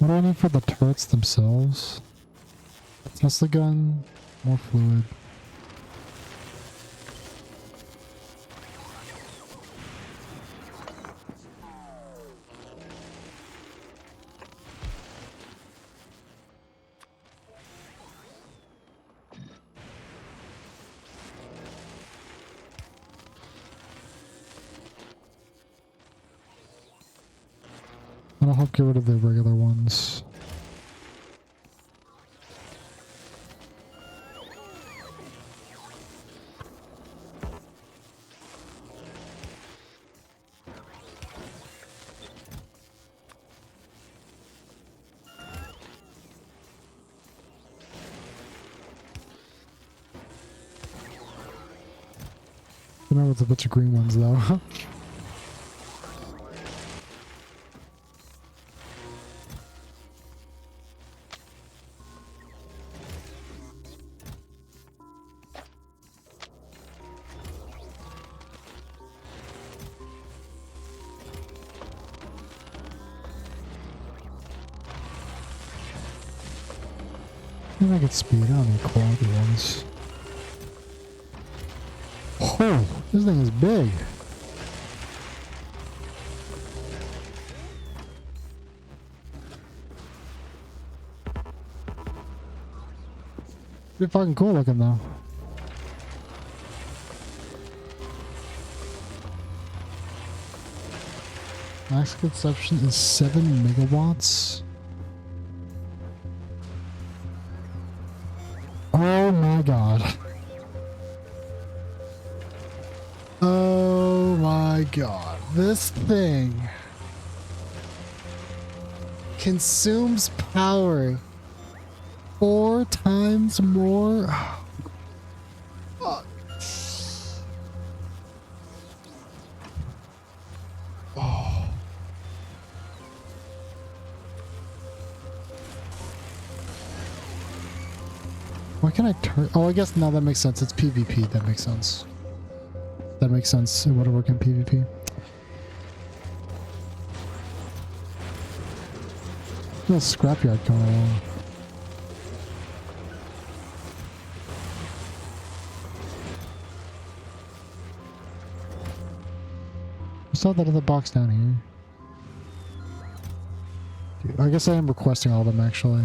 What do I need for the turrets themselves? Tesla gun, more fluid. And I'll help get rid of the regular ones. Remember, it's a bunch of green ones though. I get speed, I don't need quality ones. Oh, this thing is big. Pretty fucking cool looking though. Max consumption is 7 megawatts. Oh my god. Oh my god. This thing consumes power 4 times more. Fuck. Oh. Why can I turn? Oh, I guess now that makes sense. It's PvP. That makes sense. That makes sense. It would work in PvP. Little scrapyard going along. I saw that other box down here. Dude, I guess I am requesting all of them actually,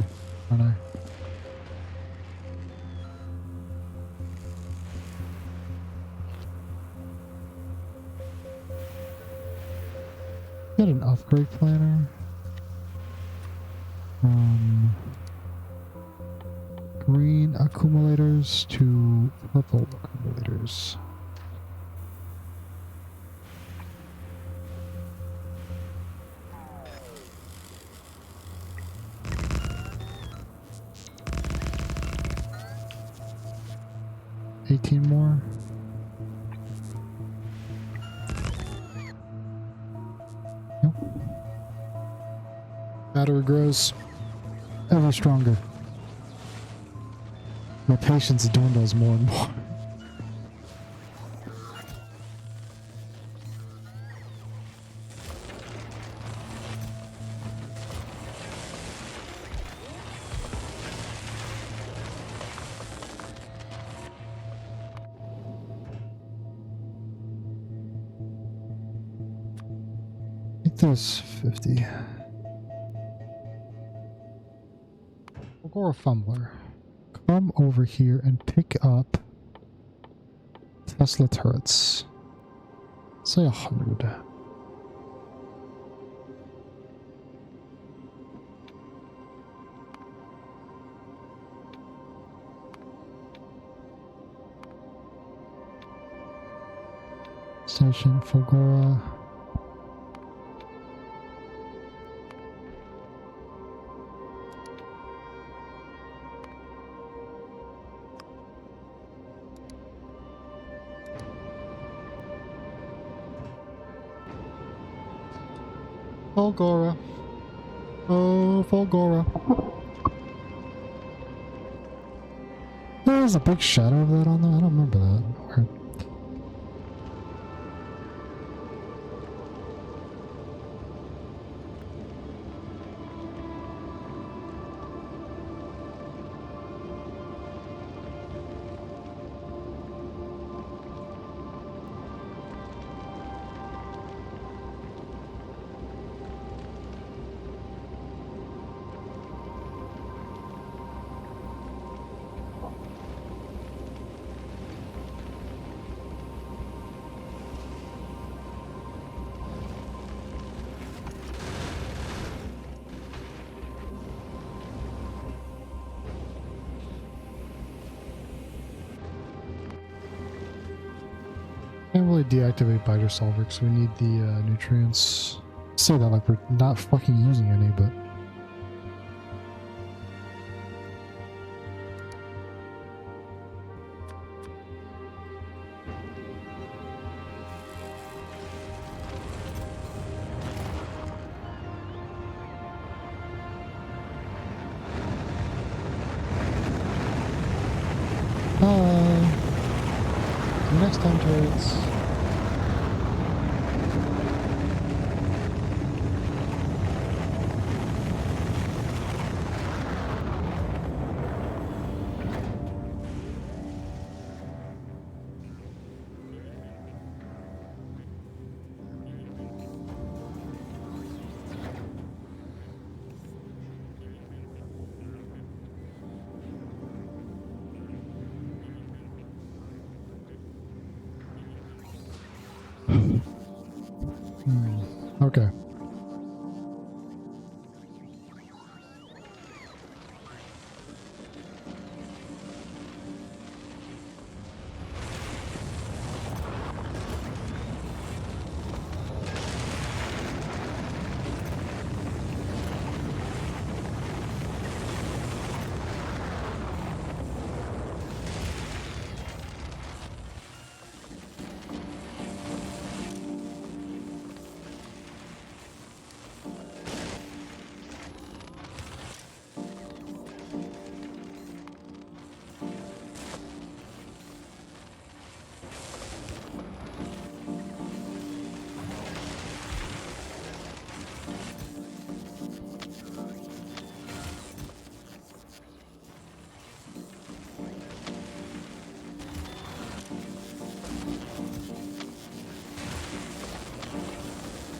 aren't I? Got an upgrade planner. Green accumulators to purple accumulators. More. Yep. Battery grows ever stronger. My patience dwindles more and more. There's 50. Or a fumbler. Come over here and pick up Tesla turrets. Say 100. Station Fulgora. Fulgora. Oh, Fulgora. There was a big shadow of that on there. I don't remember that. Weird. Can't really deactivate biter solver because we need the nutrients. Say that like we're not fucking using any, but next time, turrets. Okay.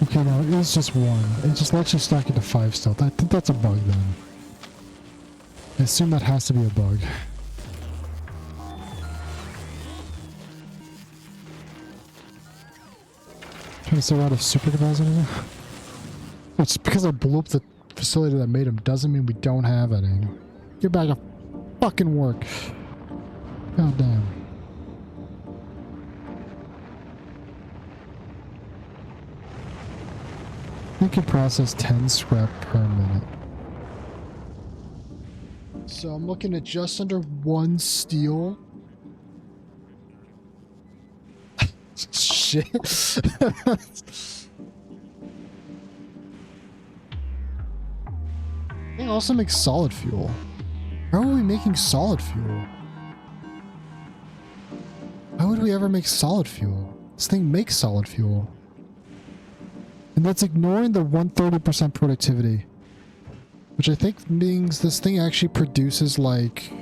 Okay, no, it is just one. It just lets you stack it to 5 stealth. I think that's a bug then. I assume that has to be a bug. Trying to say we're out of supercapacitor? It's because I blew up the facility that made them. Doesn't mean we don't have any. Get back to fucking work. God damn. I can process 10 scrap per minute. So I'm looking at just under 1 steel. Shit. They also make solid fuel. How are we making solid fuel? How would we ever make solid fuel? This thing makes solid fuel. And that's ignoring the 130% productivity. Which I think means this thing actually produces like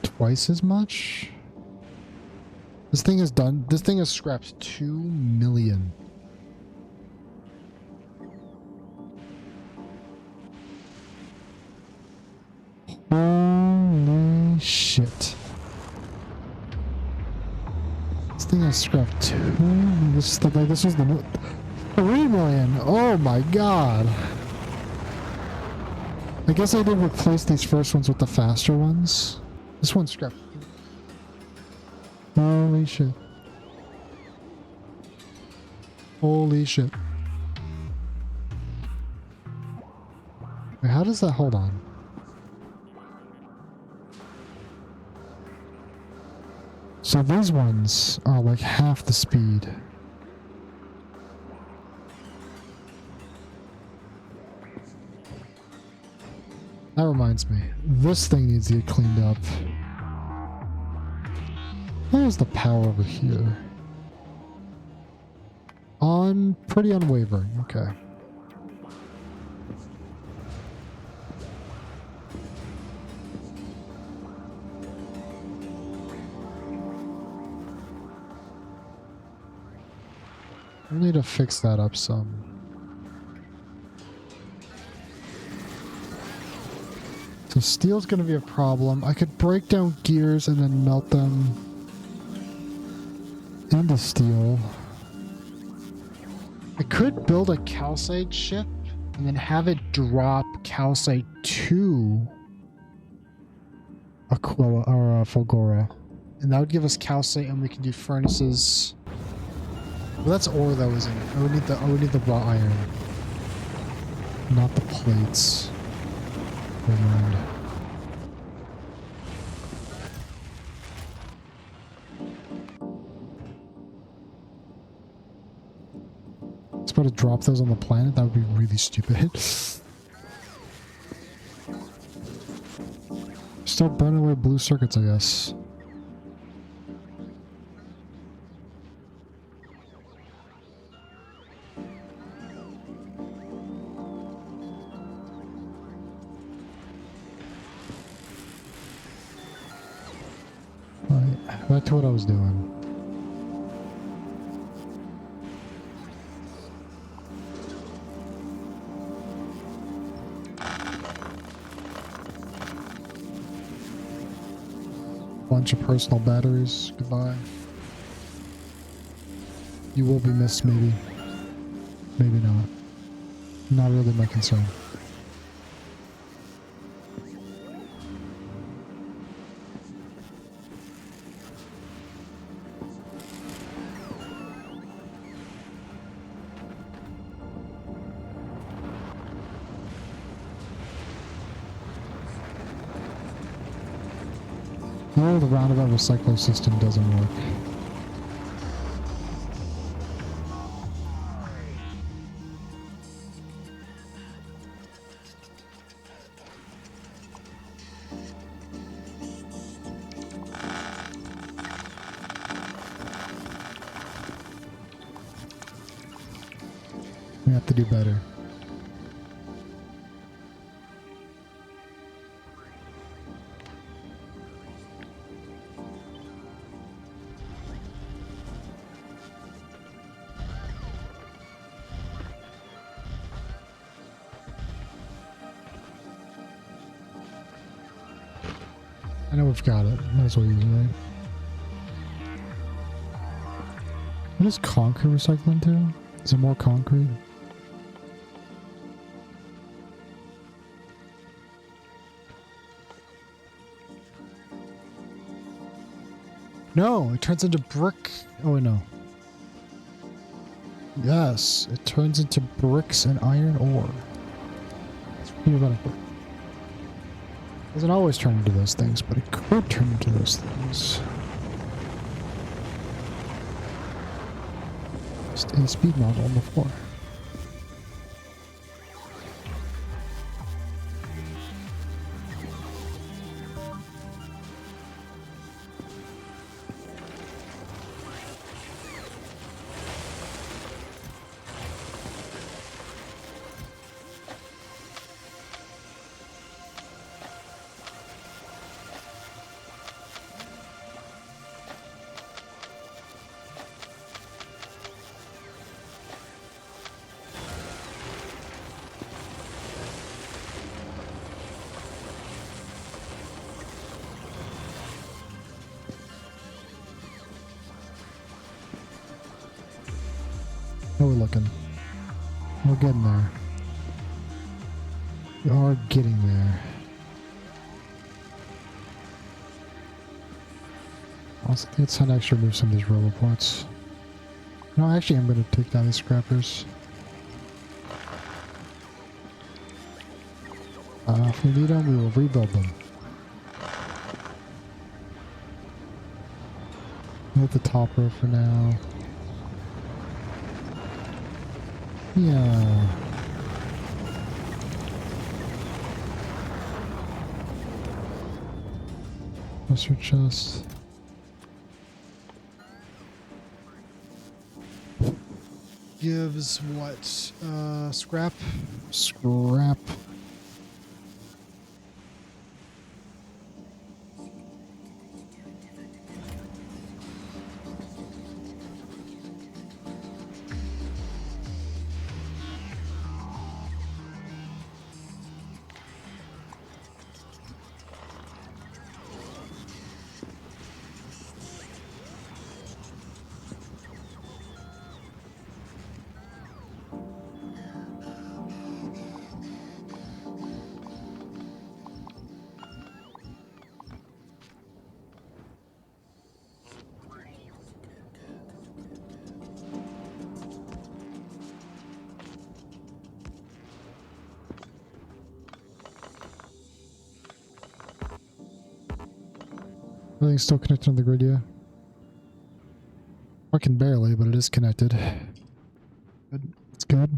twice as much. This thing has scrapped 2 million. Holy shit. This thing has scrapped 2. This was the 3 million. Oh my god. I guess I did replace these first ones with the faster ones. This one's scrapped. Holy shit. Holy shit. Wait, how does that hold on? So these ones are like half the speed. That reminds me, this thing needs to get cleaned up. Where's the power over here? Pretty unwavering, okay. I need to fix that up some. So steel's gonna be a problem. I could break down gears and then melt them into steel. I could build a calcite ship and then have it drop calcite to Aquila or Fulgora. And that would give us calcite, and we can do furnaces. Well, that's ore though, isn't it? I would need the raw iron. Not the plates. Never mind. It's about to drop those on the planet. That would be really stupid. Start burning away blue circuits, I guess. Right, back to what I was doing. Bunch of personal batteries. Goodbye. You will be missed, maybe. Maybe not. Not really my concern. No, the roundabout recycler system doesn't work. We have to do better. I know we've got it. Might as well use it, right? What does concrete recycle into? Is it more concrete? No, it turns into brick. Oh, no. Yes, it turns into bricks and iron ore. It's theoretical. It doesn't always turn into those things, but it could turn into those things. Just a speed model on the floor. How are we looking? We're getting there. We are getting there. Also, I think it's time to actually remove some of these roboports. No, actually, I'm going to take down these scrappers. If we need them, we will rebuild them. Hit the top row for now. Yeah. Pressure chest. Gives what? Scrap? Scrap. Everything's still connected on the grid, yeah. Fucking barely, but it is connected. Good. It's good.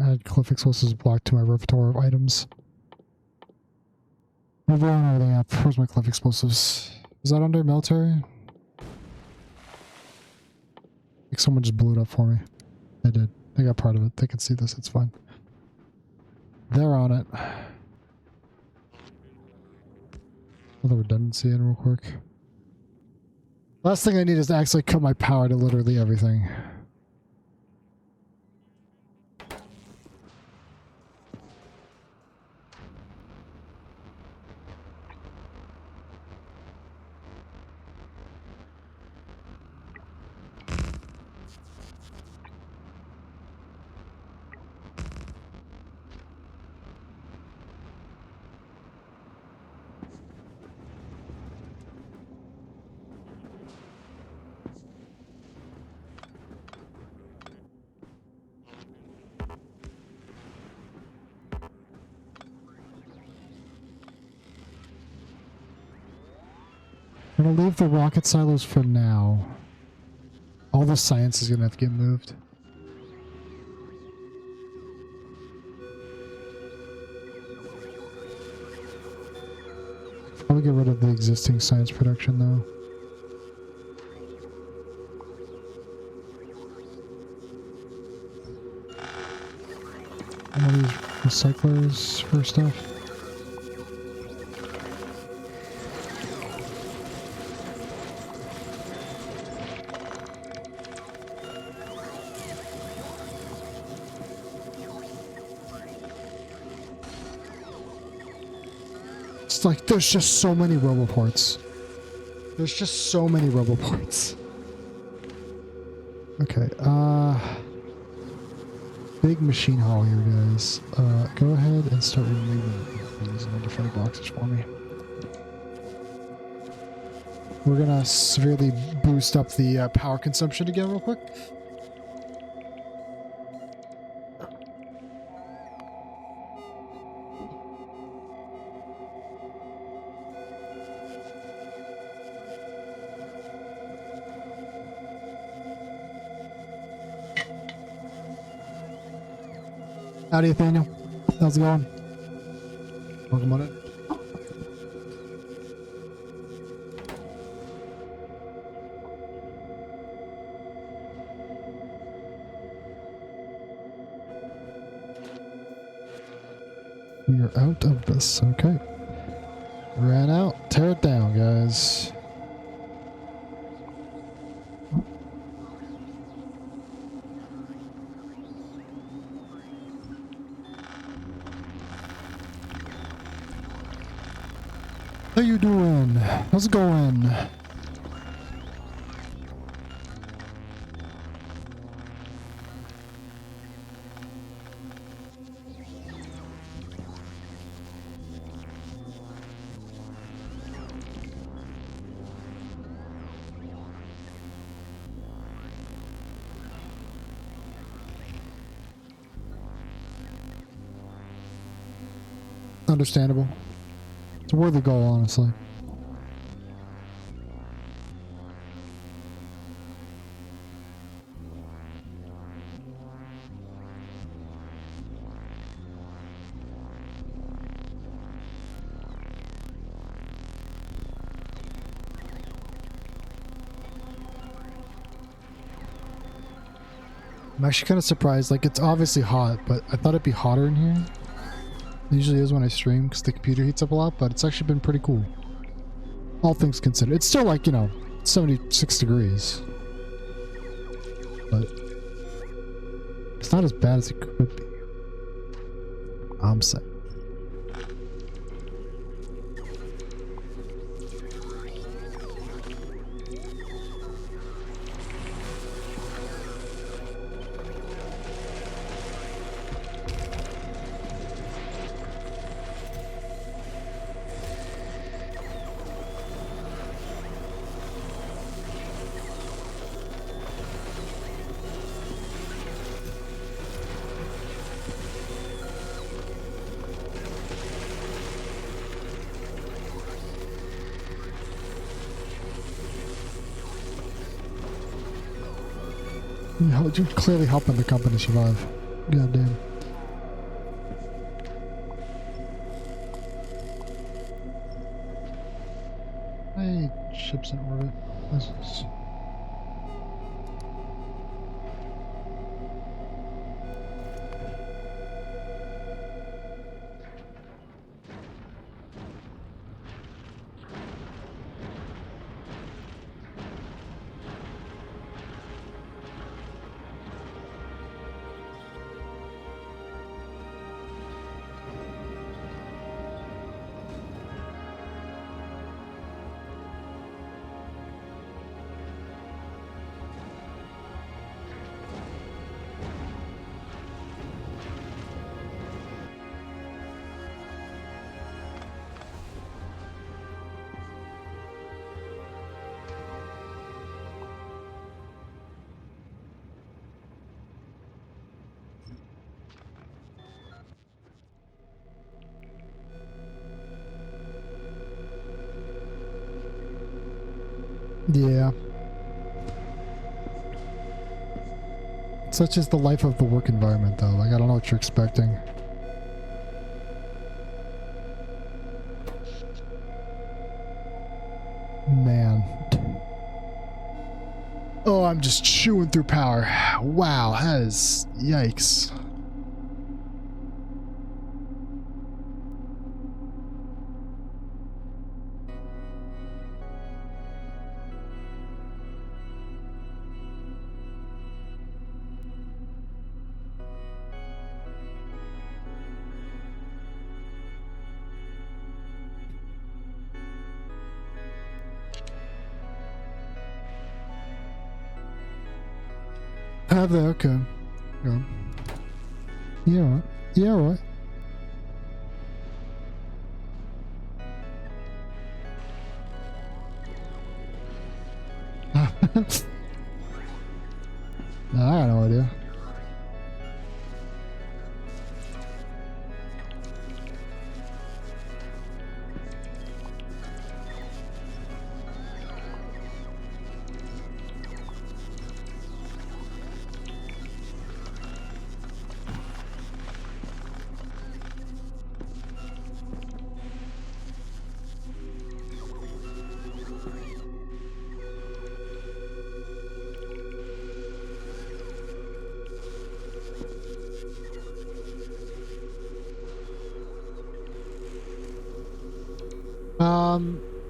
Add cliff explosives block to my repertoire of items. Move on everything up. Where's my cliff explosives? Is that under military? I think someone just blew it up for me. They did. They got part of it. They can see this. It's fine. They're on it. Pull the redundancy in real quick. Last thing I need is to actually cut my power to literally everything. I'm gonna leave the rocket silos for now. All the science is gonna have to get moved. Probably get rid of the existing science production though. All these recyclers for stuff. It's like there's just so many roboports. There's just so many roboports. Okay, big machine hall here, guys. Go ahead and start removing these into funny boxes for me. We're gonna severely boost up the power consumption again real quick. Howdy, Nathaniel. How's it going? Welcome on in. We are out of this. Okay. Ran out. Tear it down, guys. How you doing? How's it going? Understandable. It's a worthy goal, honestly. I'm actually kind of surprised. Like, it's obviously hot, but I thought it'd be hotter in here. It usually is when I stream because the computer heats up a lot, but it's actually been pretty cool. All things considered. It's still like, you know, 76 degrees. But it's not as bad as it could be. I'm saying. You're clearly helping the company survive. God damn. Hey, ships in orbit. This is... Yeah. Such is the life of the work environment, though. Like, I don't know what you're expecting. Man. Oh, I'm just chewing through power. Wow, that is... Yikes. Have they? Okay. Yeah. Yeah, right. Yeah, right. No, I got no idea.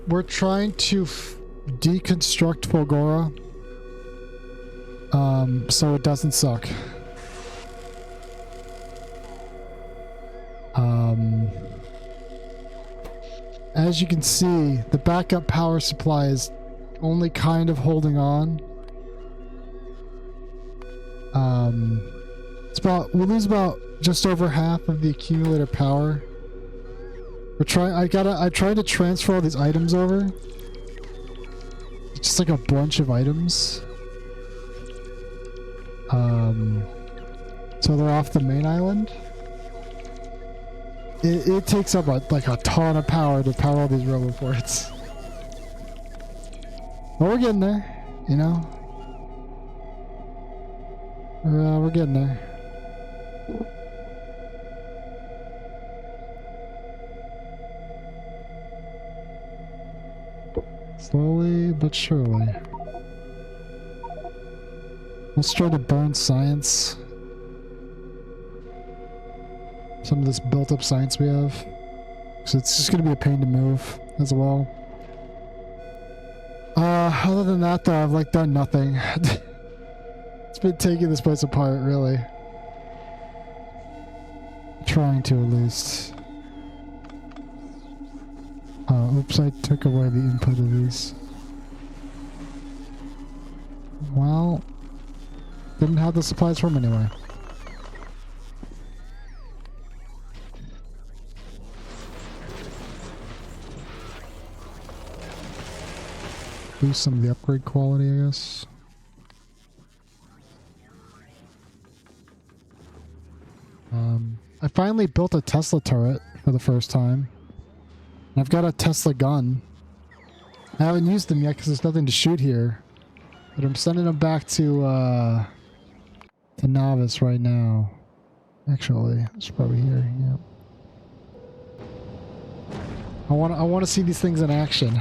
We're trying to deconstruct Fulgora, so it doesn't suck. As you can see, the backup power supply is only kind of holding on. We lose about just over half of the accumulator power. I tried to transfer all these items over. It's just like a bunch of items. So they're off the main island. It takes up like a ton of power to power all these roboports. But we're getting there, you know? We're getting there. Slowly but surely. Let's try to burn science. Some of this built-up science we have. So it's just going to be a pain to move as well. Other than that, though, I've like done nothing. It's been taking this place apart, really. Trying to, at least. Oops, I took away the input of these. Well, didn't have the supplies from anyway. Boost some of the upgrade quality, I guess. I finally built a Tesla turret for the first time. And I've got a Tesla gun. I haven't used them yet because there's nothing to shoot here. But I'm sending them back to to novice right now. Actually, it's probably here. Yeah. I want to see these things in action.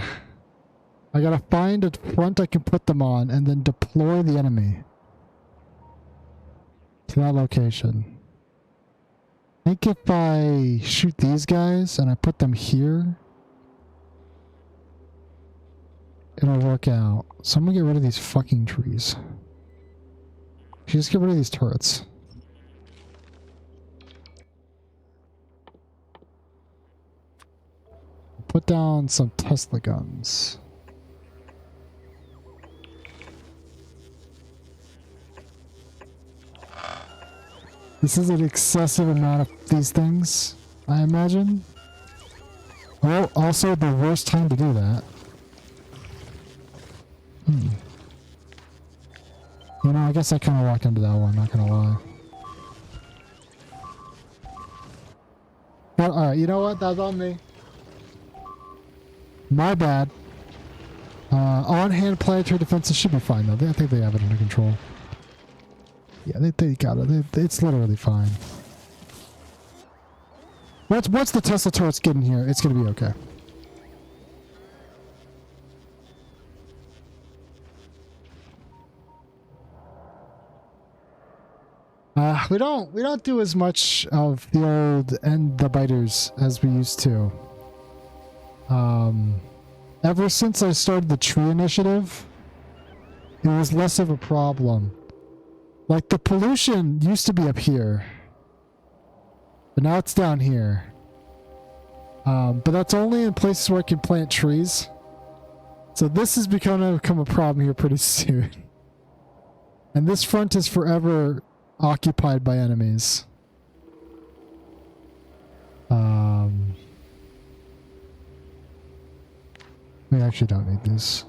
I gotta find a front I can put them on and then deploy the enemy to that location. I think if I shoot these guys and I put them here, it'll work out. So I'm gonna get rid of these fucking trees. Just get rid of these turrets. Put down some Tesla guns. This is an excessive amount of these things, I imagine. Oh, also the worst time to do that. You know, I guess I kind of walked into that one, not gonna lie. But, alright, you know what? That's on me. My bad. On-hand planetary defenses should be fine, though. I think they have it under control. Yeah, they got it. It's literally fine. Once the Tesla turrets get in here, it's going to be okay. We don't do as much of the old and the biters as we used to. Ever since I started the tree initiative, it was less of a problem. Like, the pollution used to be up here, but now it's down here. But that's only in places where I can plant trees. So this is going to become a problem here pretty soon. And this front is forever occupied by enemies. We actually don't need these.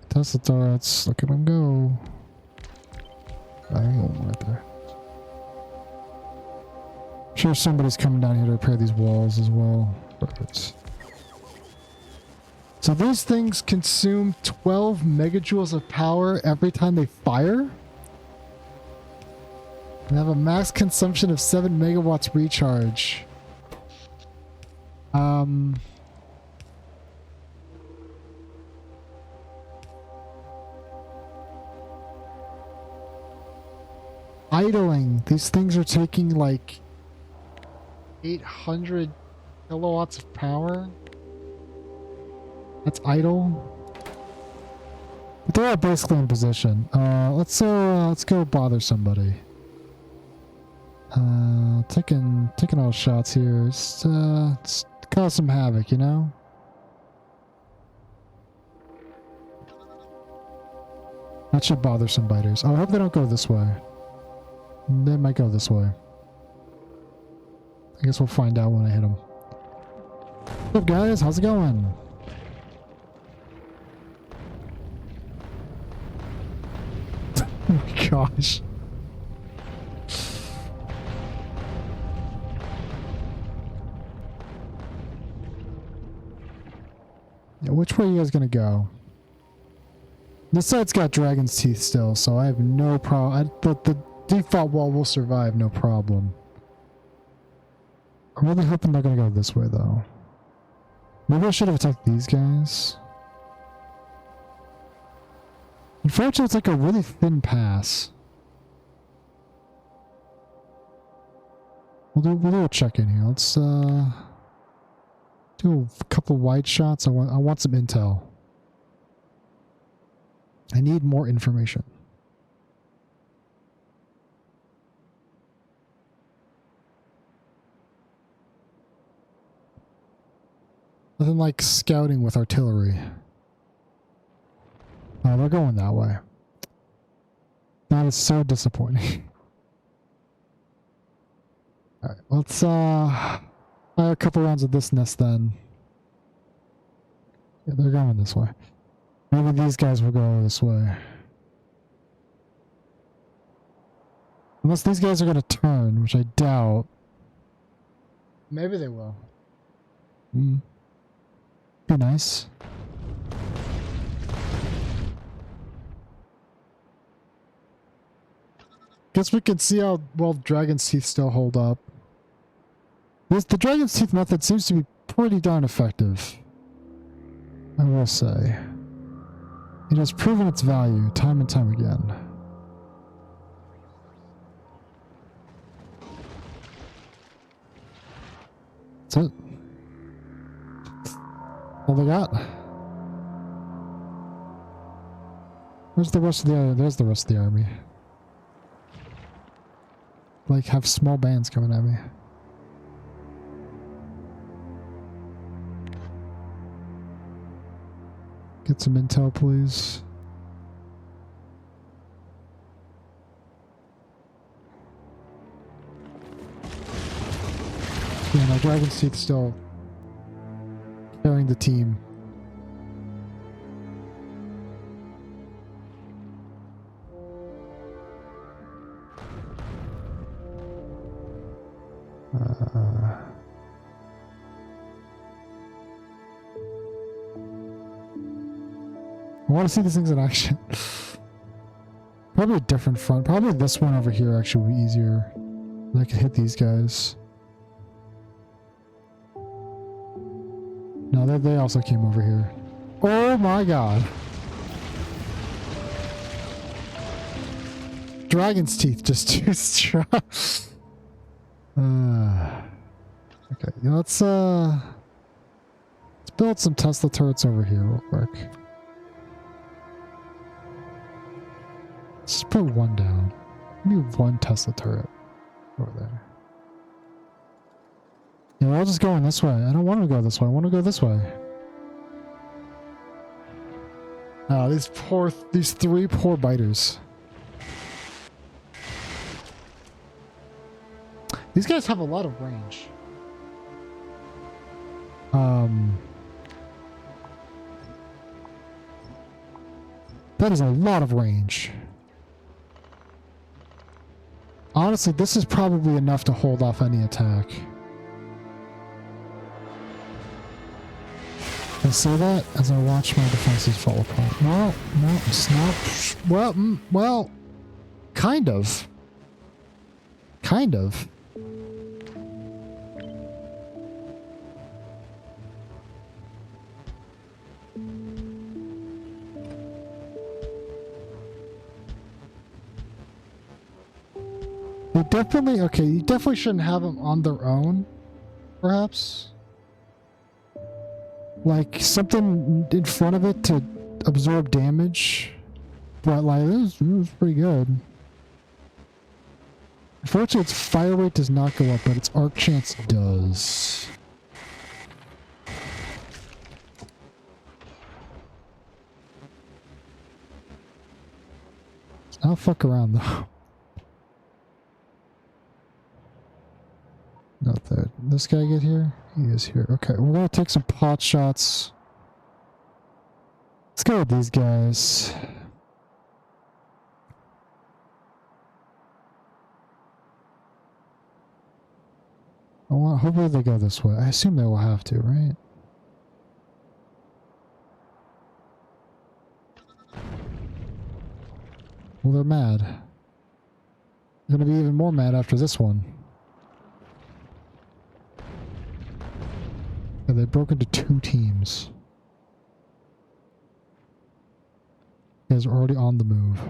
Tesla turrets, look at them go. There you go, right there. I'm sure somebody's coming down here to repair these walls as well. Perfect. So those things consume 12 megajoules of power every time they fire? They have a max consumption of 7 megawatts recharge. Idling. These things are taking like 800 kilowatts of power. That's idle. But they're all basically in position. Let's go bother somebody. Taking all shots here. Let's cause some havoc, you know? That should bother some biters. Oh, I hope they don't go this way. They might go this way. I guess we'll find out when I hit them. What's up, guys? How's it going? Oh my gosh. Yeah, which way are you guys gonna go? This side's got dragon's teeth still, so I have no problem. The default wall will survive, no problem. I'm really hoping they're gonna go this way, though. Maybe I should have attacked these guys. Unfortunately, it's like a really thin pass. We'll do a check in here. Let's do a couple wide shots. I want some intel. I need more information. Nothing like scouting with artillery. Oh, they're going that way. That is so disappointing. Alright, let's fire a couple rounds of this nest then. Yeah, they're going this way. Maybe these guys will go this way. Unless these guys are going to turn, which I doubt. Maybe they will. Be nice. Guess we can see how well Dragon's Teeth still hold up. The Dragon's Teeth method seems to be pretty darn effective, I will say. It has proven its value time and time again. That's it. All they got. Where's the rest of the army? There's the rest of the army. Like, have small bands coming at me. Get some intel, please. Yeah, no, Dragon's Teeth still carrying the team. I want to see these things in action. Probably a different front. Probably this one over here actually would be easier. I could hit these guys. No, they also came over here. Oh my god. Dragon's Teeth just too strong. Okay, let's build some Tesla turrets over here real quick. Let's just put one down. Maybe one Tesla turret over there. Yeah, we're all just going this way. I don't want to go this way. I want to go this way. Oh, these three poor biters. These guys have a lot of range. That is a lot of range. Honestly, this is probably enough to hold off any attack. I say that as I watch my defenses fall apart. No, it's not. Well, kind of. Kind of. Okay, you definitely shouldn't have them on their own, perhaps. Like, something in front of it to absorb damage. But, like, this was pretty good. Unfortunately, its fire rate does not go up, but its arc chance does. I'll fuck around, though. Not that. This guy get here? He is here. Okay, we're gonna take some pot shots. Let's go with these guys. Hopefully they go this way. I assume they will have to, right? Well, they're mad. They're gonna be even more mad after this one. Yeah, they broke into two teams. You guys are already on the move.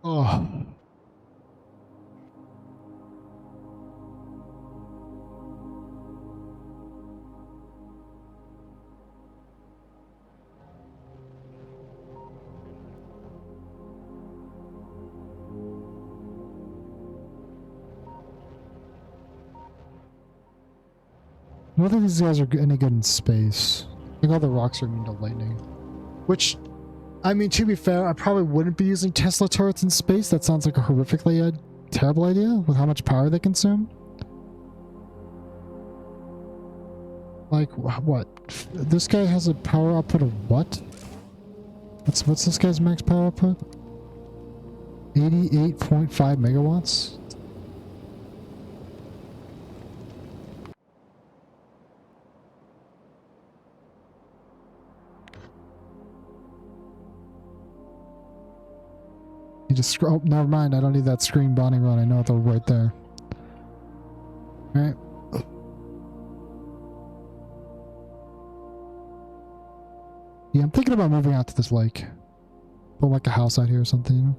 Oh. I don't think these guys are any good in space. I think all the rocks are immune to lightning. Which, I mean, to be fair, I probably wouldn't be using Tesla turrets in space. That sounds like a horrifically terrible idea with how much power they consume. Like, what? This guy has a power output of what? What's this guy's max power output? 88.5 megawatts? just... Oh, never mind. I don't need that screen bonding run. I know they're right there. Alright. Yeah, I'm thinking about moving out to this lake. Put like a house out here or something, you know?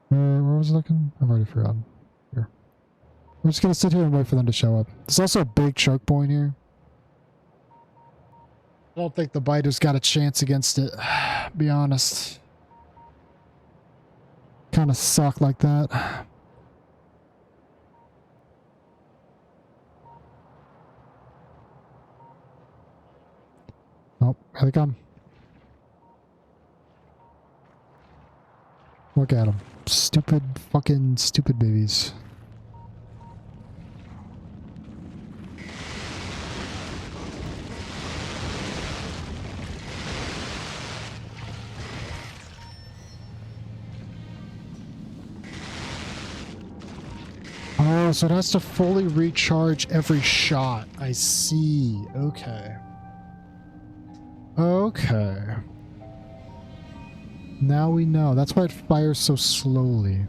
Where was I looking? I've already forgotten. Here. I'm just gonna sit here and wait for them to show up. There's also a big choke point here. I don't think the biter's got a chance against it, be honest. Kind of suck like that. Oh, here they come. Look at them. Stupid, fucking stupid babies. Oh, so it has to fully recharge every shot. I see. Okay. Okay. Now we know. That's why it fires so slowly.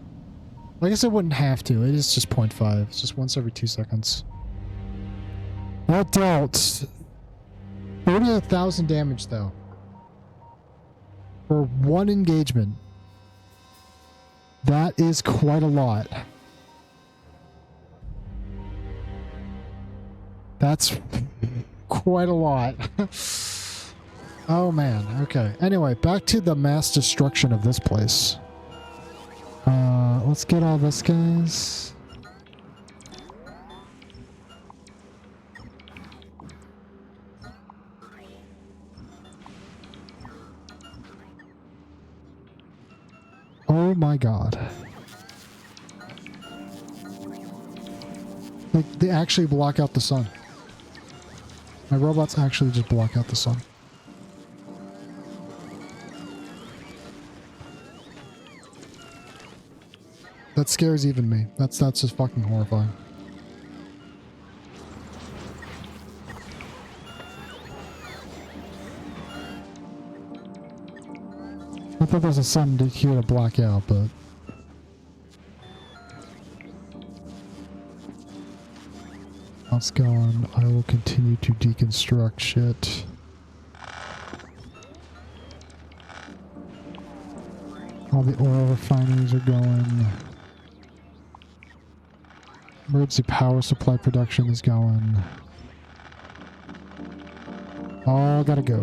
I guess it wouldn't have to. It is just 0.5. It's just once every 2 seconds. That dealt 38,000 damage, though. For one engagement. That is quite a lot. That's quite a lot. Oh man, okay. Anyway, back to the mass destruction of this place. Let's get all this, guys. Oh my god. Like, they actually block out the sun. My robots actually just block out the sun. That scares even me. That's just fucking horrifying. I thought there was a sun here to block out, but... Let's go on. I will continue to deconstruct shit. All the oil refineries are going. Emergency power supply production is going. All gotta go.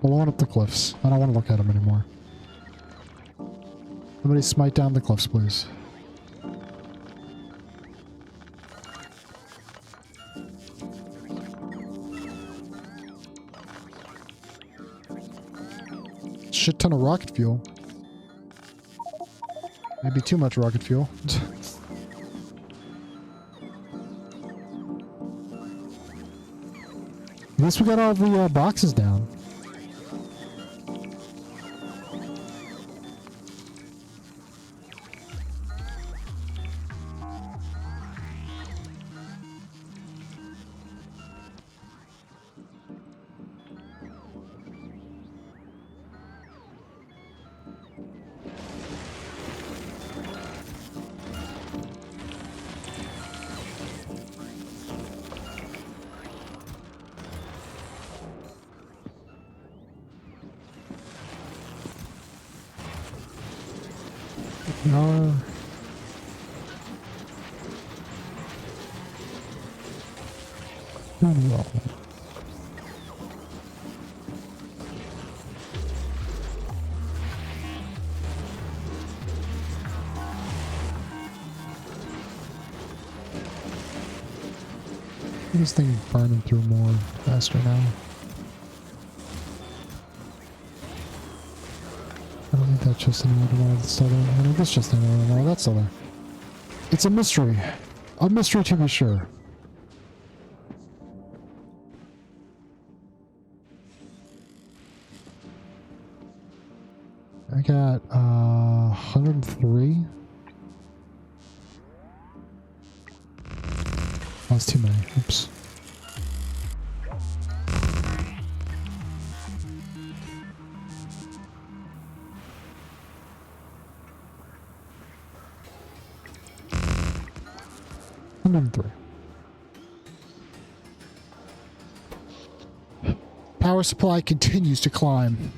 Blowing up the cliffs. I don't want to look at them anymore. Somebody smite down the cliffs, please. Shit ton of rocket fuel. Maybe too much rocket fuel. At least we got all the boxes down. No. Well. This thing burning through more faster now. I don't need that chest anymore tomorrow. That's still there. I need this chest anymore tomorrow. That's still there. It's a mystery. A mystery to be sure. I got 103. That's too many. Oops. Three. Power supply continues to climb.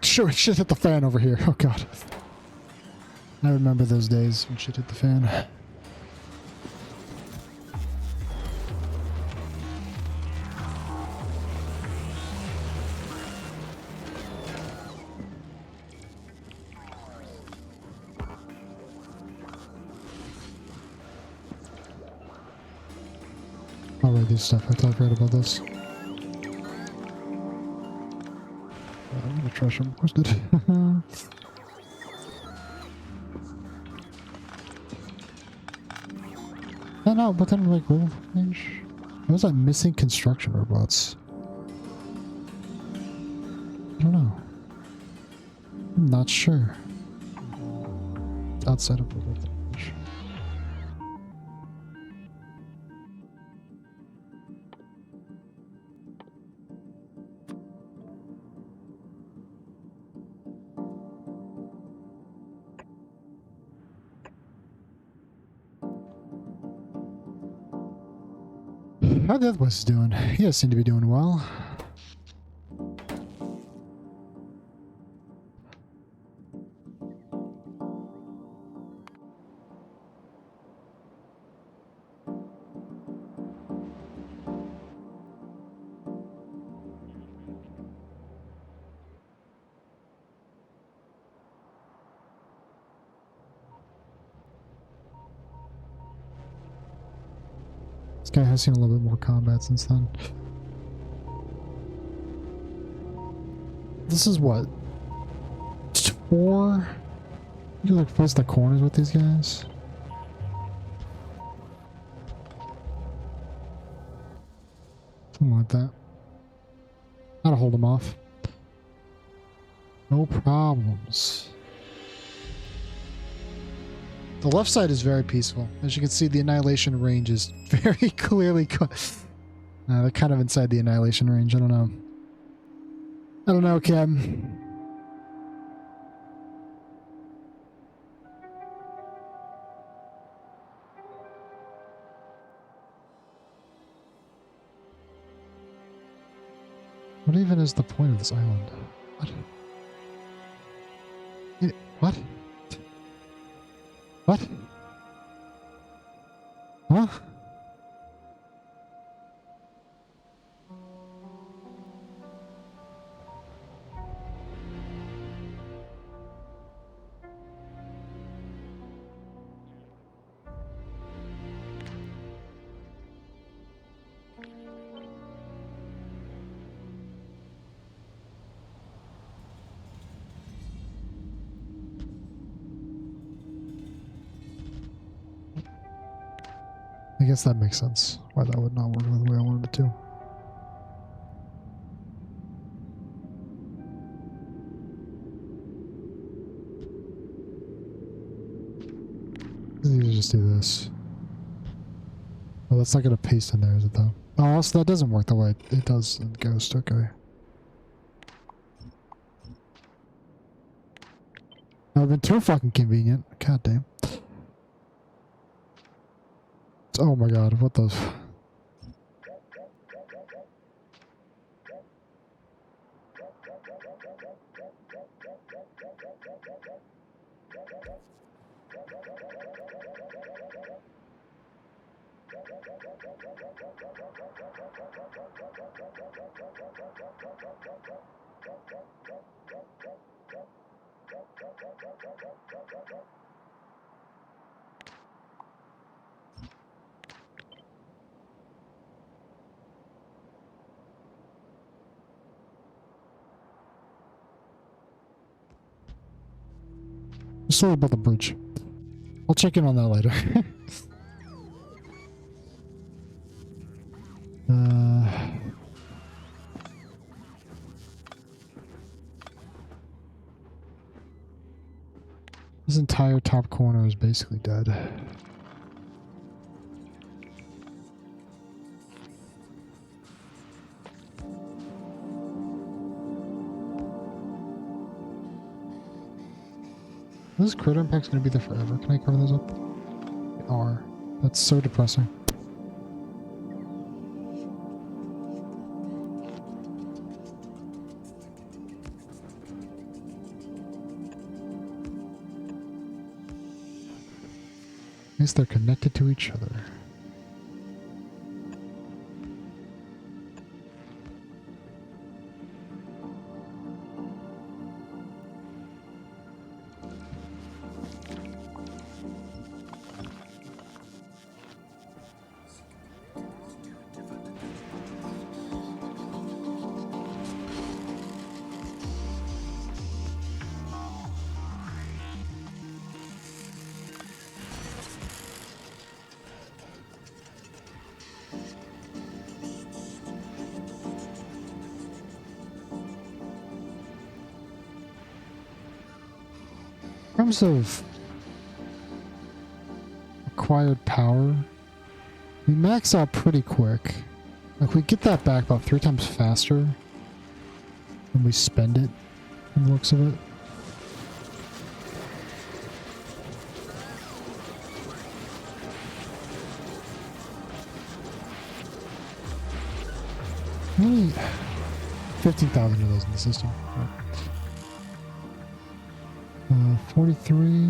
Shit hit the fan over here. Oh god. I remember those days when shit hit the fan. I'll read this stuff. I thought I read about this. I'm gonna trash them. Where's it? I know, but then like, range. What was that missing construction robots? I don't know. I'm not sure. It's outside of the range. How the other boss doing? He does seem to be doing well. This guy has seen a little bit more combat since then. This is what? 4? You like face the corners with these guys? Something like that. Gotta hold them off. No problems. The left side is very peaceful. As you can see, the annihilation range is very clearly... they're kind of inside the annihilation range. I don't know. I don't know, Cam. What even is the point of this island? What? What? What? Huh? I guess that makes sense. Why that would not work the way I wanted it to. You just do this. Oh, that's not going to paste in there, is it though? Oh, also that doesn't work the way it does in Ghost. Okay. That would have been too fucking convenient. God damn. Oh my god, what the... Sorry about the bridge. I'll check in on that later. This entire top corner is basically dead. This critter impact's gonna be there forever. Can I cover those up? They are. That's so depressing. At least they're connected to each other. In terms of acquired power, we max out pretty quick. Like, we get that back about 3 times faster when we spend it, from the looks of it. Only 15,000 of those in the system. 43.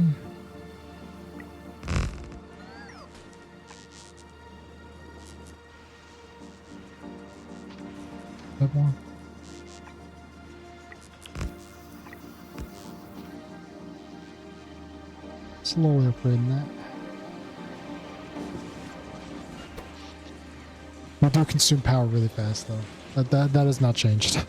That one. Slowly upgrading that. We do consume power really fast though. That has not changed.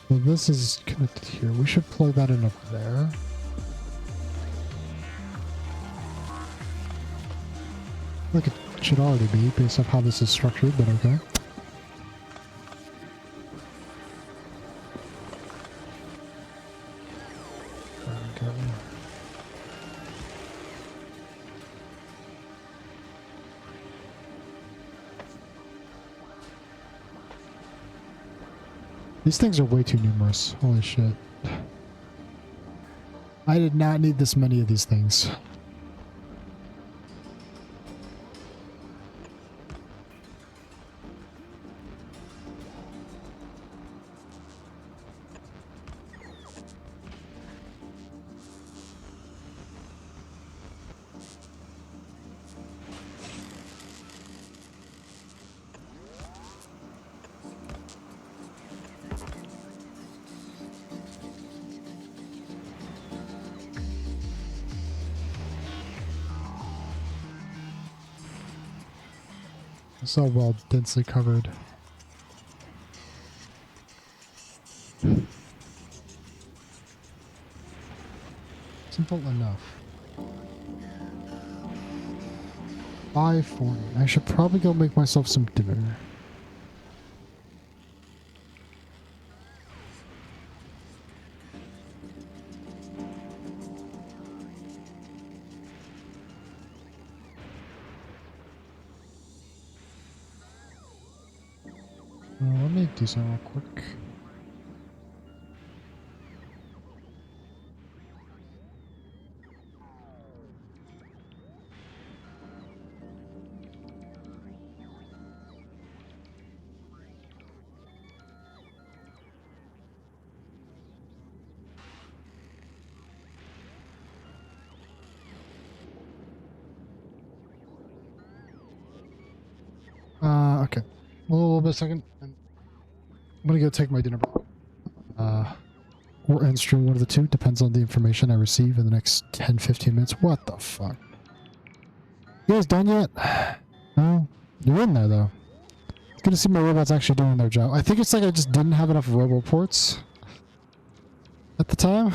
So this is connected here. We should plug that in up there. Look, it should already be based off how this is structured, but okay. Okay. These things are way too numerous. Holy shit. I did not need this many of these things. So well densely covered. Simple enough. 540. I should probably go make myself some dinner. Let me do something real quick. a little bit a second. I'm gonna go take my dinner break. Or end stream, one of the two. Depends on the information I receive in the next 10-15 minutes. What the fuck? You guys done yet? No? You're in there, though. It's good to see my robots actually doing their job. I think it's like I just didn't have enough roboports at the time.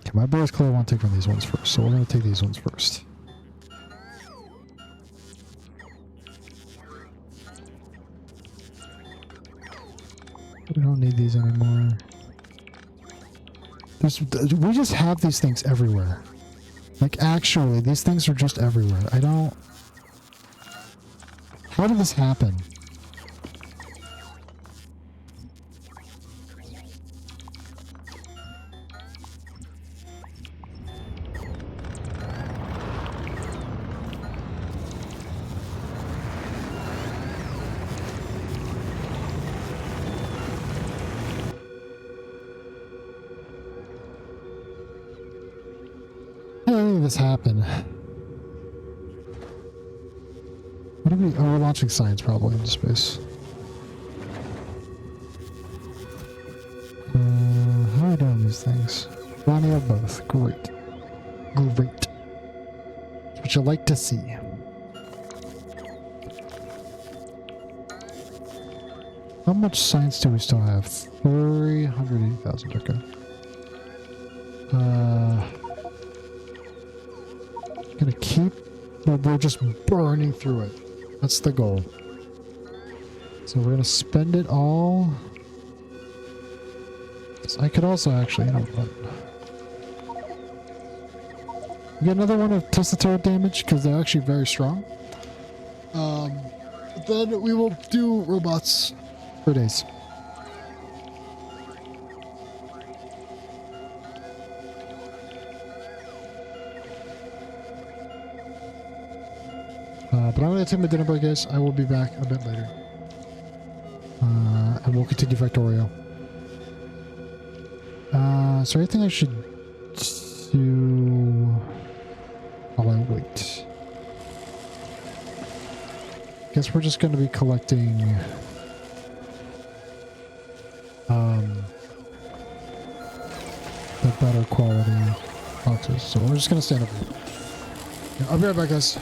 Okay, my boys clearly want to take on these ones first, so we're going to take these ones first. We don't need these anymore. We just have these things everywhere. Like, actually, these things are just everywhere. I don't... How did this happen? How did this happen? What are we... Oh, we're launching science probably into space. How are we doing these things? One or both. Great. Great. That's what you like to see. How much science do we still have? 380,000. Okay. Gonna keep... We're just burning through it. That's the goal. So we're gonna spend it all. So I could also actually, you know what? We get another one of Tesla turret damage because they're actually very strong. Then we will do robots for days. But I'm going to take my dinner break, guys. I will be back a bit later. And we'll continue Factorio. Is there anything I should do while I wait? Guess we're just going to be collecting the better quality boxes. So we're just going to stand up here. Yeah, I'll be right back, guys.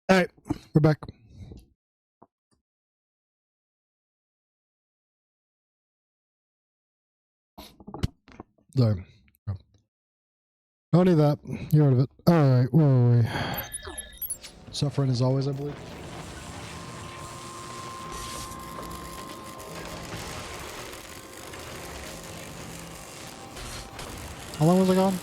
All right, we're back. Sorry. Don't need that. You're out of it. All right, where are we? Suffering as always, I believe. How long was I gone?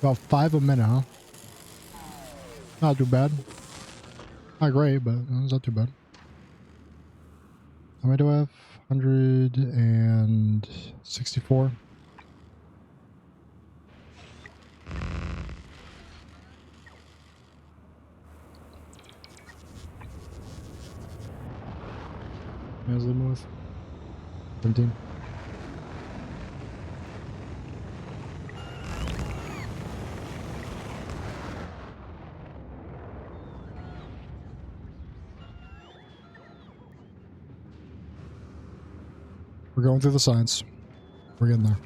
About 5 a minute, huh? Not too bad. Not great, but it's not too bad. How many do I have? 164. I was living with 17. We're going through the science. We're getting there.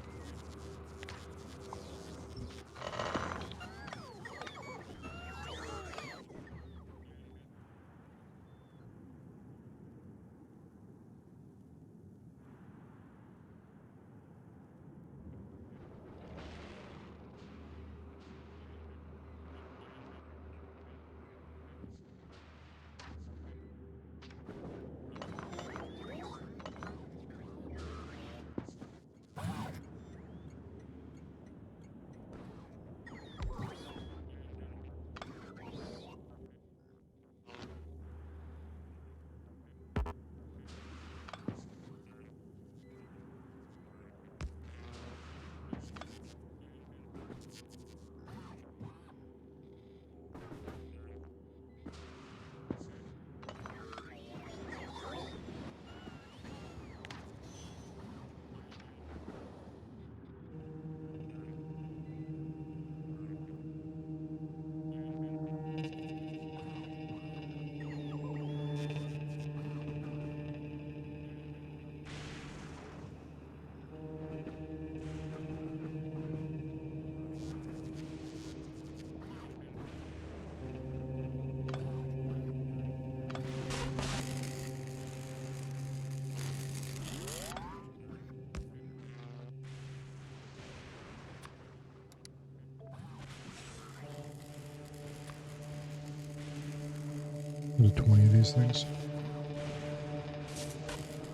There's 20 of these things.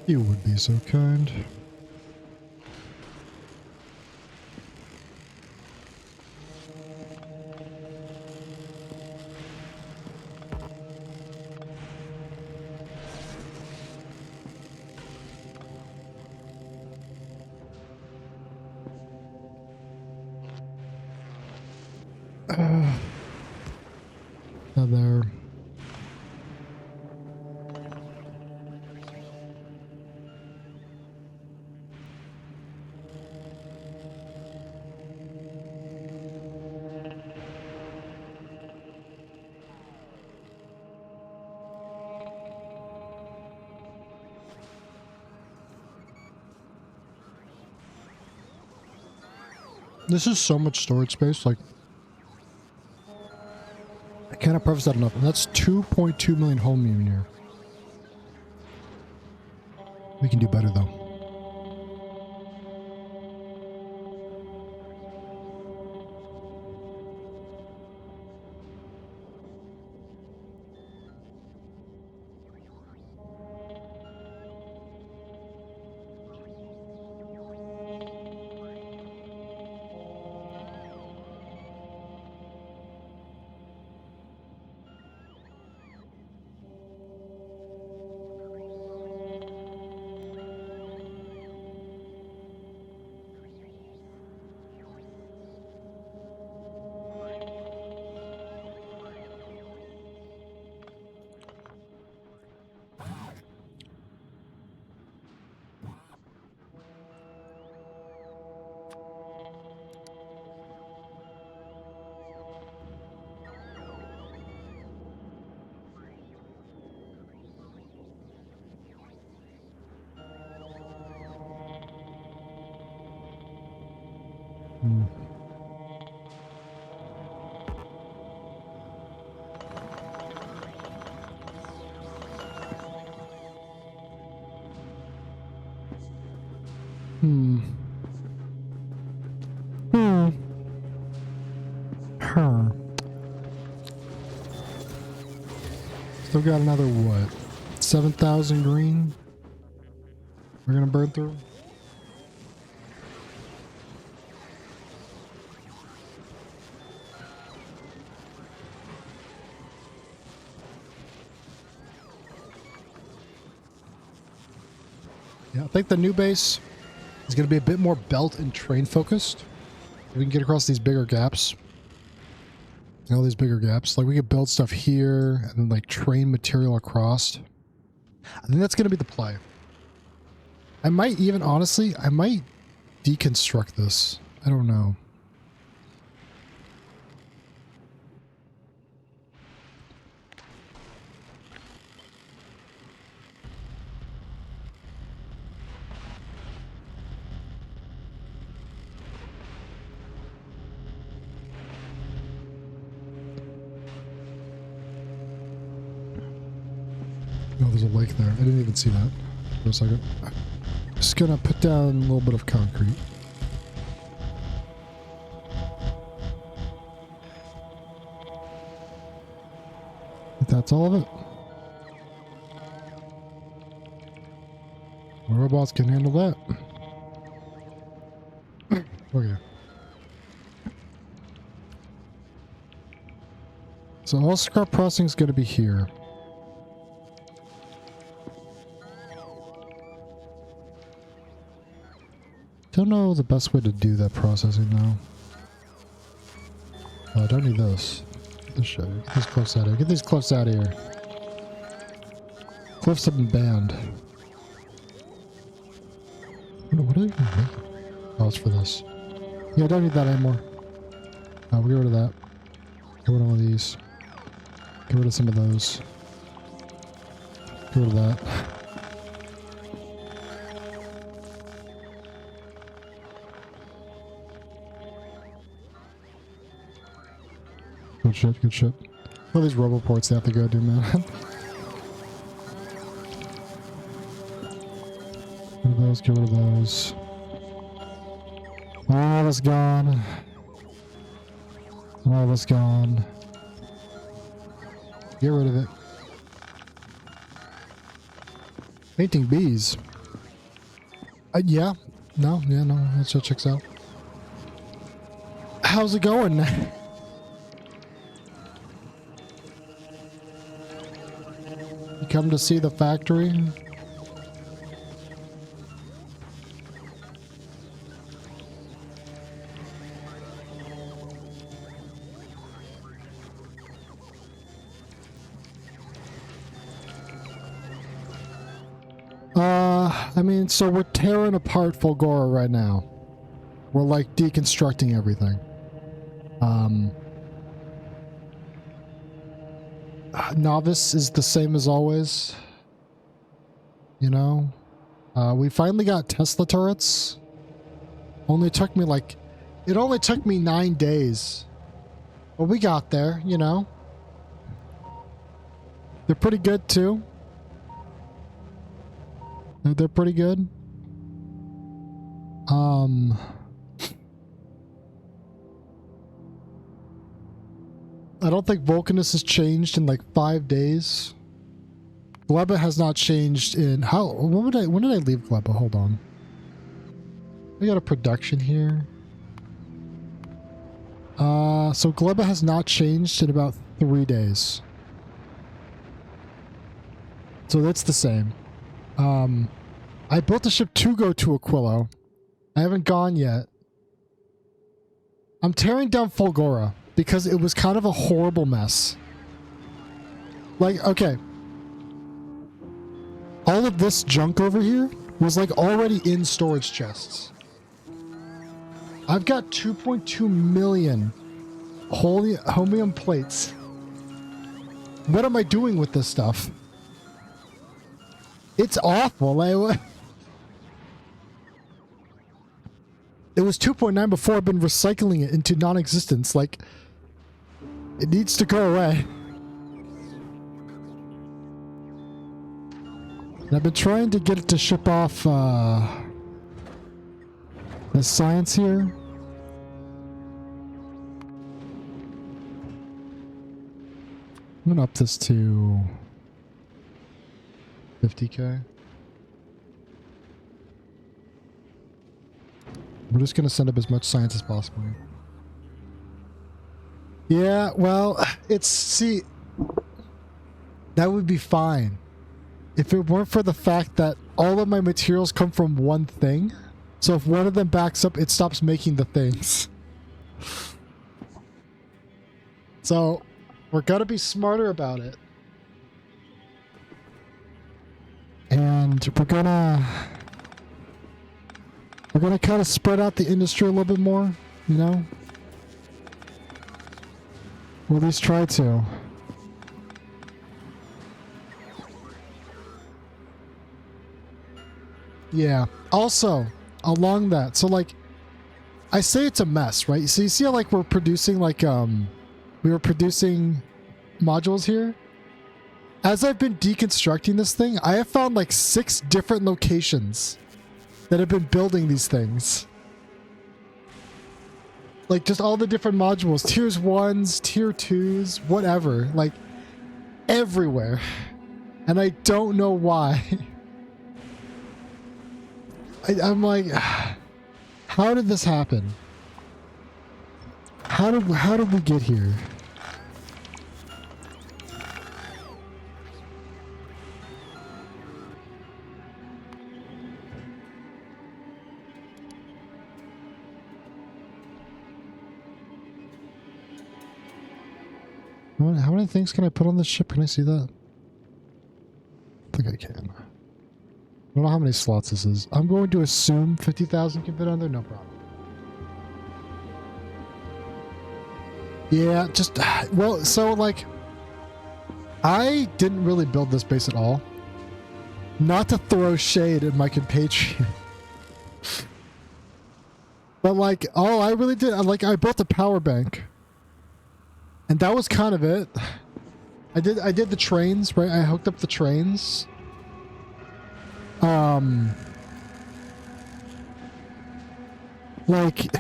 You would be so kind. Not there. This is so much storage space, like, I cannot preface that enough. And that's 2.2 million home in here. We can do better, though. Hmm. Hmm. Hmm. Huh. Still got another what? 7,000 green? We're gonna burn through? Yeah, I think the new base is gonna be a bit more belt and train focused. We can get across these bigger gaps. All these bigger gaps. Like we could build stuff here and then like train material across. I think that's gonna be the play. I might even, honestly, I might deconstruct this. I don't know. Oh, there's a lake there. I didn't even see that for a second. Just gonna put down a little bit of concrete. If that's all of it. The robots can handle that. Okay. So all scrap processing is going to be here. Don't know the best way to do that processing though. Oh, I don't need this. This shit. Get these cliffs out of here. Get these cliffs out of here. Cliffs have been banned. What are they even making? Oh, it's for this. Yeah, I don't need that anymore. We'll get rid of that. Get rid of all these. Get rid of some of those. Get rid of that. Good shit, good shit. All these roboports they have to go do, man. Get rid of those, get rid of those. All that's gone. All that's gone. Get rid of it. Painting bees. Yeah. No, that shit checks out. How's it going? You come to see the factory? I mean, so we're tearing apart Fulgora right now. We're like deconstructing everything. Novice is the same as always. You know? We finally got Tesla turrets. Only took me like... It only took me 9 days. But we got there, you know? They're pretty good too. They're pretty good. I don't think Vulcanus has changed in like 5 days. Gleba has not changed in how? When did I leave Gleba? Hold on. We got a production here. So Gleba has not changed in about 3 days. So that's the same. I built a ship to go to Aquilo. I haven't gone yet. I'm tearing down Fulgora because it was kind of a horrible mess. Like, okay. All of this junk over here was like already in storage chests. I've got 2.2 million homium plates. What am I doing with this stuff? It's awful. It was 2.9 before. I've been recycling it into non-existence. Like, it needs to go away. And I've been trying to get it to ship off the science here. I'm gonna up this to 50K. We're just gonna send up as much science as possible. Yeah, well, see, that would be fine if it weren't for the fact that all of my materials come from one thing. So if one of them backs up, it stops making the things. So we're gonna be smarter about it. And we're gonna kind of spread out the industry a little bit more, you know? Or at least try to. Yeah. Also, along that, so like, I say it's a mess, right? So you see how like we're producing like, we were producing modules here? As I've been deconstructing this thing, I have found like 6 different locations that have been building these things. Like just all the different modules, tiers 1s, tier 2s, whatever, like everywhere. And I don't know why. I'm like, how did this happen? How did we get here? How many things can I put on this ship? Can I see that? I think I can. I don't know how many slots this is. I'm going to assume 50,000 can fit on there. No problem. Yeah, just... Well, so, like... I didn't really build this base at all. Not to throw shade at my compatriot. But, like, all I really did... Like, I built a power bank. And that was kind of it. I did the trains, right? I hooked up the trains. Like,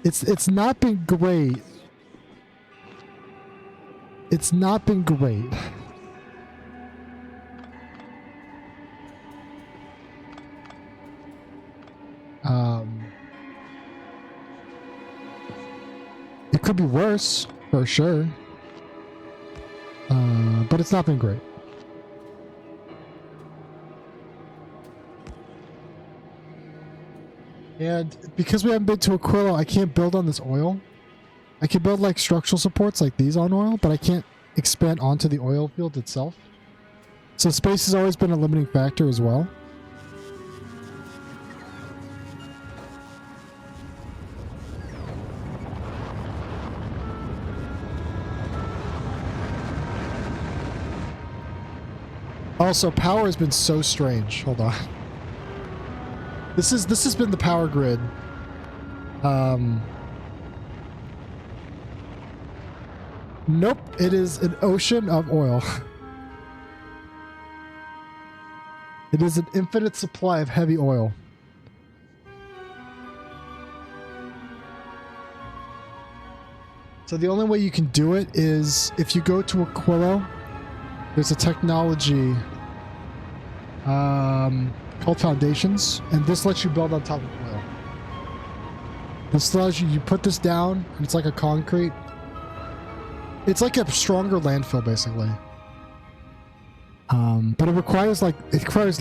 it's not been great. It's not been great. It could be worse, for sure. But it's not been great. And because we haven't been to Aquila, I can't build on this oil. I can build like structural supports like these on oil, but I can't expand onto the oil field itself. So space has always been a limiting factor as well. Also, power has been so strange. Hold on. This has been the power grid. Nope, it is an ocean of oil. It is an infinite supply of heavy oil. So the only way you can do it is if you go to Aquila, there's a technology called Foundations, and this lets you build on top of oil. This allows you put this down, and it's like a concrete. It's like a stronger landfill, basically. But it requires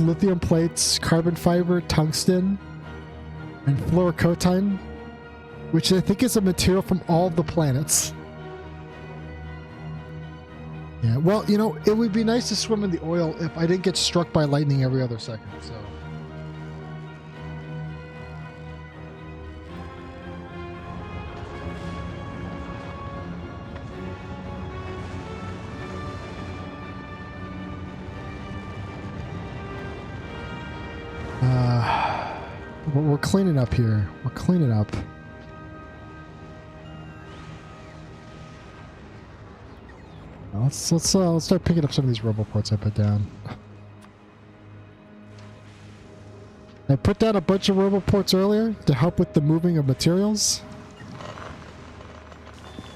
lithium plates, carbon fiber, tungsten, and fluorocotine, which I think is a material from all the planets. Yeah, well, you know, it would be nice to swim in the oil if I didn't get struck by lightning every other second, so... we're cleaning up here. We're cleaning up. Let's start picking up some of these roboports I put down. I put down a bunch of roboports earlier to help with the moving of materials.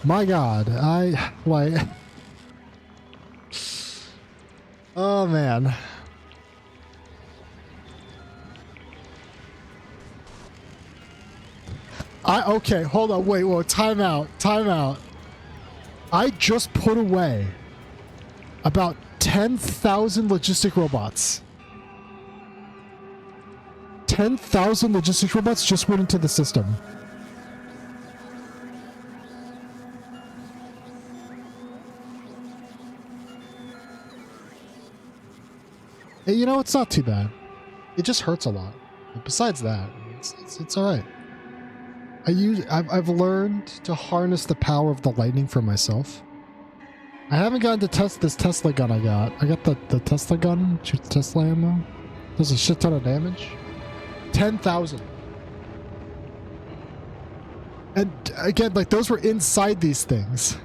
My God, like. Oh man. Okay, hold on, wait, whoa, time out. I just put away about 10,000 logistic robots. 10,000 logistic robots just went into the system. Hey, you know, it's not too bad. It just hurts a lot. But besides that, it's all right. I've learned to harness the power of the lightning for myself. I haven't gotten to test this Tesla gun I got. I got the Tesla gun, shoots Tesla ammo. Does a shit ton of damage. 10,000. And again, like those were inside these things.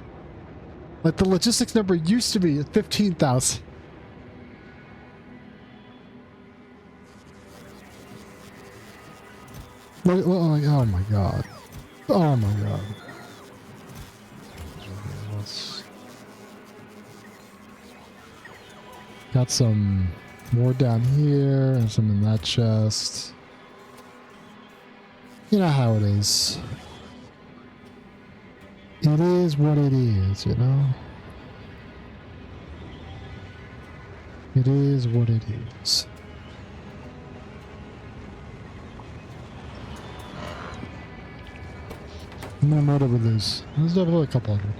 Like the logistics number used to be 15,000. Oh my God. Oh my God. Got some more down here and some in that chest. You know how it is. It is what it is, you know? It is what it is. How many more did we lose? There's definitely a couple hundred.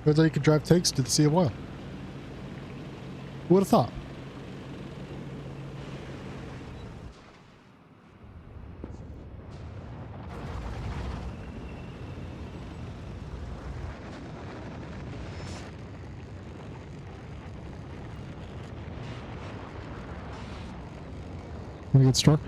Turns out you can drive tanks to the Sea of Oil. Who would have thought? Wanna get struck?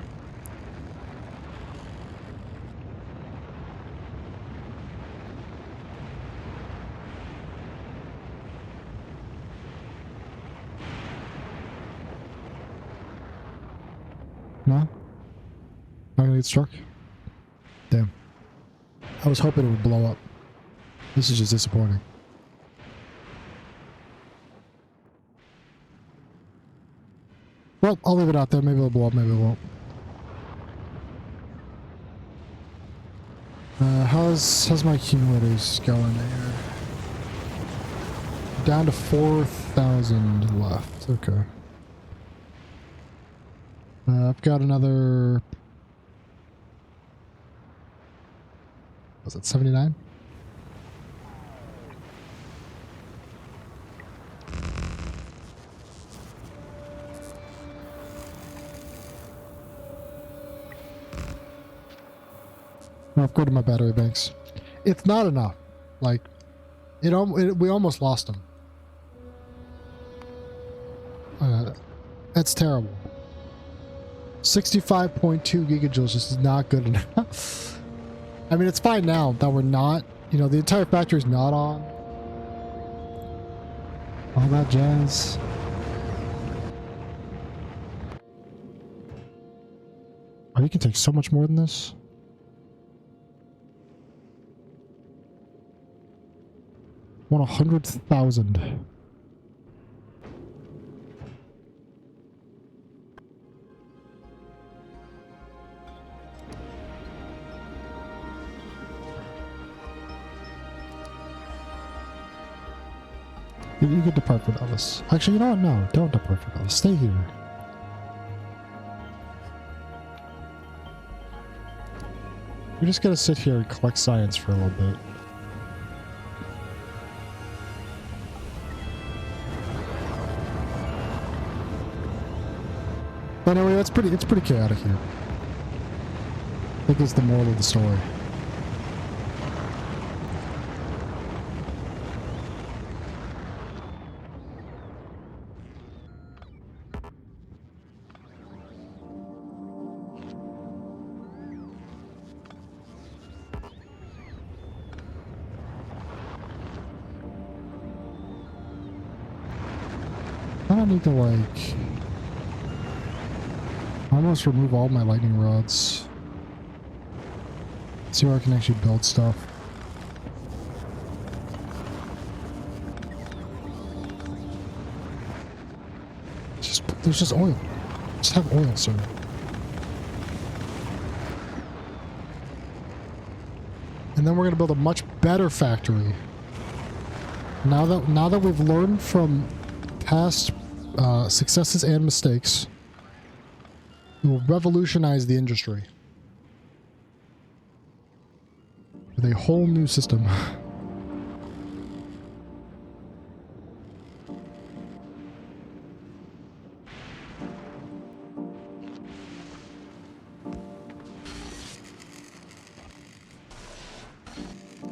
No? Not gonna get struck? Damn. I was hoping it would blow up. This is just disappointing. Well, I'll leave it out there. Maybe it'll blow up, maybe it won't. How's my accumulators going here? Down to 4,000 left. Okay. I've got another... Was it 79? I'll upgrade my battery banks. It's not enough. Like, we almost lost them. That's terrible. 65.2 gigajoules just is not good enough. I mean, it's fine now that we're not, you know, the entire factory's not on. All that jazz. Oh, you can take so much more than this. I want 100,000. You can depart with Ellis. Actually, you know what? No, don't depart with Ellis. Stay here. We're just gonna sit here and collect science for a little bit. But anyway, it's pretty chaotic here. I think is the moral of the story. I don't need to like almost remove all my lightning rods. See where I can actually build stuff. There's just oil. Just have oil, sir. And then we're gonna build a much better factory. Now that we've learned from past successes and mistakes, it will revolutionize the industry with a whole new system.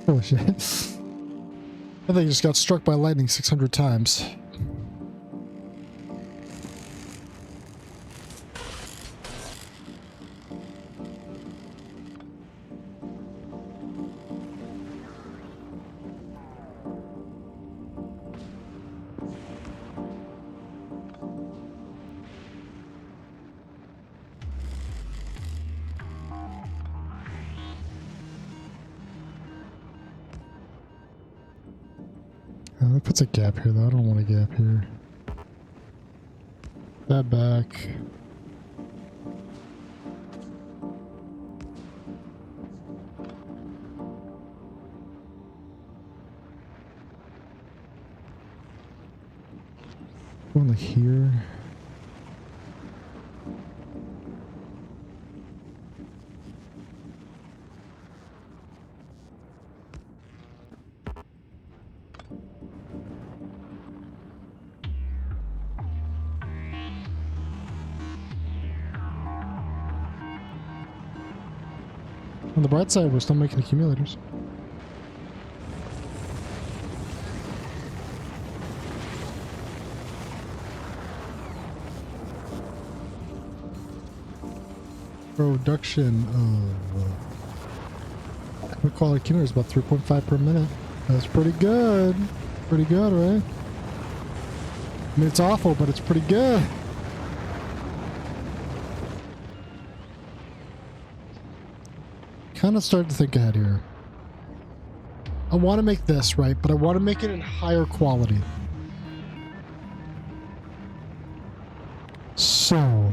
Oh shit. I think I just got struck by lightning 600 times. That puts a gap here though. I don't want a gap here. That back. Going like here. On the bright side, we're still making accumulators. Production of... we call accumulators about 3.5 per minute. That's pretty good. Pretty good, right? I mean, it's awful, but it's pretty good. Kind of starting to think ahead here. I want to make this, right? But I want to make it in higher quality. So...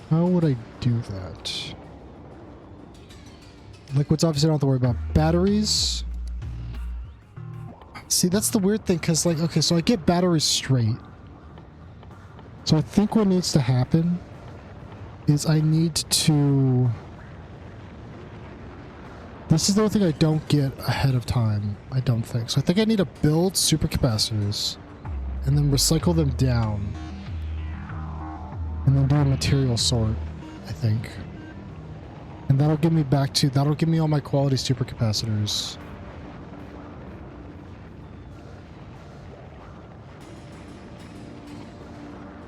how would I do that? Liquids obviously I don't have to worry about. Batteries. See, that's the weird thing, because like, okay, so I get batteries straight. So I think what needs to happen is I need to... this is the only thing I don't get ahead of time, I don't think. So I think I need to build supercapacitors and then recycle them down. And then do a material sort, I think. And that'll get me back to... that'll give me all my quality supercapacitors.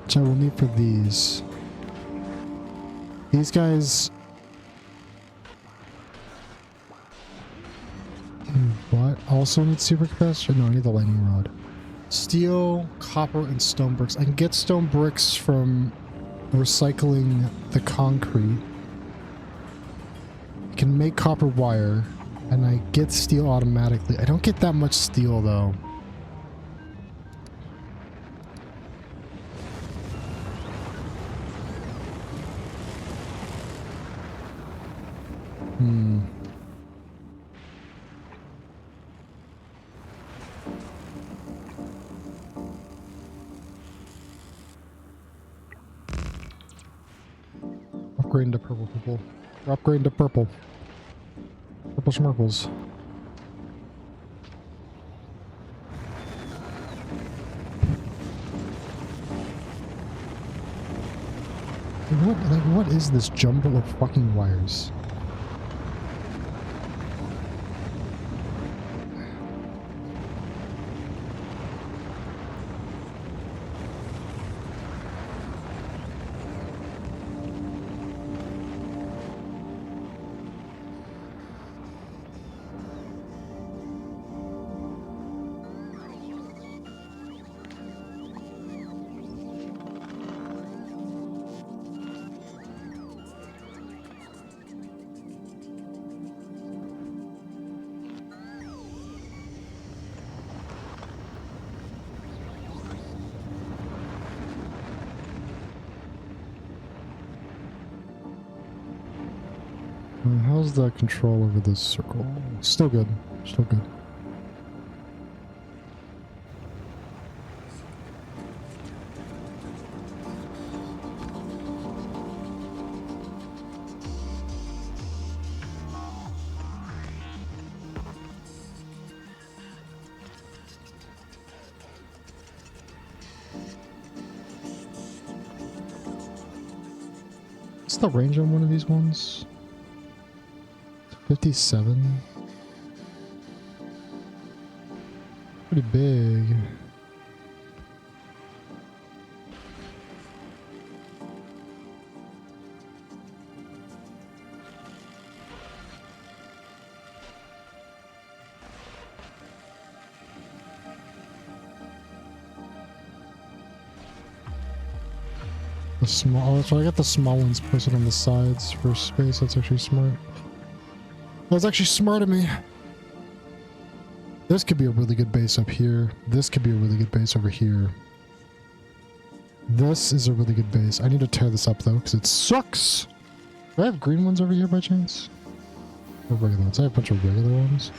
Which I will need for these. These guys... what? Also need supercapacitor? No, I need the lightning rod. Steel, copper, and stone bricks. I can get stone bricks from recycling the concrete. I can make copper wire, and I get steel automatically. I don't get that much steel, though. Upgrading to purple people. We're upgrading to purple. Purple smirkles. What is this jumble of fucking wires? How's the control over this circle? Still good. Still good. What's the range on one of these ones? 57. Pretty big. The small, so I got the small ones posted on the sides for space. That's actually smart. That's actually smart of me. This could be a really good base up here. This could be a really good base over here. This is a really good base. I need to tear this up though, because it sucks. Do I have green ones over here by chance? Or regular ones? I have a bunch of regular ones.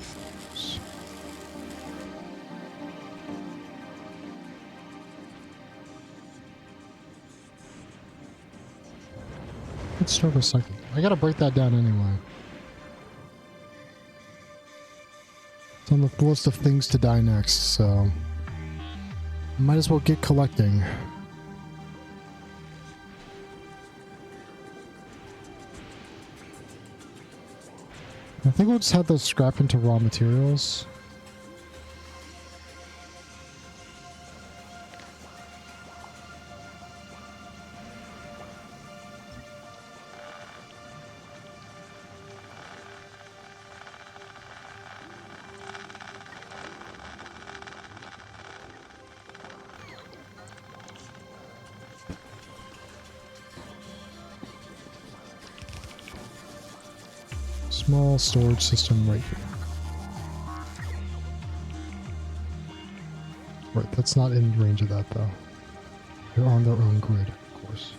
Let's start recycling. I gotta break that down anyway. It's on the list of things to die next, so might as well get collecting. I think we'll just have those scrap into raw materials. Small storage system right here. Right, that's not in range of that though. They're on their own grid, of course.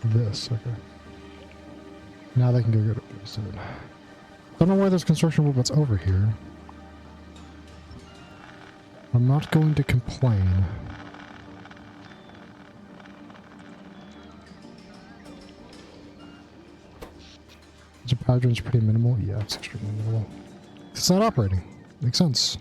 This, okay. Now they can go get it. Don't know why there's construction robots over here. I'm not going to complain. The power drain's pretty minimal. Yeah, it's extremely minimal. It's not operating. Makes sense.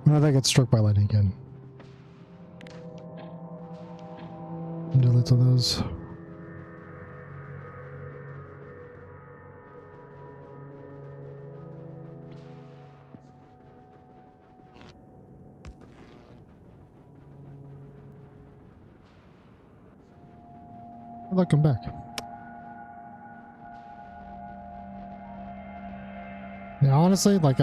When did I get struck by lightning again? Delete all those. I'll come back. Yeah, honestly, like,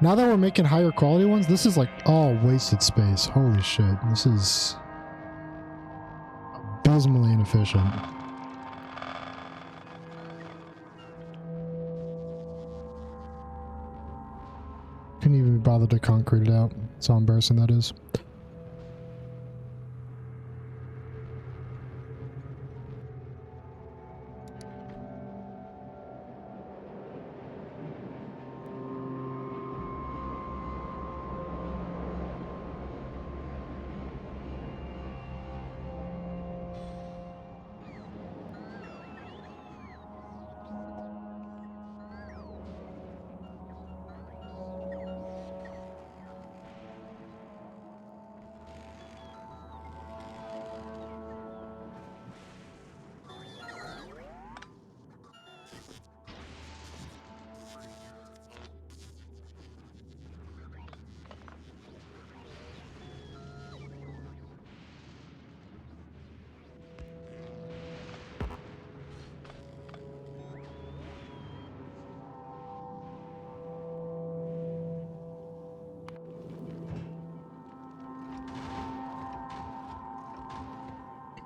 now that we're making higher quality ones, this is like all wasted space. Holy shit. This is abysmally inefficient. Couldn't even be bothered to concrete it out. That's how embarrassing that is.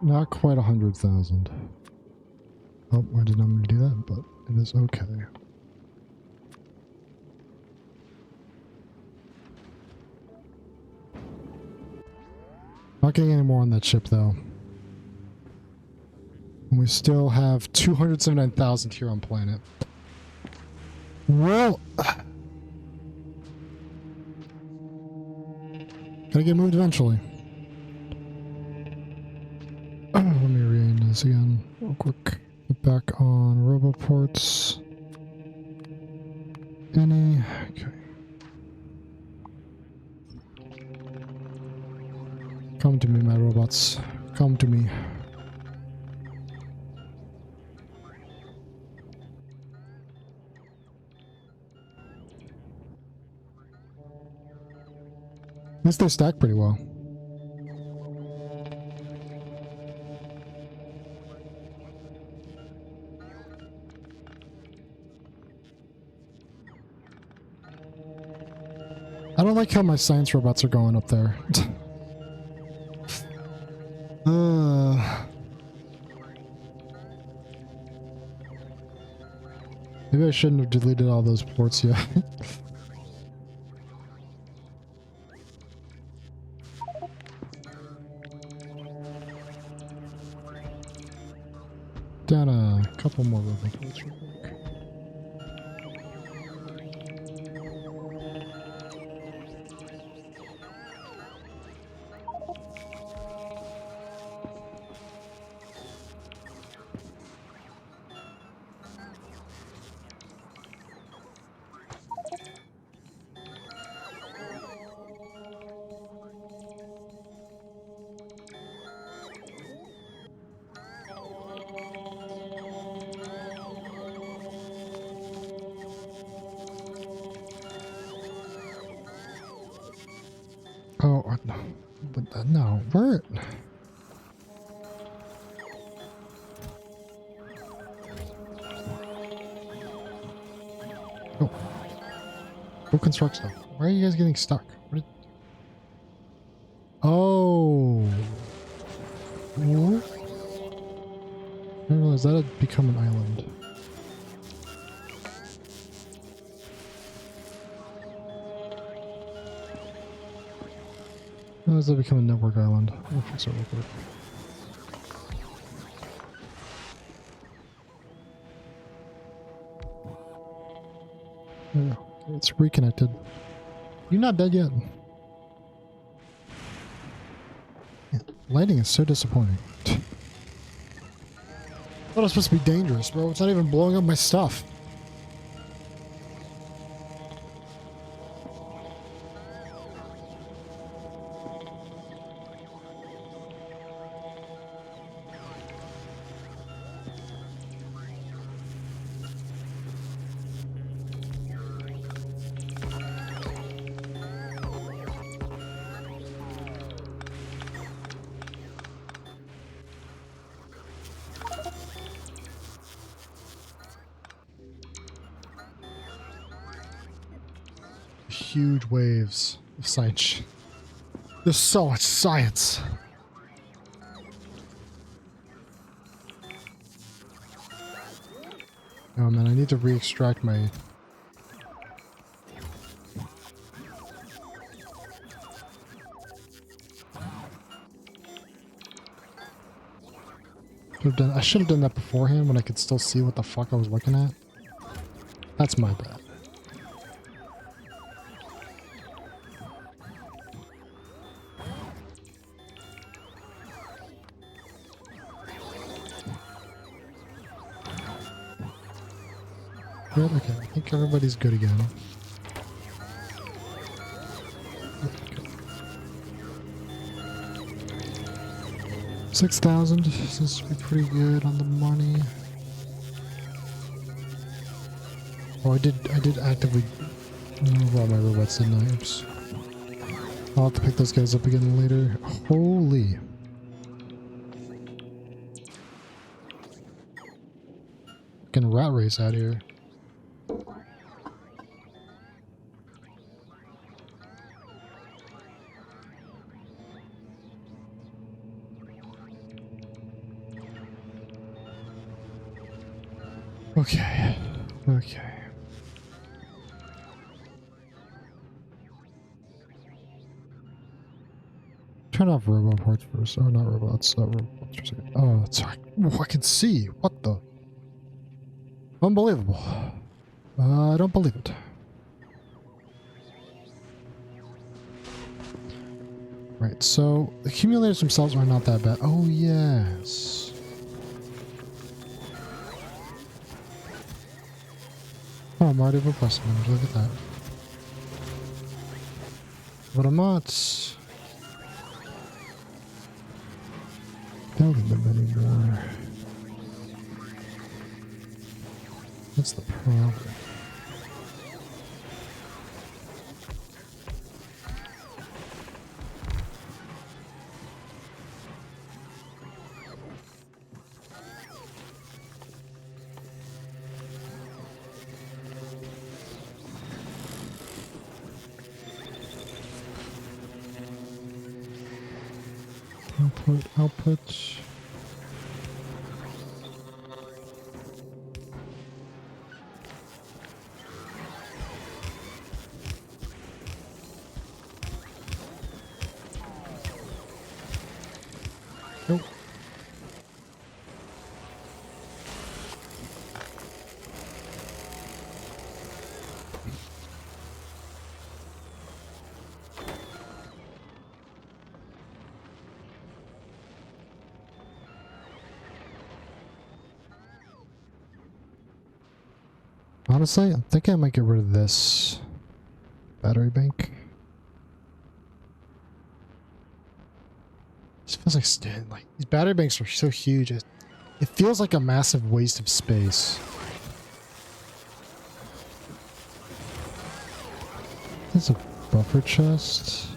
Not quite 100,000. Oh, I did not mean to do that, but it is okay. Not getting any more on that ship, though. And we still have 279,000 here on planet. Well, gotta get moved eventually. Let me read this again real quick. Get back on roboports. Any? Okay. Come to me, my robots. Come to me. At least they stack pretty well. I don't like how my science robots are going up there. Maybe I shouldn't have deleted all those ports yet. Down a couple more roboports real quick. Oh, no. But no, where? Oh. Go construct stuff. Why are you guys getting stuck? What did... Oh. What? I didn't realize that had become an island. How does that become a network island? I'll fix it real quick. There we go. It's reconnected. You're not dead yet. Man, lighting is so disappointing. I thought it was supposed to be dangerous, bro. It's not even blowing up my stuff. huge waves of science. There's so much science. Oh man, I need to re-extract my... I should have done that beforehand when I could still see what the fuck I was looking at. That's my bad. Good, okay, I think everybody's good again. 6,000 seems to be pretty good on the money. Oh, I did actively move all my robots, didn't I? Oops. I'll have to pick those guys up again later. Holy. Fucking rat race out here. Okay. Okay. Turn off robot parts first. Oh, not robots. Robots for a second. Oh, sorry. Oh, I can see. What the? Unbelievable. I don't believe it. Right, so the accumulators themselves are not that bad. Oh, yes. Oh, I'm already repressing them. Look at that. But I'm not building them anymore. That's the problem. Output. Nope. Honestly, I'm thinking I might get rid of this battery bank. It feels like these battery banks are so huge. It feels like a massive waste of space. There's a buffer chest.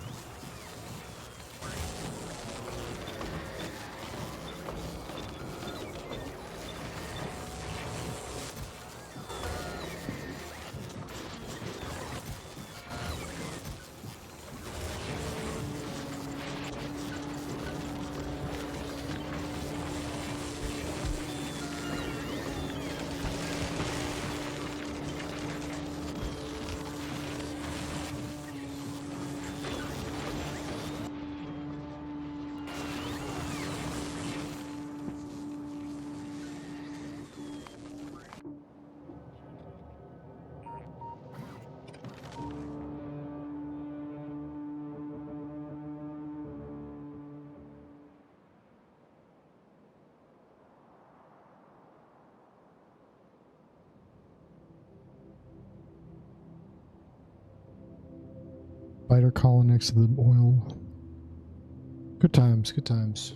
Spider collar next to the oil. Good times, good times.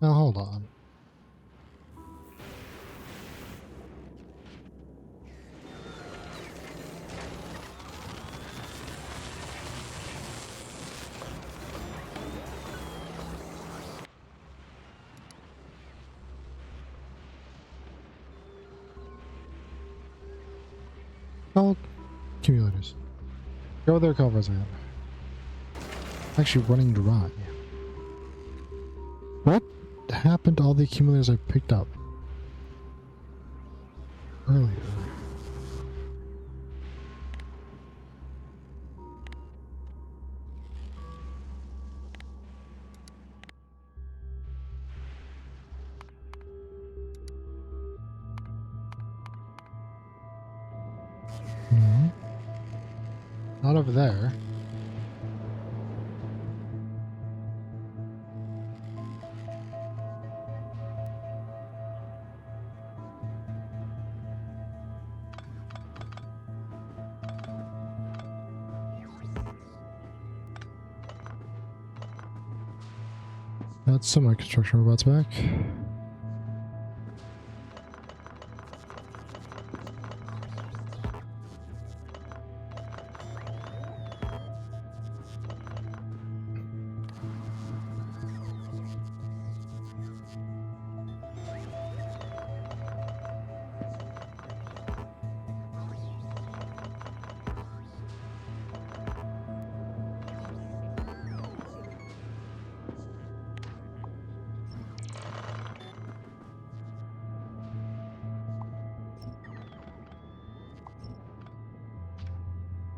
Now hold on. Oh, accumulators. Go there, covers again. Actually running dry. What happened to all the accumulators I picked up earlier? No. Not over there. That's some of my construction robots back.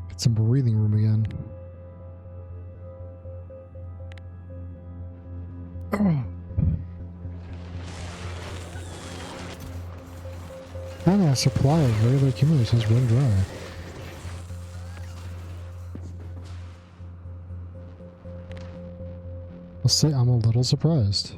Get some breathing room again. I got a supply of regular accumulators has run dry. I'll say I'm a little surprised.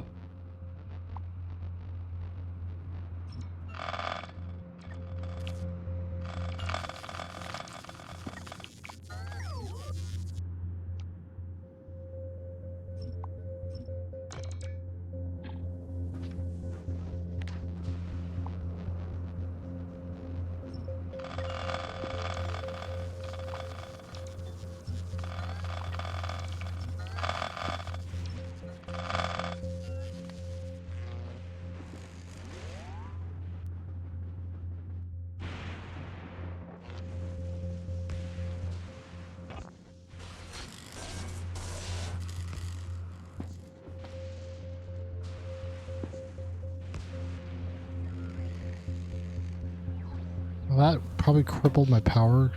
Well, that probably crippled my power.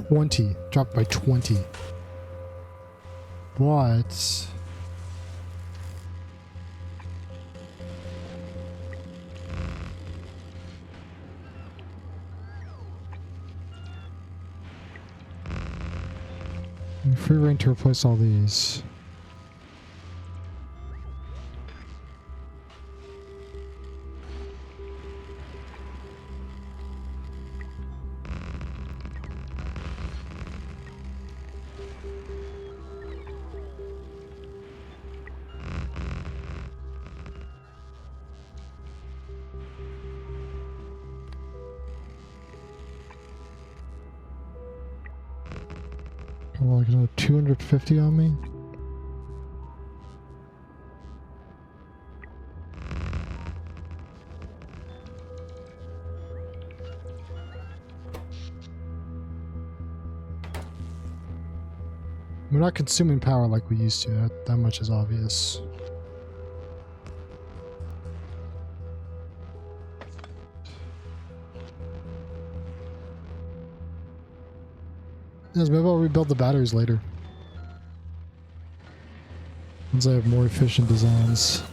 20. Dropped by 20. But... free reign to replace all these. Well, like another 250 on me. We're not consuming power like we used to. That much is obvious. Yes, maybe I'll rebuild the batteries later. Once I have more efficient designs.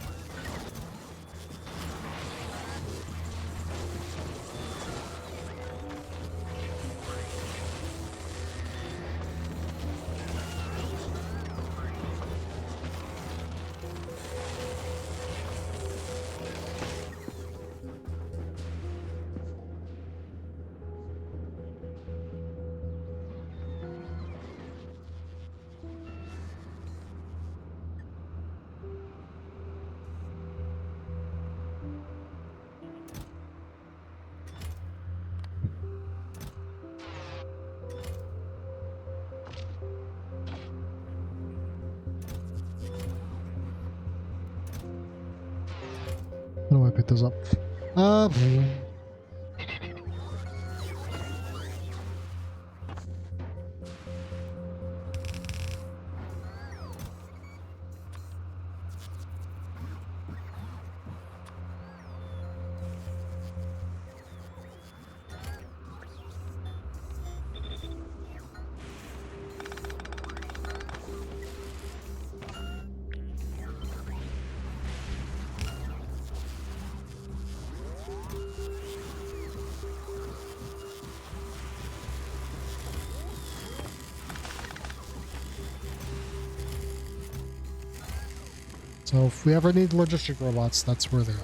How do I pick those up? Uh, so if we ever need logistic robots, that's where they are.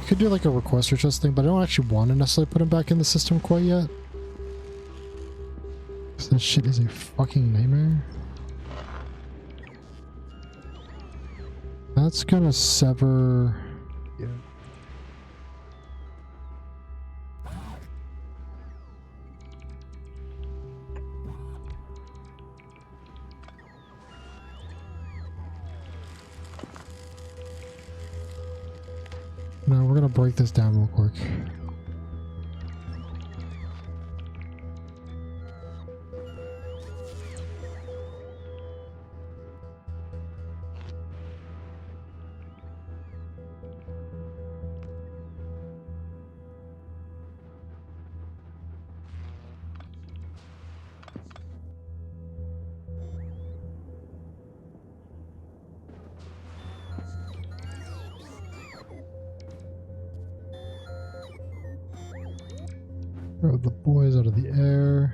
Could do like a requester chest thing, but I don't actually want to necessarily put him back in the system quite yet. This shit is a fucking nightmare. That's gonna sever. Yeah. No, we're gonna break this down real quick. Throw the boys out of the air.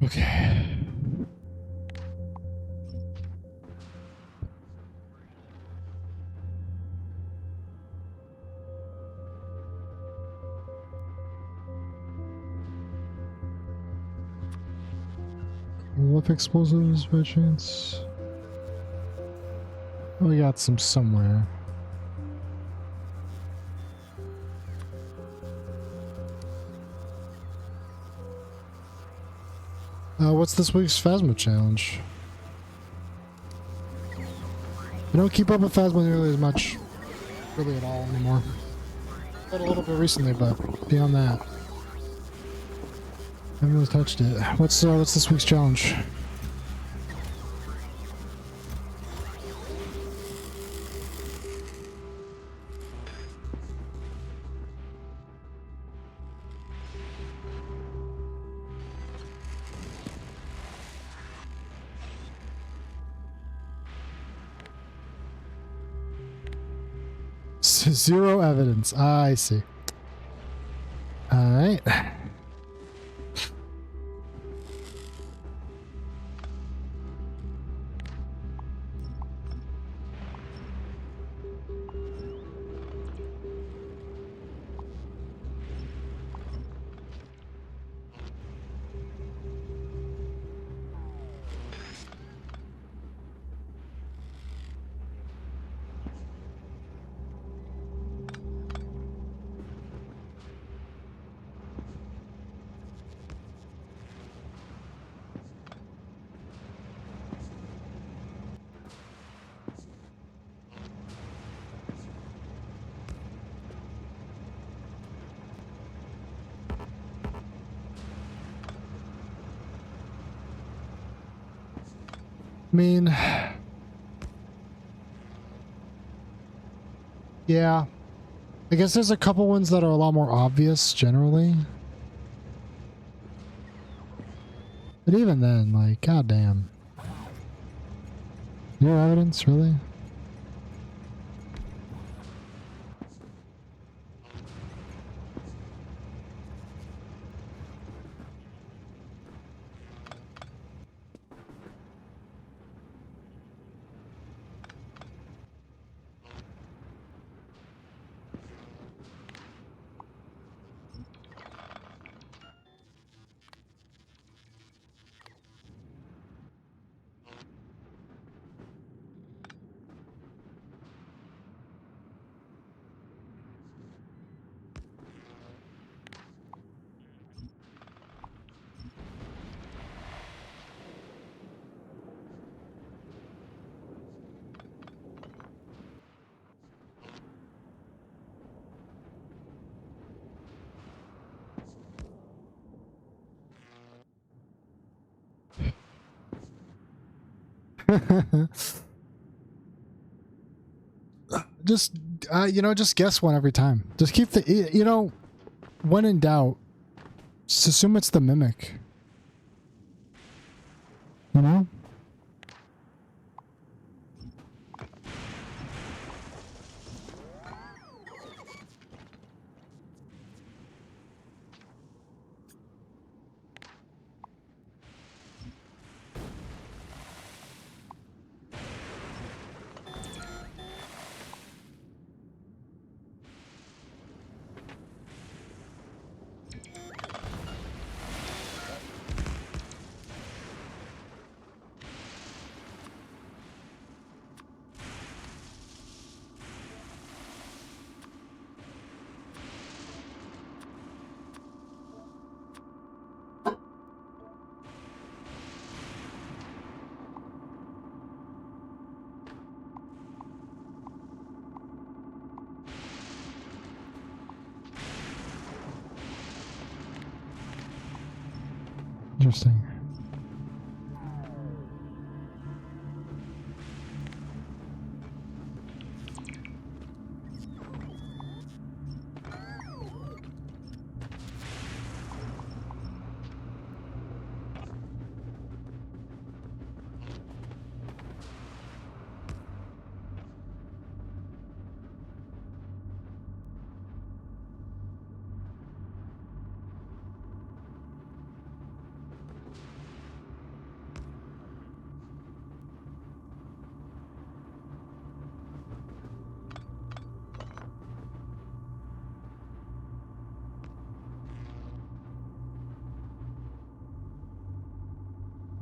Okay. What explosives by chance? We got some somewhere. What's this week's Phasma challenge? I don't keep up with Phasma nearly as much, really at all anymore. But a little bit recently, but beyond that, I haven't really touched it. What's this week's challenge? Zero evidence. I see. All right. I mean, Yeah. I guess there's a couple ones that are a lot more obvious generally. But even then, like, goddamn. Your evidence, really? Just, just guess one every time. Just keep the, when in doubt, just assume it's the mimic. You know? Interesting.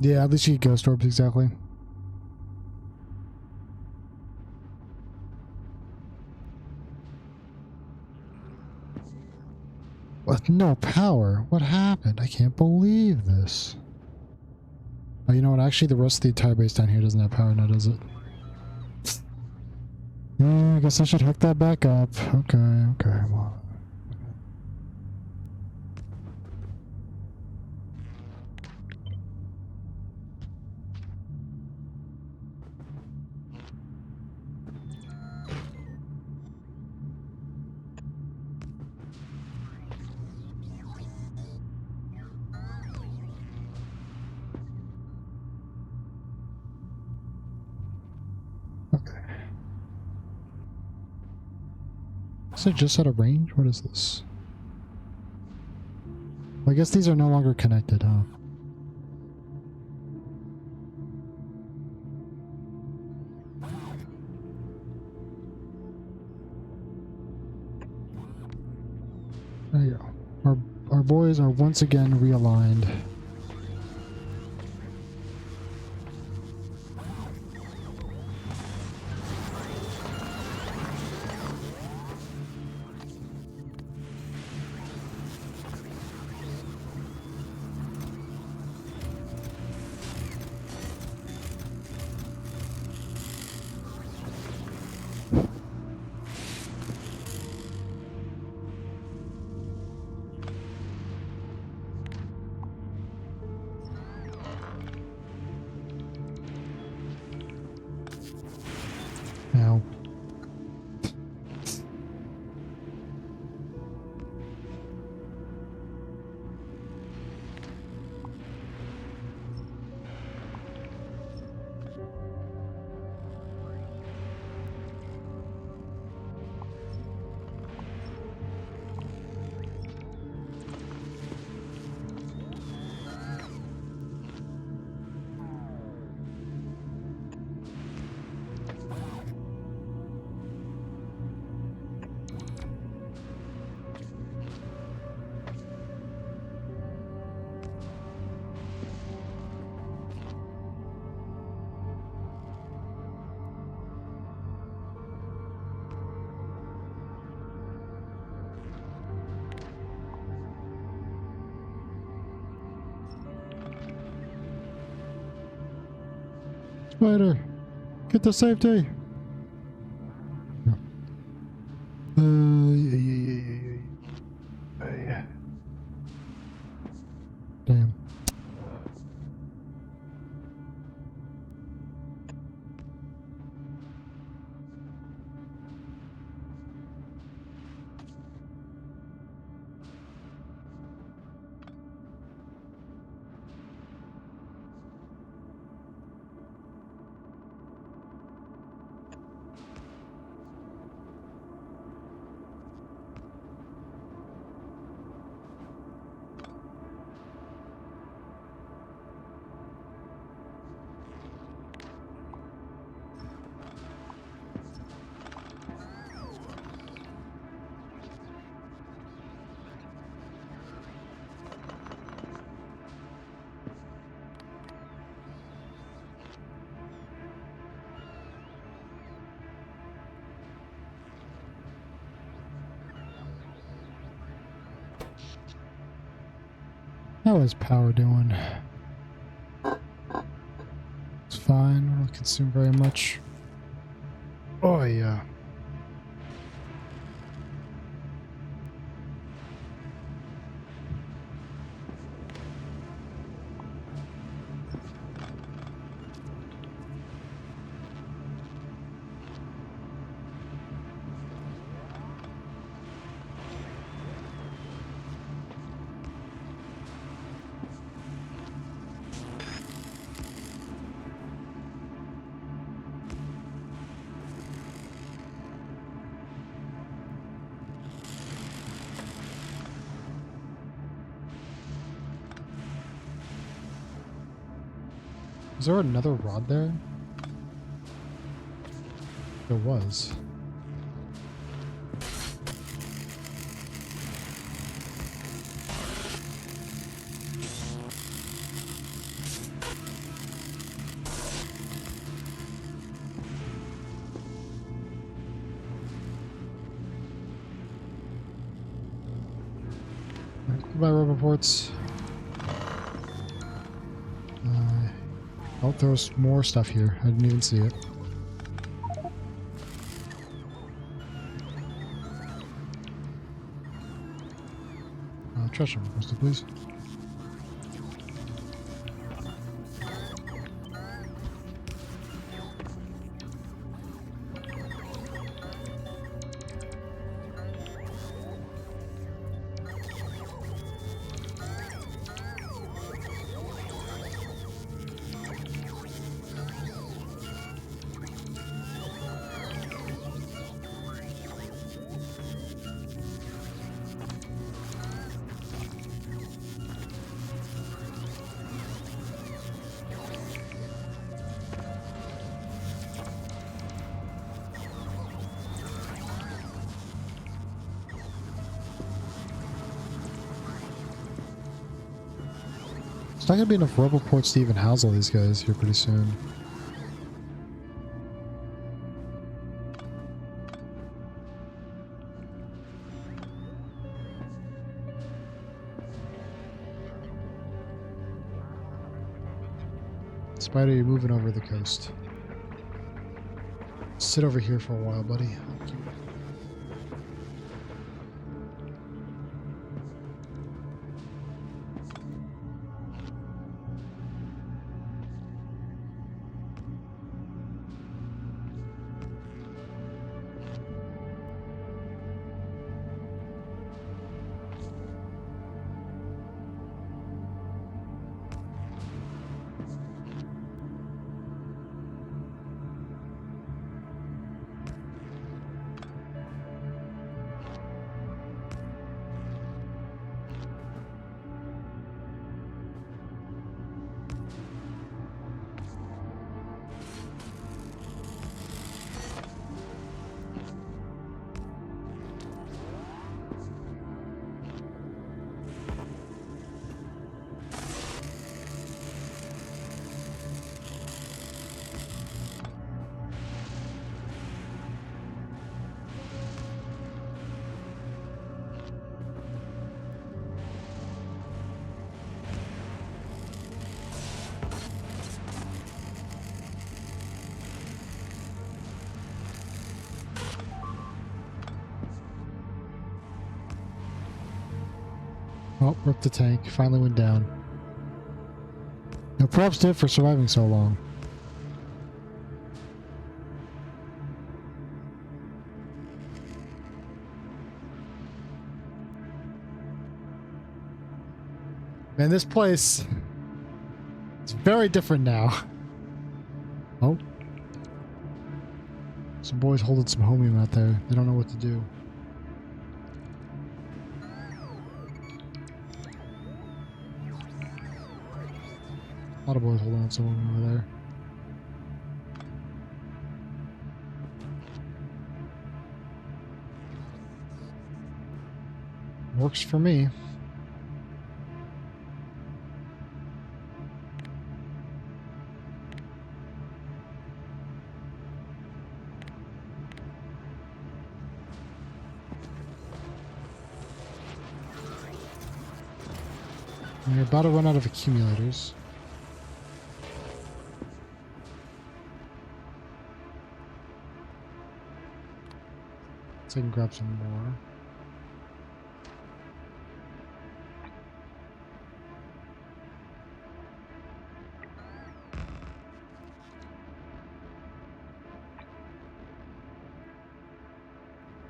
Yeah, at least you get ghost orbs, exactly. With no power? What happened? I can't believe this. Oh, you know what? Actually, the rest of the entire base down here doesn't have power now, does it? Yeah, I guess I should hook that back up. Okay, well. Okay. Is it just out of range? What is this? Well, I guess these are no longer connected, huh? There you go. Our boys are once again realigned. Spider, get to safety. Yeah. Damn. How is power doing? It's fine. I don't consume very much. Oh yeah. Is there another rod there? There was. Goodbye, rubber ports. Oh, there's more stuff here. I didn't even see it. Trash request, please. It's not gonna be enough rubber ports to even house all these guys here pretty soon. Spider, you're moving over the coast. Sit over here for a while, buddy. Oh, ripped the tank. Finally went down. No props to it for surviving so long. Man, this place... It's very different now. Oh. Some boys holding some homium out there. They don't know what to do. A lot of boys holding on someone over there. Works for me. We're about to run out of accumulators. So I can grab some more.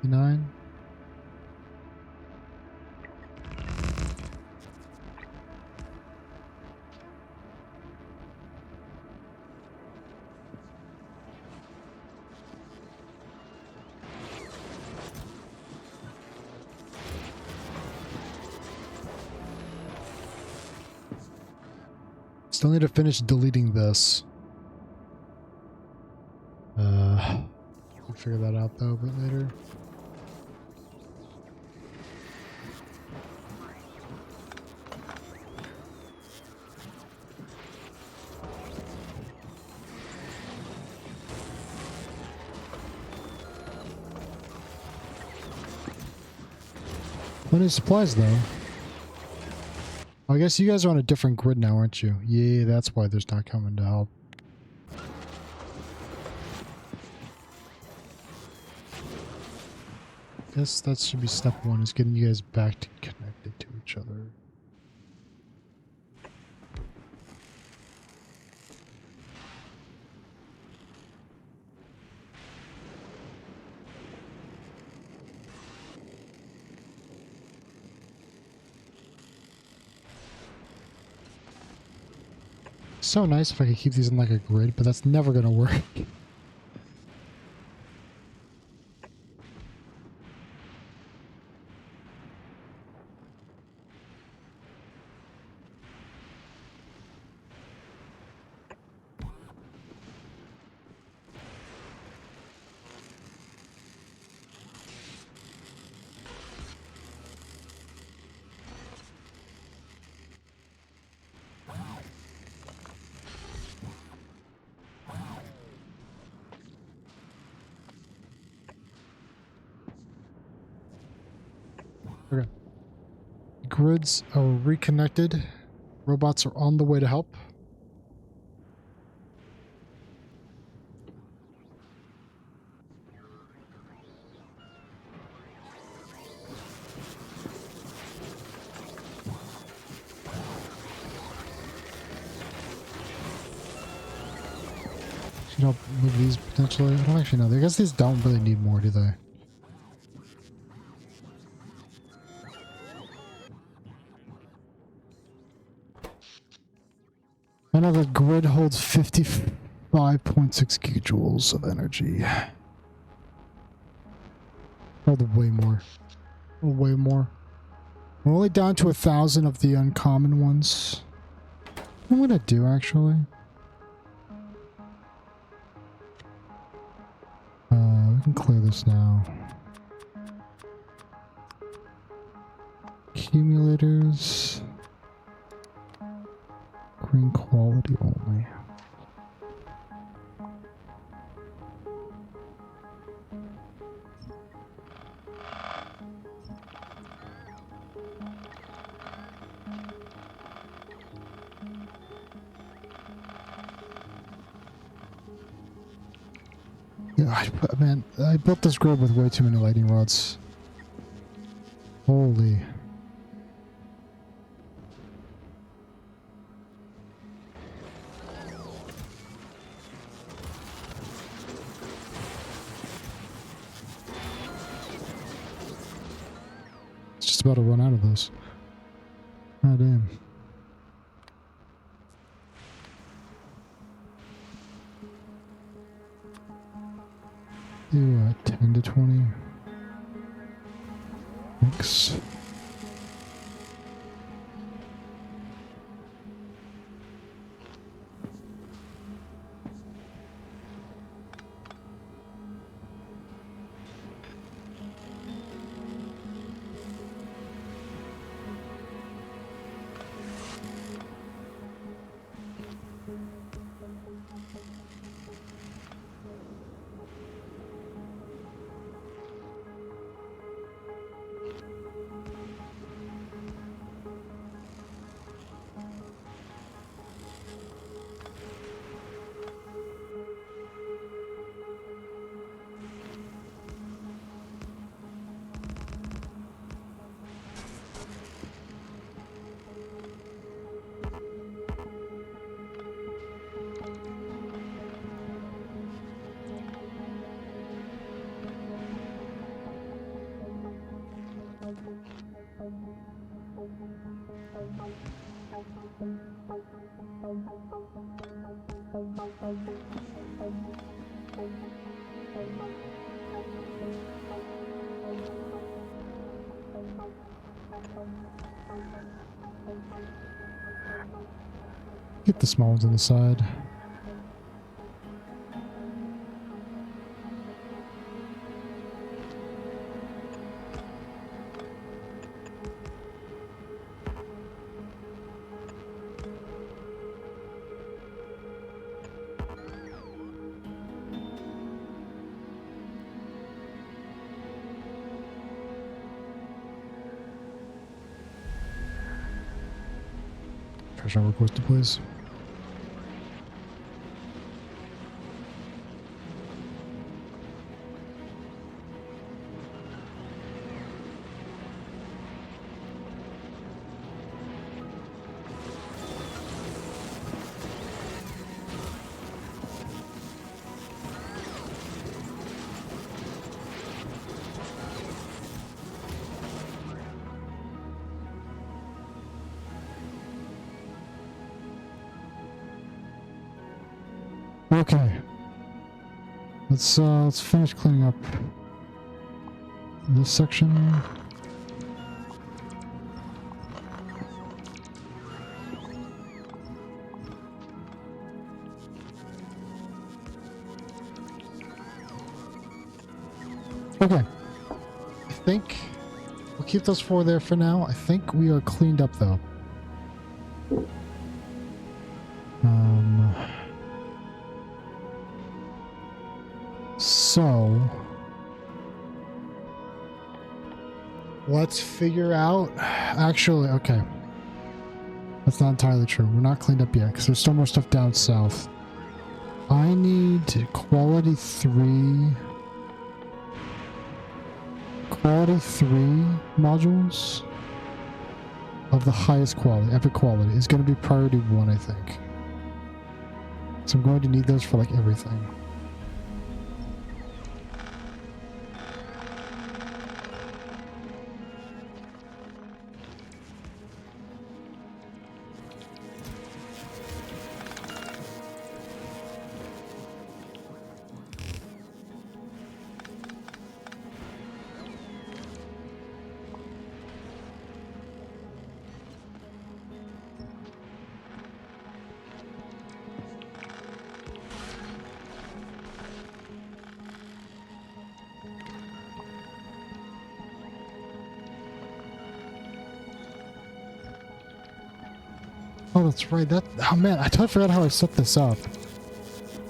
Nine. Still need to finish deleting this. I'll figure that out though a bit later. Plenty of supplies though. I guess you guys are on a different grid now, aren't you? Yeah, that's why there's not coming to help. Guess that should be step one, is getting you guys back to connected to each other. So nice if I could keep these in like a grid, but that's never gonna work. Okay. Grids are reconnected. Robots are on the way to help. Should help move these potentially. I don't actually know. I guess these don't really need more, do they? I know the grid holds 55.6 gigajoules of energy. Probably way more. Way more. We're only down to 1,000 of the uncommon ones. What I'm gonna do actually? We can clear this now. Accumulators. Green quality only. Yeah, man, I built this grid with way too many lightning rods. Holy. just about to run out of those. Oh, damn. Do 10 to 20. Thanks. Get the small ones on the side. Trash on requested, please. Okay. Let's finish cleaning up this section. Okay. I think we'll keep those 4 there for now. I think we are cleaned up though. So let's figure out, actually, okay. That's not entirely true. We're not cleaned up yet because there's still more stuff down south. I need quality 3 modules of the highest quality, epic quality. Is going to be priority 1, I think. So I'm going to need those for like everything. Oh, that's right. Oh man, I totally forgot how I set this up.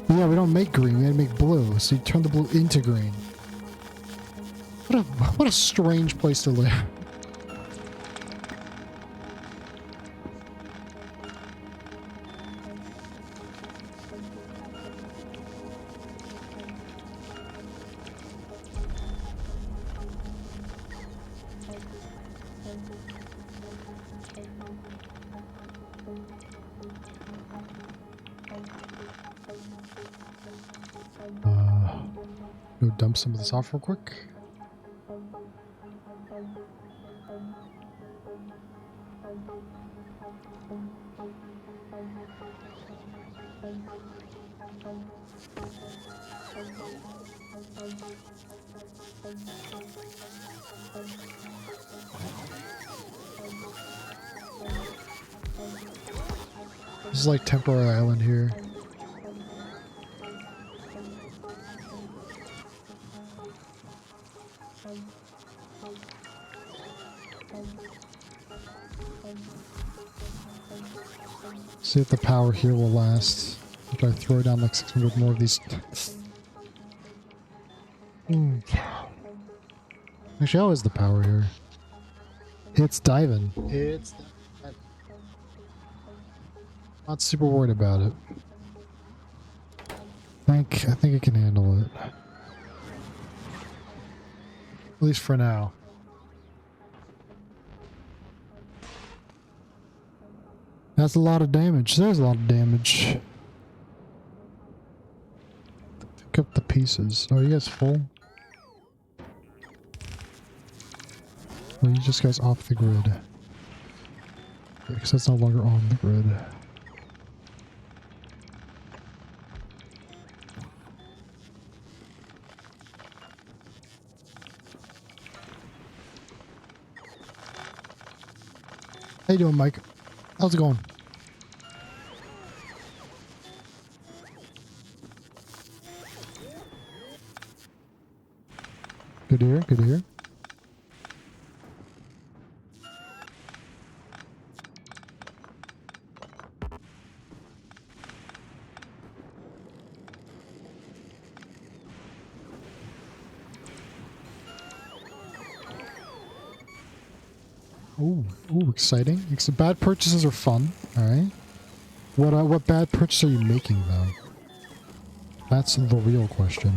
But yeah, we don't make green. We had to make blue. So you turn the blue into green. What a strange place to live. Go dump some of this off real quick. This is like temporary island here. See if the power here will last. After I throw down like 600 more of these. Actually, how is the power here? It's diving. It's diving. Not super worried about it. I think it can handle it. At least for now. That's a lot of damage. There's a lot of damage. Pick up the pieces. Oh, you guys full? Well, you just guys off the grid. Yeah, because that's no longer on the grid. How you doing, Mike? How's it going? Good to hear, good to hear. Ooh, exciting. Bad purchases are fun, alright? What bad purchase are you making, though? That's the real question.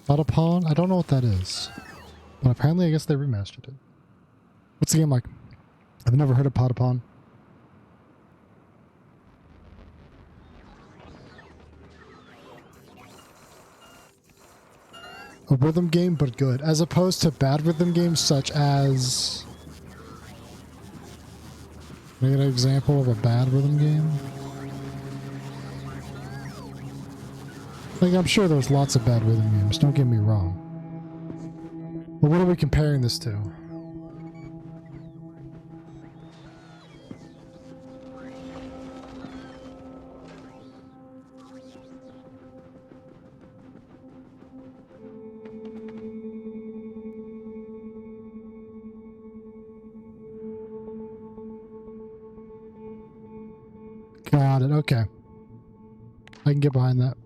Potapon? I don't know what that is. But apparently I guess they remastered it. What's the game like? I've never heard of Potapon. A rhythm game, but good. As opposed to bad rhythm games such as... Can I get an example of a bad rhythm game? Like, I'm sure there's lots of bad rhythm games, don't get me wrong. But what are we comparing this to? Got it, okay. I can get behind that.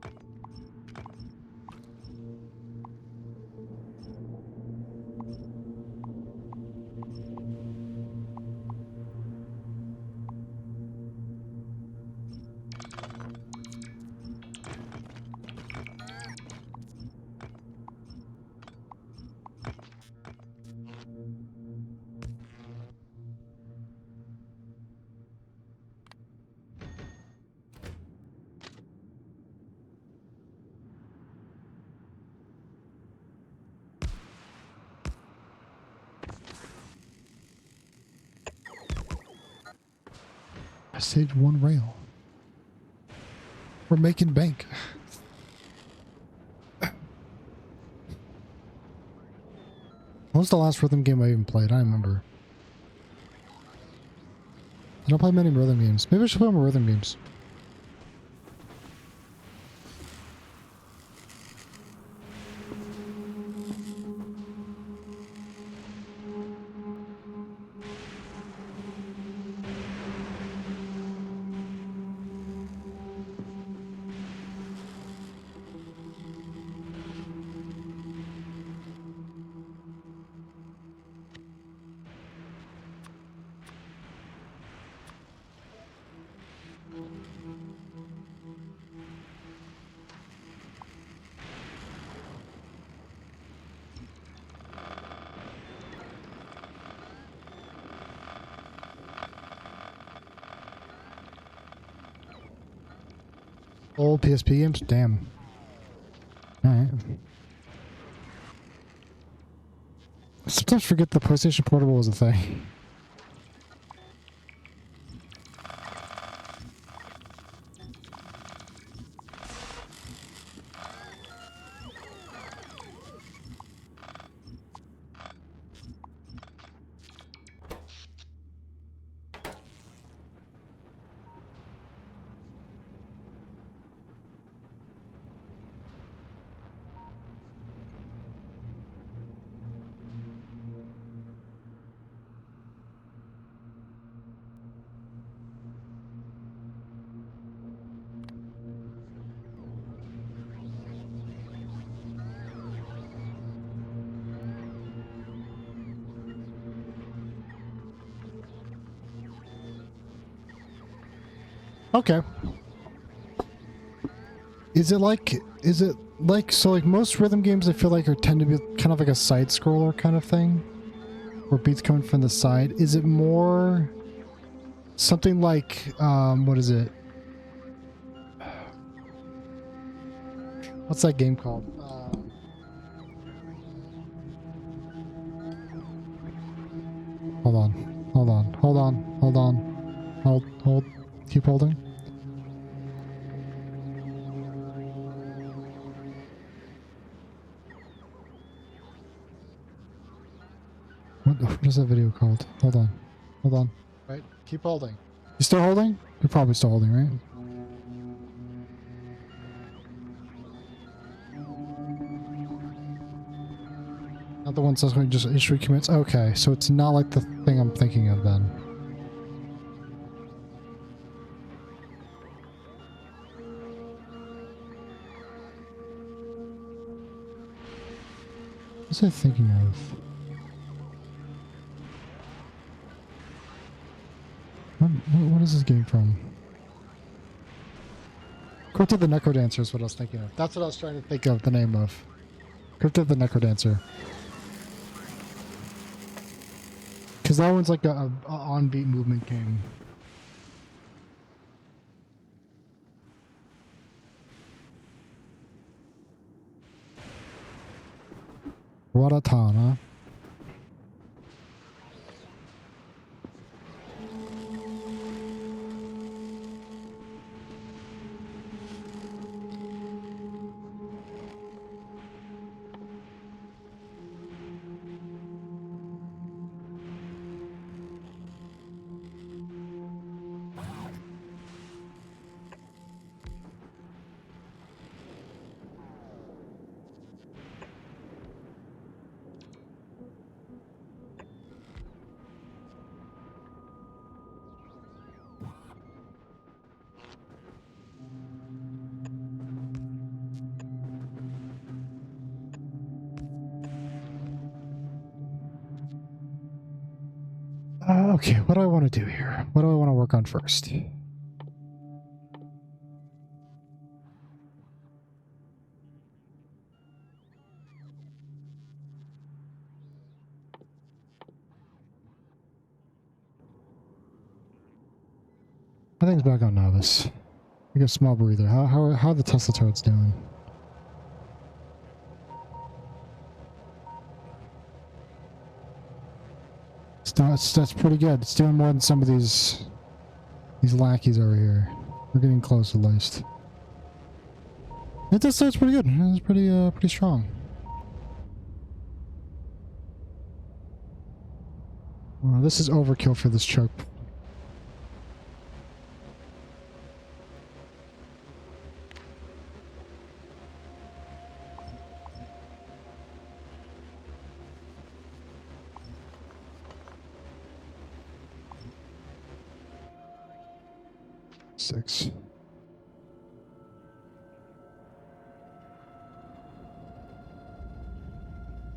I saved one rail. We're making bank. What was the last rhythm game I even played? I don't remember. I don't play many rhythm games. Maybe I should play more rhythm games. Old PSP games? Damn. Alright. I sometimes forget the PlayStation Portable was a thing. Okay. Is it like, so like most rhythm games I feel like tend to be kind of like a side scroller kind of thing? Where beats coming from the side. Is it more something like, what is it? What's that game called? Hold on. Hold on. Hold on. Hold on. Hold. Keep holding. What is that video called? Hold on. Hold on. Right. Keep holding. You still holding? You're probably still holding, right? Not the one that says when you just issue commits? Okay, so it's not like the thing I'm thinking of then. What was I thinking of? What is this game from? Crypt of the Necrodancer is what I was thinking of. That's what I was trying to think of the name of. Crypt of the Necrodancer. Because that one's like a on-beat movement game. Ratatan, huh? Okay, what do I want to do here? What do I want to work on first? I think it's back on novice. I get a small breather. How are the Tesla turrets doing? That's pretty good. It's doing more than some of these lackeys over here. We're getting close at least. It does starts pretty good. It's pretty strong. Well, this is overkill for this choke. Six.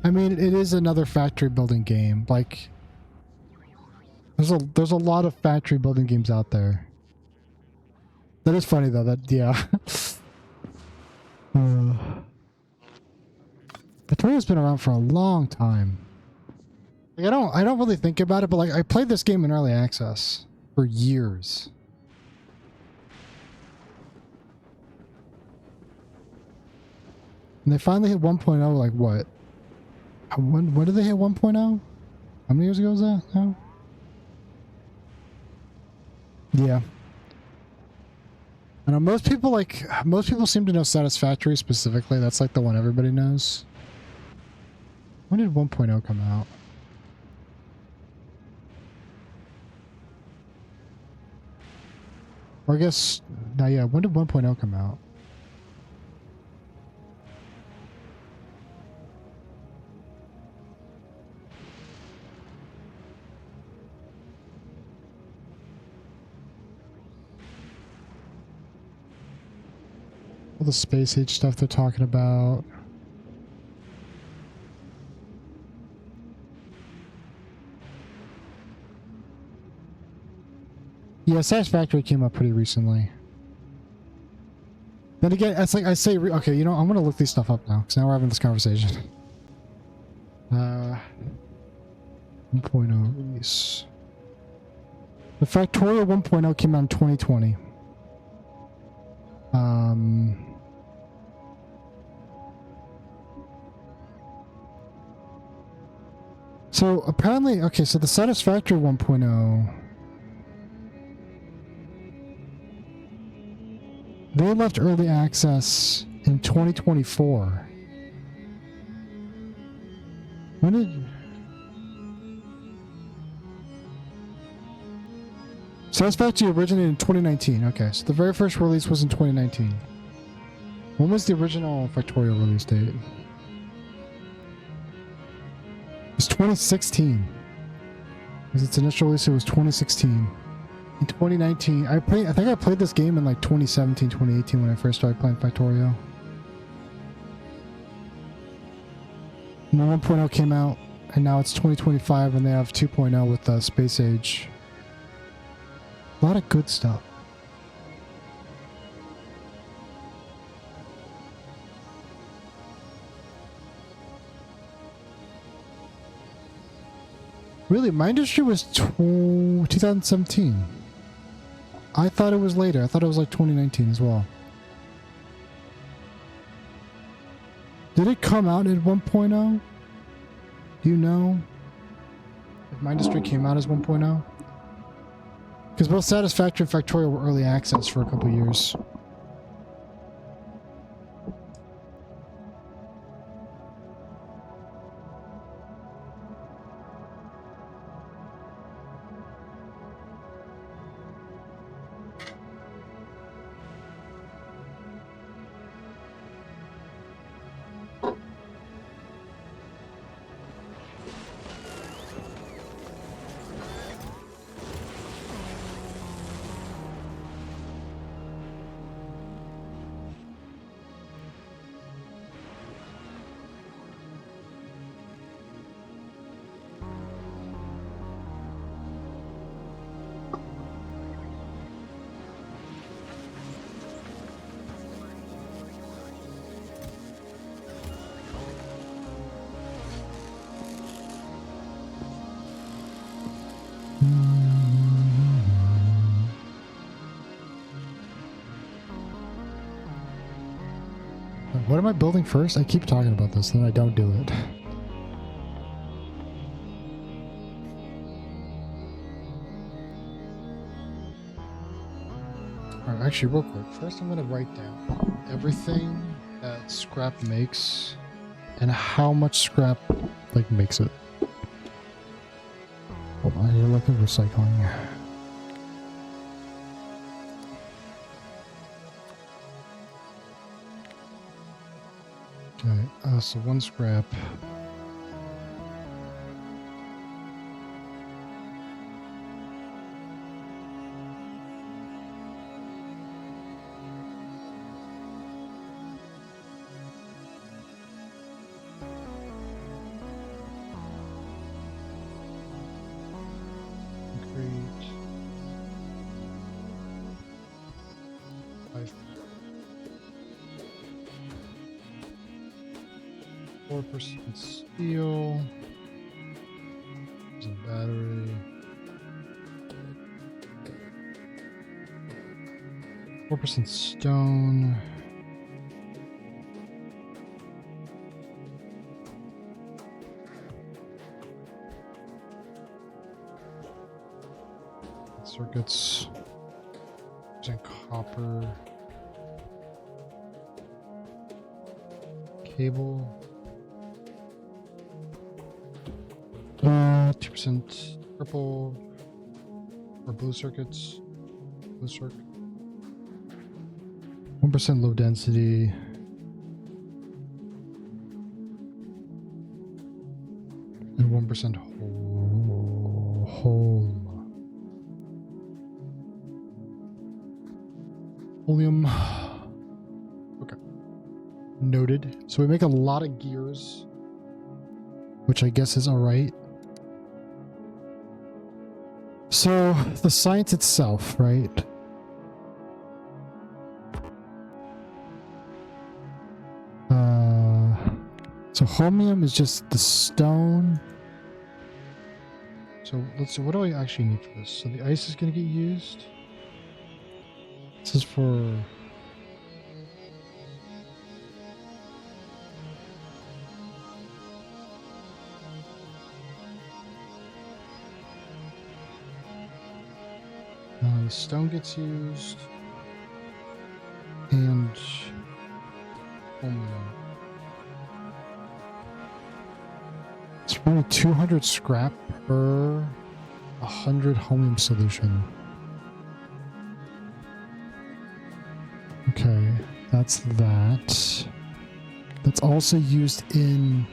I mean, it is another factory building game. Like, there's a lot of factory building games out there. That is funny though. That yeah. Factorio's been around for a long time. Like, I don't really think about it, but like I played this game in early access for years. And they finally hit 1.0 like what? When did they hit 1.0? How many years ago was that now? Yeah. I know most people seem to know Satisfactory specifically. That's like the one everybody knows. When did 1.0 come out? Or I guess, no, yeah, when did 1.0 come out? All the space age stuff they're talking about. Yeah, Satisfactory came up pretty recently. Then again, it's like I say, okay, you know, I'm gonna look these stuff up now because now we're having this conversation. 1.0 release. The Factorio 1.0 came out in 2020. So apparently, okay, so the Satisfactory 1.0, they left early access in 2024. When did... Satisfactory originated in 2019. Okay, so the very first release was in 2019. When was the original Factorio release date? It was 2016. Because its initial release, it was 2016. In 2019, I think I played this game in like 2017, 2018 when I first started playing Factorio. And then 1.0 came out, and now it's 2025, and they have 2.0 with Space Age. A lot of good stuff. Really, my industry was 2017. I thought it was later. I thought it was like 2019 as well. Did it come out at 1.0? Do you know if my industry came out as 1.0? Because both Satisfactory and Factorio were early access for a couple years. What am I building first? I keep talking about this, then I don't do it. Alright, actually, real quick. First, I'm going to write down everything that scrap makes and how much scrap, like, makes it. Hold on, you're looking for recycling. Okay, so one scrap. Concrete. 4% steel. There's a battery. 4% stone. circuits. And copper. Cable. 2% purple or blue circuits. Blue circuit. 1% low density. And 1% whole. Oleum. Okay. Noted. So we make a lot of gears, which I guess is alright. So the science itself, right? So holmium is just the stone. So let's see, what do I actually need for this? So the ice is going to get used. This is for... the stone gets used. And... holmium. It's probably 200 scrap per 100 holmium solution. Okay, that's that. That's also used in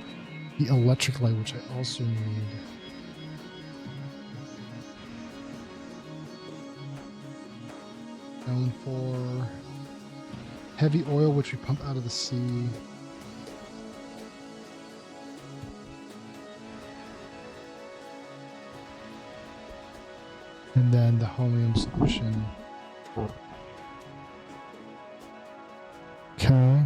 the electric light, which I also need. Known for heavy oil, which we pump out of the sea. And then the holmium solution. Okay.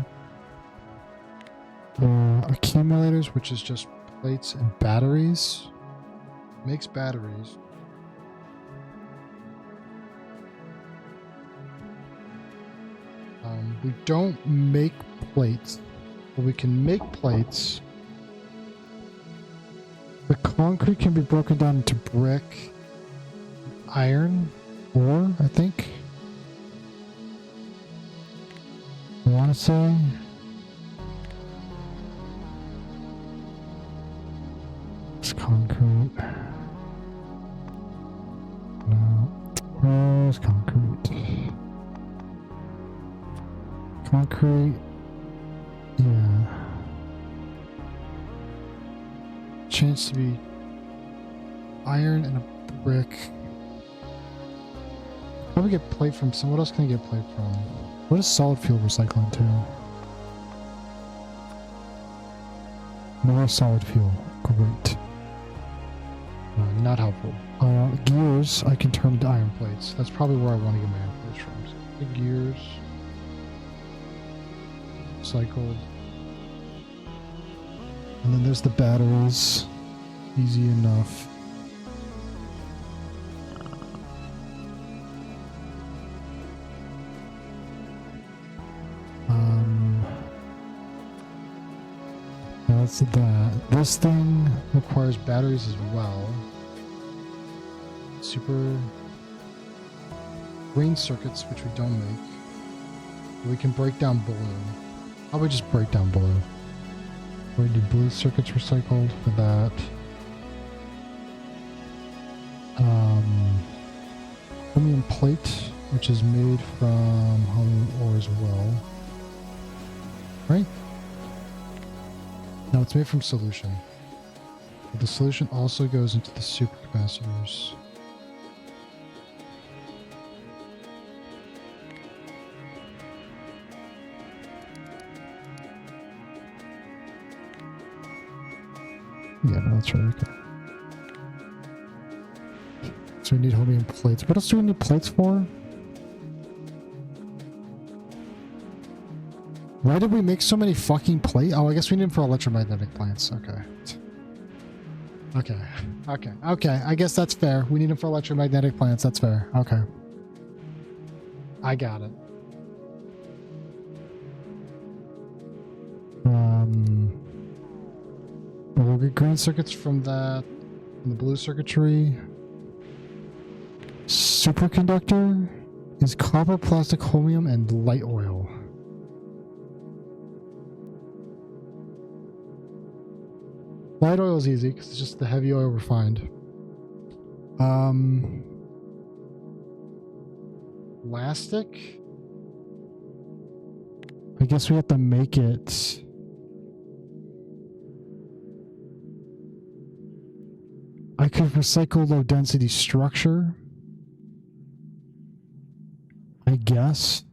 Accumulators, which is just plates and batteries. Makes batteries. We don't make plates, but we can make plates. The concrete can be broken down into brick, iron, ore, I think. I want to say. It's concrete. No. Where's concrete? Concrete. Yeah. Chance to be iron and a brick. Probably get plate from some. What else can I get plate from? What is solid fuel recycling to? More solid fuel. Great. Not helpful. Gears, I can turn into iron plates. That's probably where I want to get my iron plates from. So the gears. Recycled. And then there's the batteries. Easy enough. That's that. This thing requires batteries as well. Super green circuits, which we don't make. We can break down blue. How about we just break down blue? We do blue circuits recycled for that. Chromium plate, which is made from holmium ore as well. Right? No, it's made from solution. But the solution also goes into the supercapacitors. Yeah, no, that's right. Okay. So we need holmium plates. What else do we need plates for? Why did we make so many fucking plates? Oh, I guess we need them for electromagnetic plants. Okay. Okay. I guess that's fair. We need them for electromagnetic plants. That's fair. Okay. I got it. We'll get green circuits from that, from the blue circuitry. superconductor is copper, plastic, chromium, and light oil. Light oil is easy because it's just the heavy oil refined. Plastic? I guess we have to make it. I could recycle low density structure. I guess.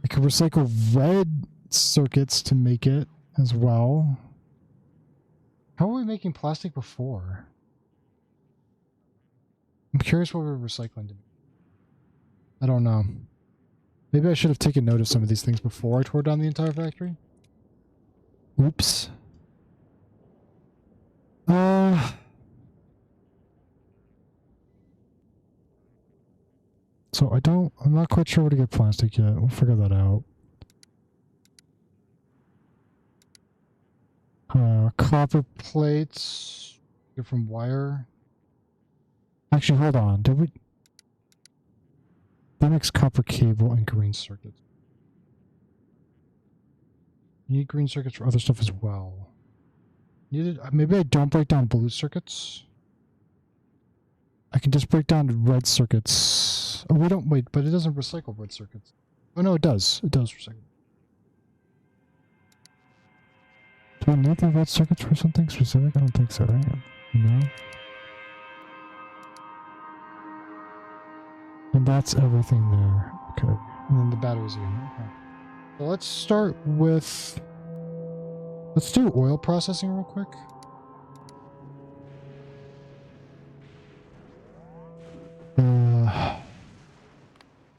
I could recycle red circuits to make it as well. How were we making plastic before? I'm curious what we were recycling to. I don't know. Maybe I should have taken note of some of these things before I tore down the entire factory. Oops. So I'm not quite sure where to get plastic yet. We'll figure that out. Copper plates. Get from wire. Actually, hold on. Did we... That makes copper cable and green circuits. You need green circuits for other stuff as well. Maybe I don't break down blue circuits. I can just break down red circuits. Oh, wait, but it doesn't recycle red circuits. Oh no, it does. It does recycle. Do I need the red circuits for something specific? I don't think so, right? No. And that's everything there. Okay. And then the batteries again. Okay. So let's start with... Let's do oil processing real quick.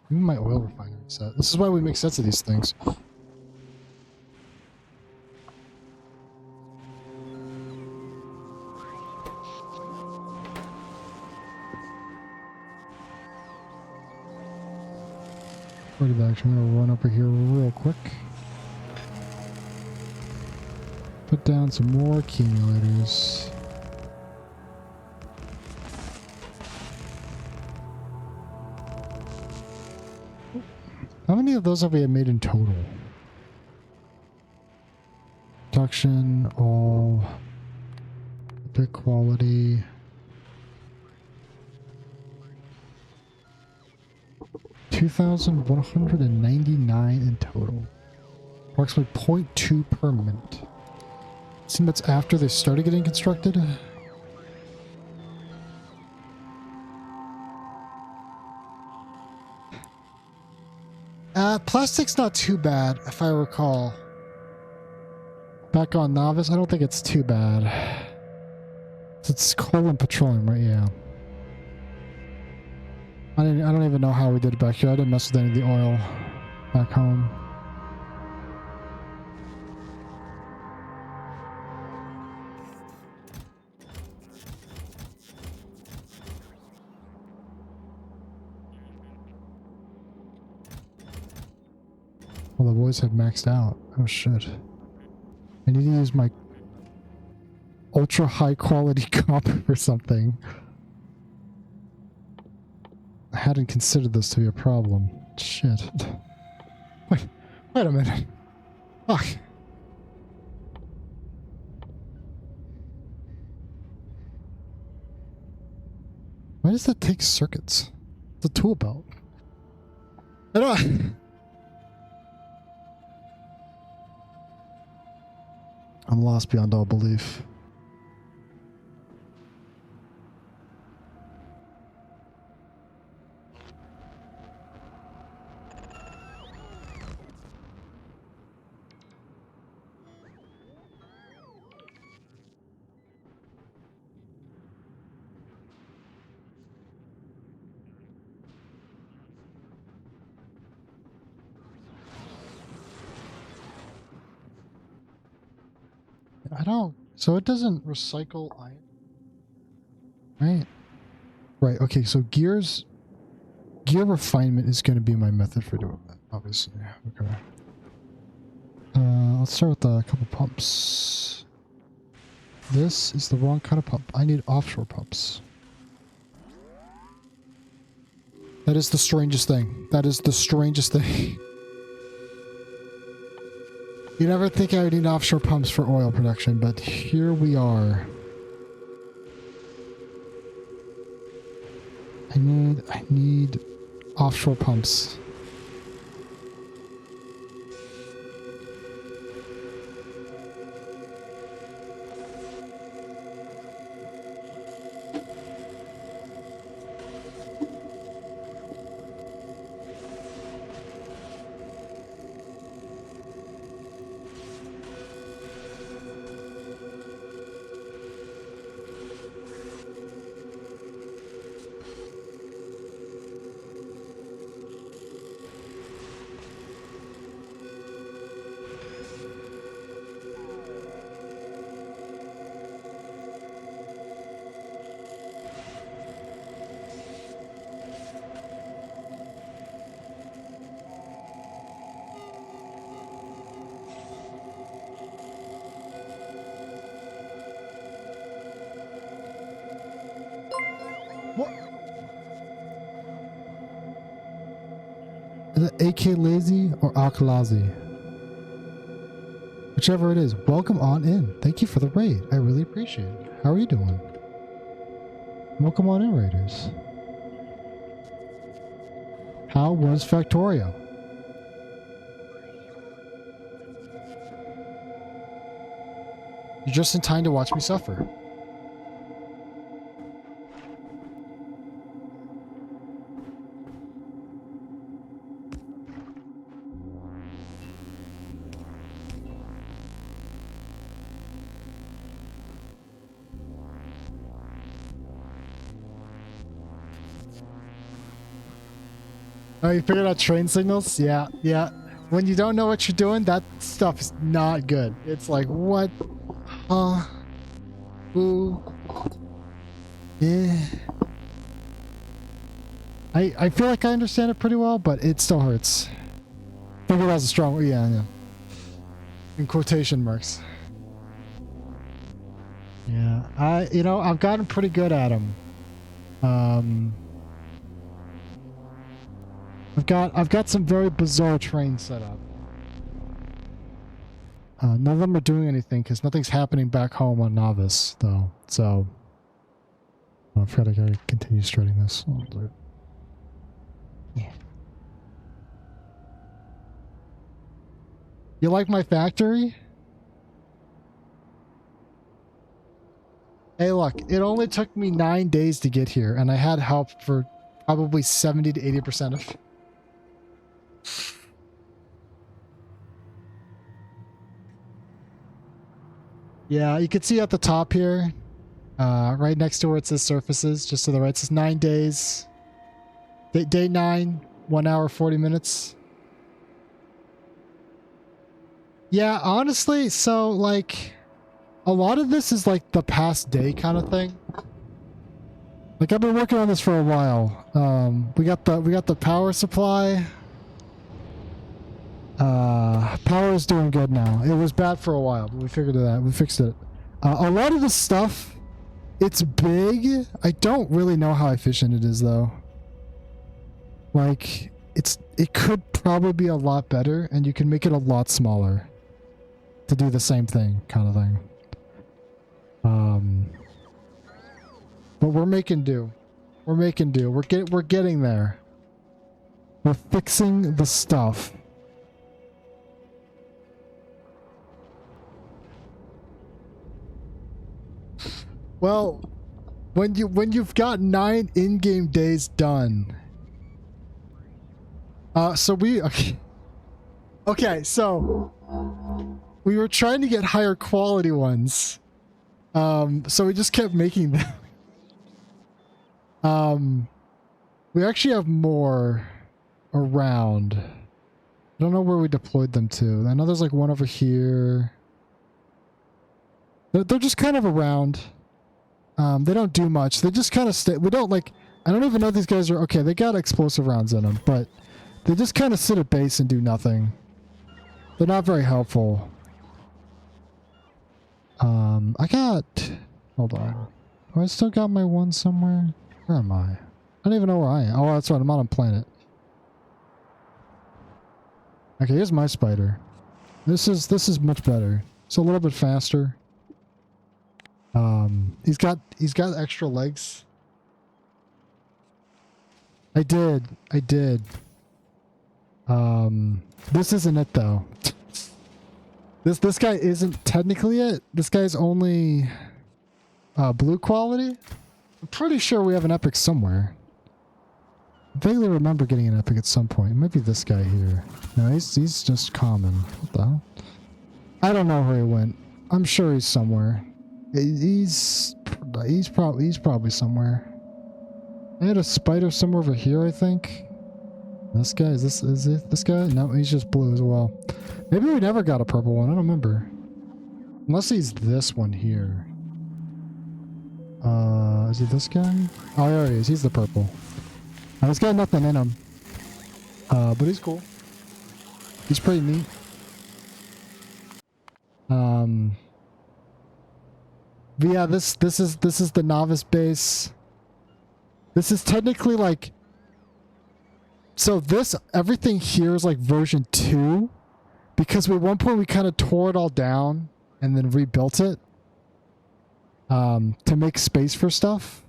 Even my oil refinery set. This is why we make sets of these things. I'm gonna run over here real quick. Put down some more accumulators. How many of those have we made in total? Production, all, bit quality. $2,199 in total. Approximately 0.2 per minute. See, that's after they started getting constructed. Plastic's not too bad, if I recall. Back on Novice, I don't think it's too bad. It's coal and petroleum, right? Yeah. I don't even know how we did it back here. I didn't mess with any of the oil back home. Well, the boys have maxed out. Oh shit. I need to use my ultra high quality copper or something. I hadn't considered this to be a problem. Shit. Wait a minute. Fuck. Why does that take circuits? It's a tool belt. I don't... I'm lost beyond all belief. I don't... So it doesn't recycle iron? Right? Right, okay, so gear refinement is going to be my method for doing that, obviously. Okay. Let's start with a couple pumps. This is the wrong kind of pump. I need offshore pumps. That is the strangest thing. That is the strangest thing. You never think I would need offshore pumps for oil production, but here we are. I need offshore pumps. What? Is it AK Lazy or Akalazi? Whichever it is, welcome on in. Thank you for the raid. I really appreciate it. How are you doing? Welcome on in, raiders. How was Factorio? You're just in time to watch me suffer. Oh, you figured out train signals? Yeah, yeah. When you don't know what you're doing, that stuff is not good. It's like, what? Ooh. Yeah. I feel like I understand it pretty well, but it still hurts. Figured out a strong, yeah. In quotation marks. Yeah, I've gotten pretty good at them. I've got some very bizarre trains set up. None of them are doing anything because nothing's happening back home on Novice, though. So, I forgot I gotta continue strutting this. Yeah. You like my factory? Hey, look, it only took me 9 days to get here, and I had help for probably 70 to 80% of it. Yeah, you can see at the top here, right next to where it says surfaces, just to the right, it says 9 days. Day 9, 1 hour, 40 minutes. Yeah, honestly, so, like, a lot of this is, like, the past day kind of thing. Like, I've been working on this for a while. We got the power supply. Power is doing good now. It was bad for a while, but we figured it out. We fixed it. A lot of the stuff, it's big. I don't really know how efficient it is, though. Like, it could probably be a lot better, and you can make it a lot smaller to do the same thing, kind of thing. But we're making do. We're making do. We're getting there. We're fixing the stuff. Well, when you've got 9 in-game days done. Okay, so we were trying to get higher quality ones. So we just kept making them. We actually have more around. I don't know where we deployed them to. I know there's like one over here. They're just kind of around. They don't do much. They just kind of stay. We don't like. I don't even know if these guys are okay. They got explosive rounds in them, but they just kind of sit at base and do nothing. They're not very helpful. I got. Hold on. Oh, I still got my one somewhere. Where am I? I don't even know where I am. Oh, that's right. I'm not on planet. Okay, here's my spider. This is much better. It's a little bit faster. He's got extra legs. I did. This isn't it though. This guy isn't technically it. This guy's only blue quality. I'm pretty sure we have an epic somewhere. I vaguely remember getting an epic at some point. It might be this guy here. No, he's just common. What the hell? I don't know where he went. I'm sure he's somewhere. He's probably somewhere. I had a spider somewhere over here, I think. This guy, is it this guy? No, he's just blue as well. Maybe we never got a purple one, I don't remember. Unless he's this one here. Is he this guy? Oh, there he is, he's the purple. He's got nothing in him. But he's cool. He's pretty neat. But yeah, this is the novice base. This is technically like, so everything here is like version 2, because at one point we kind of tore it all down and then rebuilt it to make space for stuff.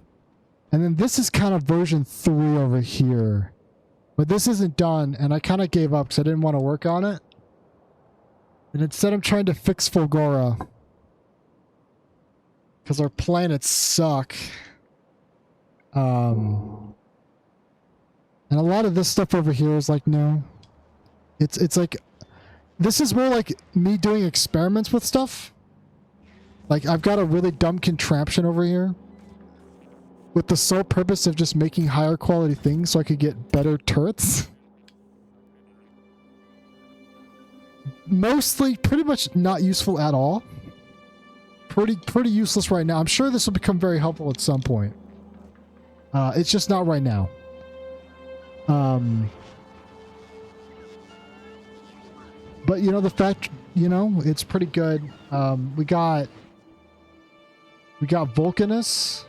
And then this is kind of version 3 over here, but this isn't done, and I kind of gave up because I didn't want to work on it. And instead I'm trying to fix Fulgora, because our planets suck. And a lot of this stuff over here is like, no. It's like, this is more like me doing experiments with stuff. Like, I've got a really dumb contraption over here with the sole purpose of just making higher quality things so I could get better turrets. Mostly pretty much not useful at all. Pretty useless right now. I'm sure this will become very helpful at some point. It's just not right now. But you know, the fact, you know, it's pretty good. We got Vulcanus,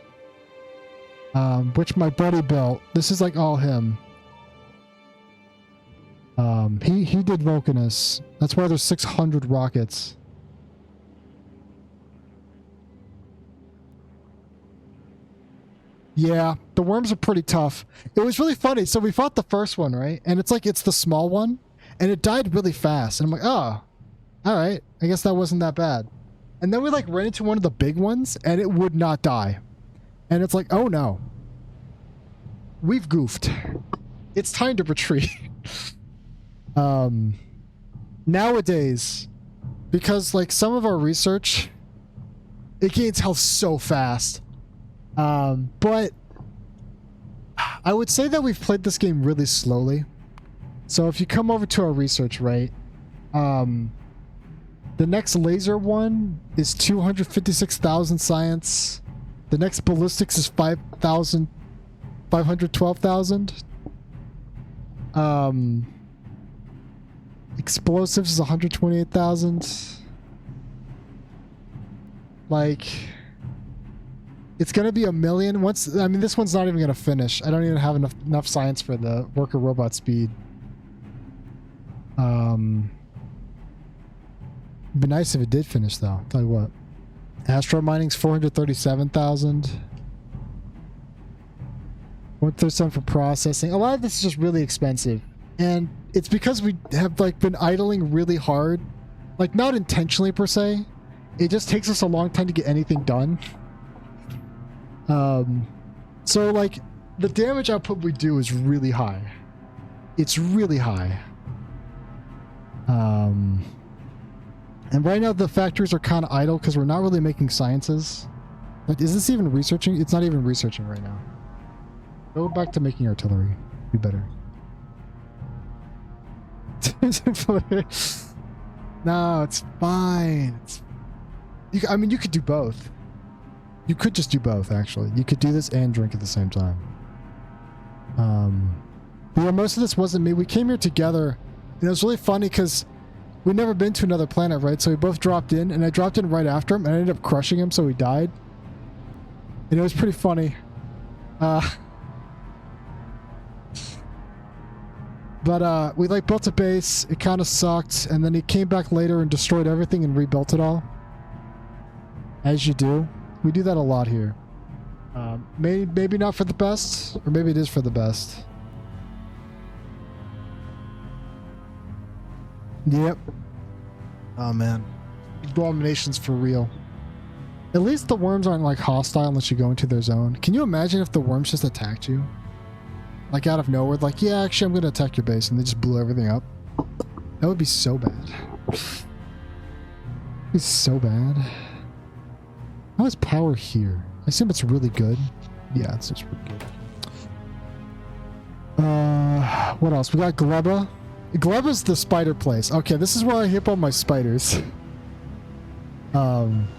which my buddy built. This is like all him. He did Vulcanus. That's why there's 600 rockets. Yeah, the worms are pretty tough. It was really funny. So we fought the first one, right? And it's like, it's the small one, and it died really fast. And I'm like, oh, all right. I guess that wasn't that bad. And then we like ran into one of the big ones, and it would not die. And it's like, oh no. We've goofed. It's time to retreat. Nowadays, because like some of our research, it gains health so fast. But I would say that we've played this game really slowly. So if you come over to our research, right, the next laser one is 256,000 science. The next ballistics is 512,000. Explosives is 128,000. Like, it's gonna be 1 million once. I mean, this one's not even gonna finish. I don't even have enough science for the worker robot speed. It'd be nice if it did finish, though. I'll tell you what. Astro mining's 437,000. 137 for processing. A lot of this is just really expensive, and it's because we have like been idling really hard, like not intentionally per se. It just takes us a long time to get anything done. So like the damage output we do is really high. It's really high. And right now the factories are kind of idle because we're not really making sciences. Like, is this even researching? It's not even researching right now. Go back to making artillery. Be better. No, it's fine. I mean, you could do both. You could just do both, actually. You could do this and drink at the same time. But yeah, most of this wasn't me. We came here together, and it was really funny because we'd never been to another planet, right? So we both dropped in, and I dropped in right after him, and I ended up crushing him, so he died. And it was pretty funny. But we like built a base. It kind of sucked, and then he came back later and destroyed everything and rebuilt it all. As you do. We do that a lot here. Maybe not for the best, or maybe it is for the best. Yep. Oh man. Abominations for real. At least the worms aren't like hostile unless you go into their zone. Can you imagine if the worms just attacked you? Like out of nowhere, like, yeah, actually I'm gonna attack your base, and they just blew everything up. That would be so bad. It's so bad. How is power here? I assume it's really good. Yeah, it's just really good. What else? We got Gleba. Gleba's the spider place. Okay, this is where I hip on my spiders.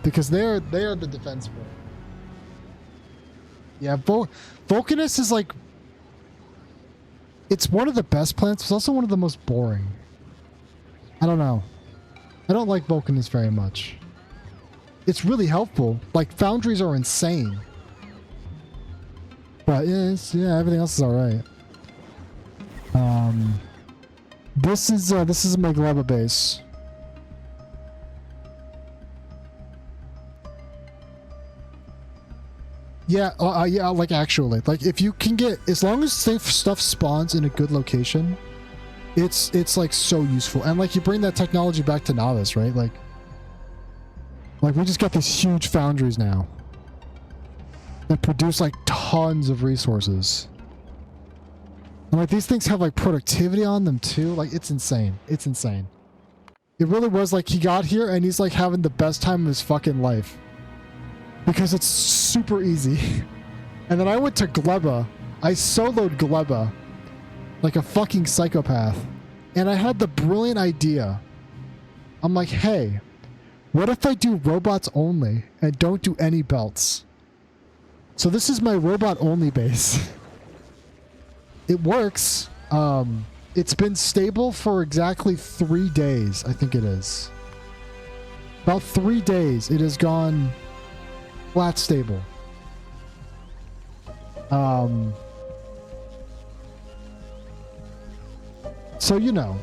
Because they are the defense point. Yeah, Vulcanus is like... It's one of the best plants, it's also one of the most boring. I don't know. I don't like Vulcanus very much. It's really helpful. Like, foundries are insane. But yeah, everything else is alright. This is my Gleba base. Yeah, yeah, like actually. Like, if you can get, as long as safe stuff spawns in a good location, it's like so useful. And like, you bring that technology back to Novice, right? Like we just got these huge foundries now that produce like tons of resources. And like, these things have like productivity on them too. Like, it's insane. It's insane. It really was like, he got here and he's like having the best time of his fucking life. Because it's super easy. And then I went to Gleba. I soloed Gleba like a fucking psychopath. And I had the brilliant idea. I'm like, hey, what if I do robots only and don't do any belts? So this is my robot only base. It works. It's been stable for exactly 3 days, I think it is. About 3 days, it has gone flat stable. So, you know.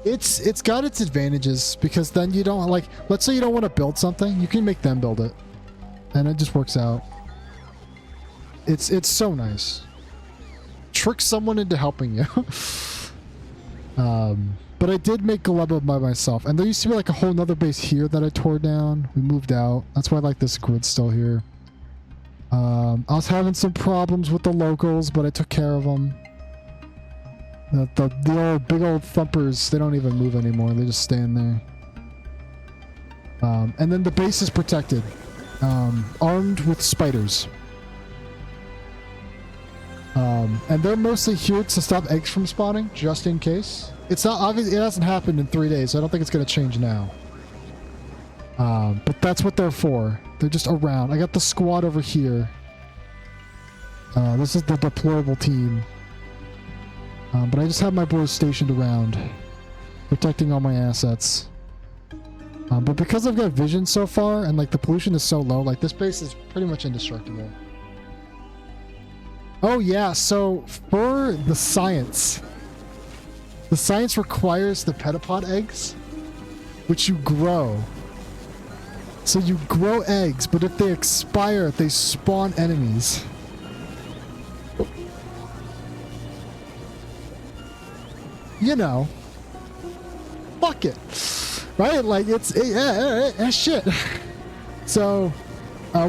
It's got its advantages, because then you don't, like, let's say you don't want to build something, you can make them build it. And it just works out. It's so nice. Trick someone into helping you. But I did make Gleba by myself. And there used to be like a whole nother base here that I tore down. We moved out. That's why like this grid's still here. I was having some problems with the locals, but I took care of them. The old big old thumpers, they don't even move anymore. They just stand there. And then the base is protected. Armed with spiders. And they're mostly here to stop eggs from spawning, just in case. It's not obvious. It hasn't happened in 3 days, so I don't think it's going to change now. But that's what they're for. They're just around. I got the squad over here. This is the deployable team. But I just have my boys stationed around, protecting all my assets. But because I've got vision so far, and like the pollution is so low, like this base is pretty much indestructible. Oh yeah, so for the science requires the petapod eggs, which you grow. So you grow eggs, but if they expire, they spawn enemies. You know. Fuck it. Right? Like, it's shit. So,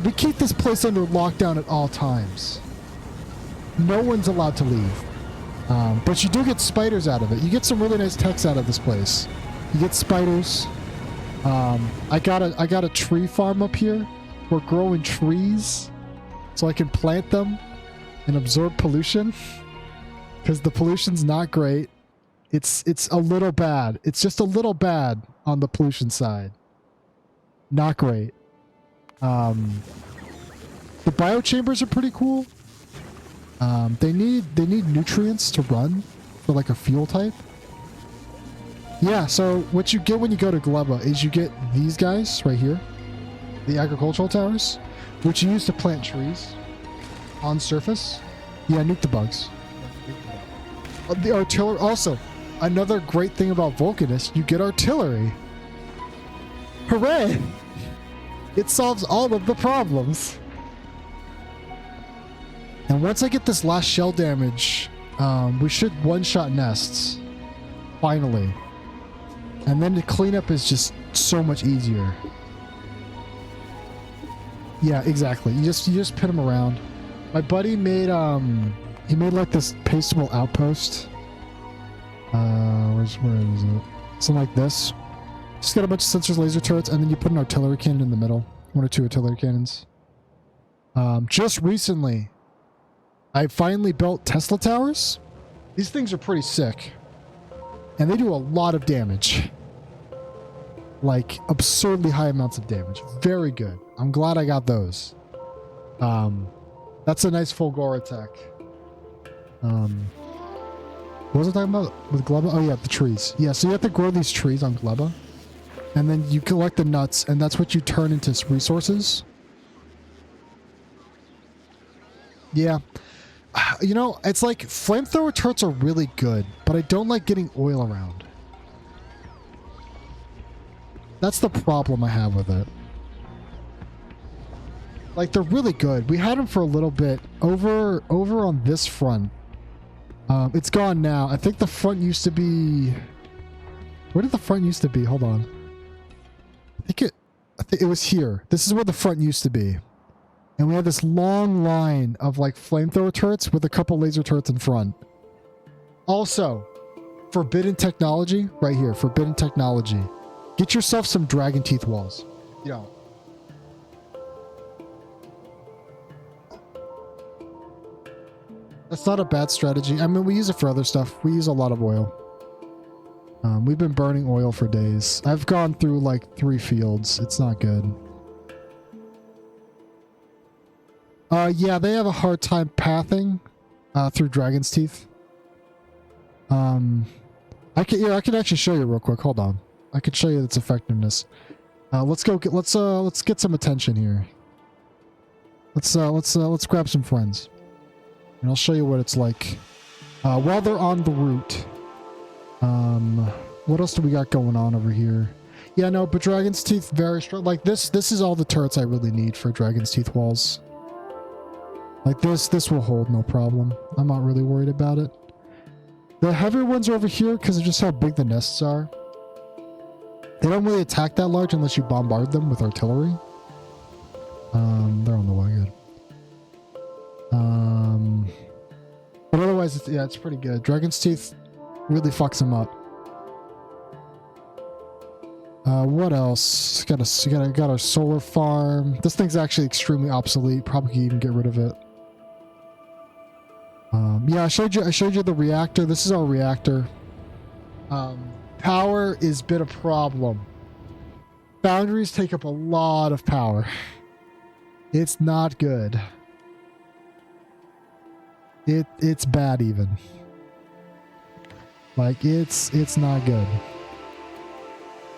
we keep this place under lockdown at all times. No one's allowed to leave. But you do get spiders out of it. You get some really nice techs out of this place. You get spiders. I got a tree farm up here. We're growing trees so I can plant them and absorb pollution. Because the pollution's not great. It's a little bad. It's just a little bad on the pollution side. Not great. The biochambers are pretty cool. They need nutrients to run for like a fuel type. Yeah, so what you get when you go to Gleba is you get these guys right here, the agricultural towers, which you use to plant trees. On surface? Yeah, nuke the bugs. The artillery, also, another great thing about Vulcanist, you get artillery. Hooray! It solves all of the problems. And once I get this last shell damage, we should one-shot nests. Finally. And then the cleanup is just so much easier. Yeah, exactly. You just pin them around. My buddy made he made like this pasteable outpost. Where is it? Something like this. Just got a bunch of sensors, laser turrets, and then you put an artillery cannon in the middle. 1 or 2 artillery cannons. Just recently, I finally built Tesla towers. These things are pretty sick. And they do a lot of damage. Like, absurdly high amounts of damage. Very good. I'm glad I got those. That's a nice full gore attack. What was I talking about with Gleba? Oh yeah, the trees. Yeah, so you have to grow these trees on Gleba. And then you collect the nuts, and that's what you turn into resources. Yeah. You know, it's like flamethrower turrets are really good, but I don't like getting oil around. That's the problem I have with it. Like, they're really good. We had them for a little bit over on this front. It's gone now. I think the front used to be... Where did the front used to be? Hold on. I think it was here. This is where the front used to be. And we had this long line of like flamethrower turrets with a couple laser turrets in front. Also, forbidden technology right here. Forbidden technology. Get yourself some dragon teeth walls. You know. That's not a bad strategy. I mean, we use it for other stuff. We use a lot of oil. We've been burning oil for days. I've gone through like 3 fields. It's not good. Yeah, they have a hard time pathing through Dragon's Teeth. I can actually show you real quick. Hold on. I could show you its effectiveness. Let's get some attention here. Let's grab some friends. And I'll show you what it's like while they're on the route. What else do we got going on over here? Yeah, no, but Dragon's Teeth very strong. Like this is all the turrets I really need for Dragon's Teeth walls. Like this will hold no problem. I'm not really worried about it. The heavier ones are over here because of just how big the nests are. They don't really attack that large unless you bombard them with artillery. They're on the way, good. But otherwise, it's pretty good. Dragon's Teeth really fucks them up. What else? Got our solar farm. This thing's actually extremely obsolete. Probably can even get rid of it. Yeah, I showed you the reactor. This is our reactor. Power has been a problem. Foundries take up a lot of power. It's not good. It's bad even. Like it's not good.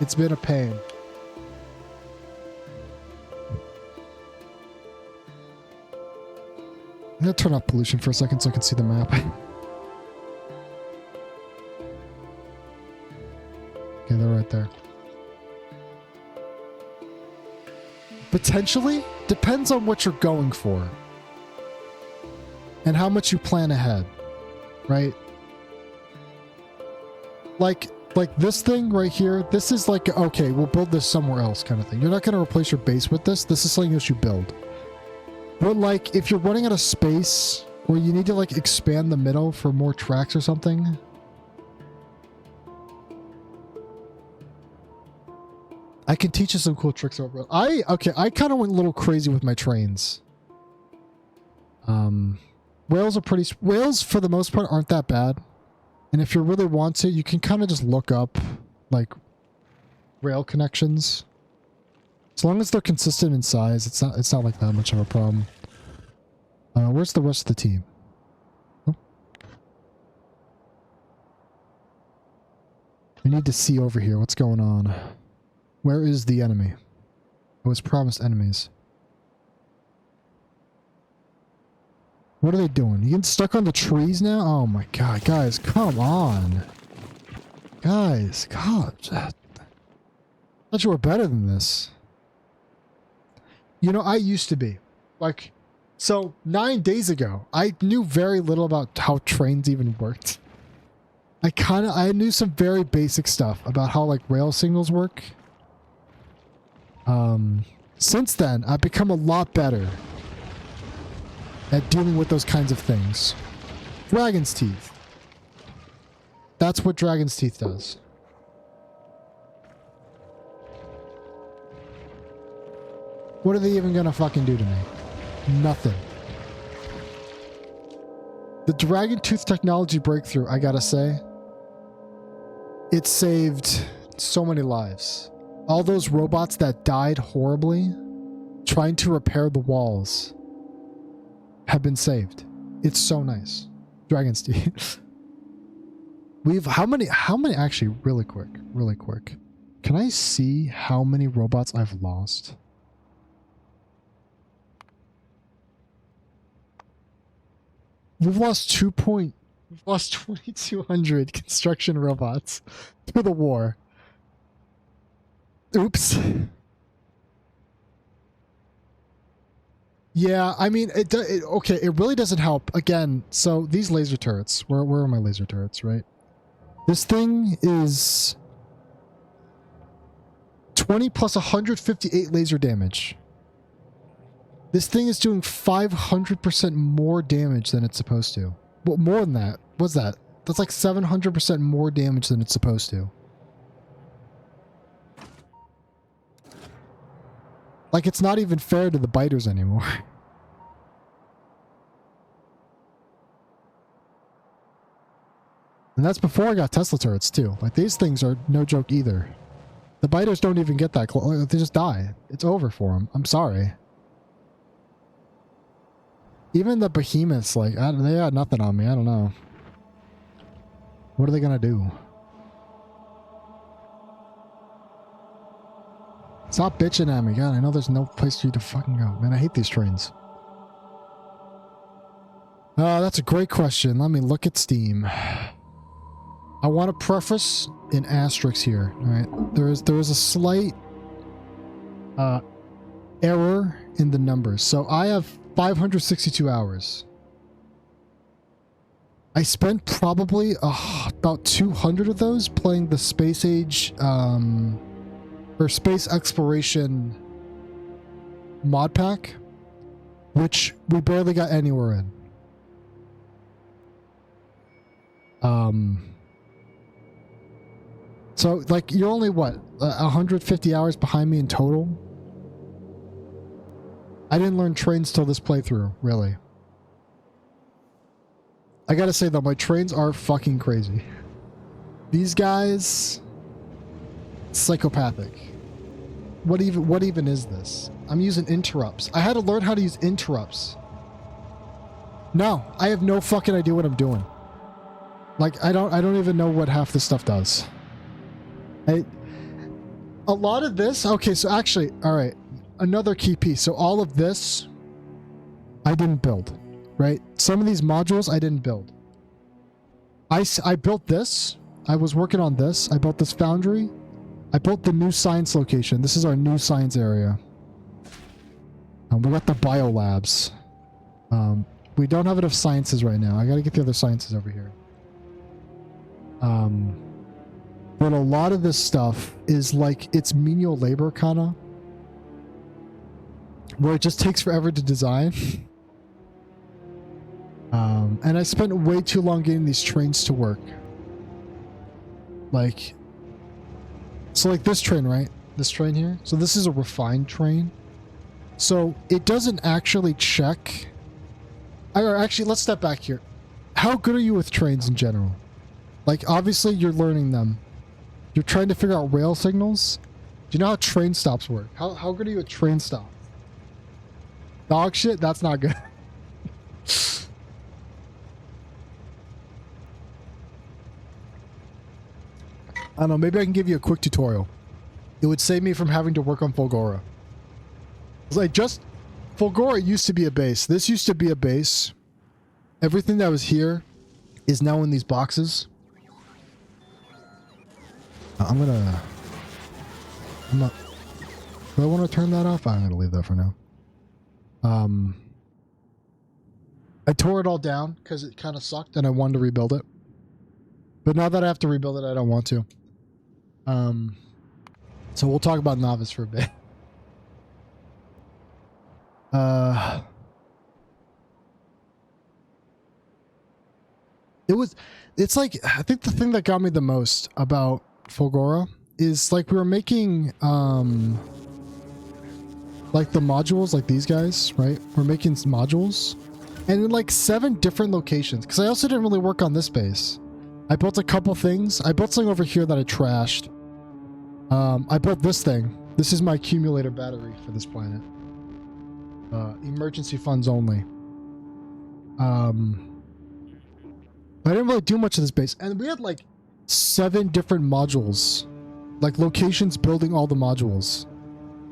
It's been a pain. I'm gonna turn off pollution for a second so I can see the map. Okay, they're right there. Potentially, depends on what you're going for. And how much you plan ahead. Right? Like this thing right here, this is like, okay, we'll build this somewhere else kind of thing. You're not going to replace your base with this. This is something else you build. But like, if you're running out of space, or you need to like expand the middle for more tracks or something. I can teach you some cool tricks over. I kind of went a little crazy with my trains. Rails for the most part aren't that bad. And if you really want to, you can kind of just look up like rail connections. As long as they're consistent in size, it's not like that much of a problem. Where's the rest of the team? Oh. We need to see over here what's going on. Where is the enemy? I was promised enemies. What are they doing? You getting stuck on the trees now? Oh my god, guys, come on. Guys, god. I thought you were better than this. You know, I used to be. Like, so 9 days ago, I knew very little about how trains even worked. I knew some very basic stuff about how like rail signals work. Since then, I've become a lot better at dealing with those kinds of things. Dragon's Teeth. That's what Dragon's Teeth does. What are they even gonna fucking do to me? Nothing. The Dragon Tooth technology breakthrough, I gotta say, it saved so many lives. All those robots that died horribly trying to repair the walls have been saved. It's so nice. Dragon's Teeth. How many actually, really quick. Can I see how many robots I've lost? We've lost 2,200 construction robots through the war. Oops. Yeah, I mean, okay, it really doesn't help. Again, so these laser turrets, where are my laser turrets, right? This thing is 20 plus 158 laser damage. This thing is doing 500% more damage than it's supposed to. Well, more than that. What's that? That's like 700% more damage than it's supposed to. Like, it's not even fair to the biters anymore. And that's before I got Tesla turrets, too. Like, these things are no joke either. The biters don't even get that close. They just die. It's over for them. I'm sorry. Even the behemoths, like, they got nothing on me. I don't know. What are they gonna do? Stop bitching at me. God, I know there's no place for you to fucking go. Man, I hate these trains. That's a great question. Let me look at Steam. I want to preface an asterisk here. All right, there is a slight error in the numbers. So I have 562 hours. I spent probably about 200 of those playing the Space Age or Space Exploration mod pack, which we barely got anywhere in. So, like, you're only, what, 150 hours behind me in total? I didn't learn trains till this playthrough, really. I gotta say, though, my trains are fucking crazy. These guys... psychopathic. What even is this? I'm using interrupts. I had to learn how to use interrupts. No, I have no fucking idea what I'm doing. Like, I don't even know what half this stuff does. A lot of this, okay, so actually, all right, another key piece. So all of this, I didn't build, right? Some of these modules I didn't build. I built this. I was working on this. I built this foundry. I built the new science location. This is our new science area. We got the biolabs. We don't have enough sciences right now. I gotta get the other sciences over here. But a lot of this stuff is like, it's menial labor, kind of. Where it just takes forever to design. And I spent way too long getting these trains to work. Like... so like this train, right? This train here. So this is a refined train. So it doesn't actually check... or actually, let's step back here. How good are you with trains in general? Like, obviously you're learning them. You're trying to figure out rail signals. Do you know how train stops work? How good are you at train stop? Dog shit? That's not good. I don't know, maybe I can give you a quick tutorial. It would save me from having to work on Fulgora. It's like, Fulgora used to be a base. This used to be a base Everything that was here is now in these boxes. I'm not... Do I want to turn that off? I'm going to leave that for now. I tore it all down because it kind of sucked and I wanted to rebuild it. But now that I have to rebuild it, I don't want to. So we'll talk about Novice for a bit. It's like, I think the thing that got me the most about Fulgora is like we were making, like the modules, like these guys, right? We're making modules and in like 7 different locations. Cause I also didn't really work on this base. I built a couple things. I built something over here that I trashed. I built this thing. This is my accumulator battery for this planet. Emergency funds only. I didn't really do much of this base. And we had like 7 different modules. Like locations building all the modules.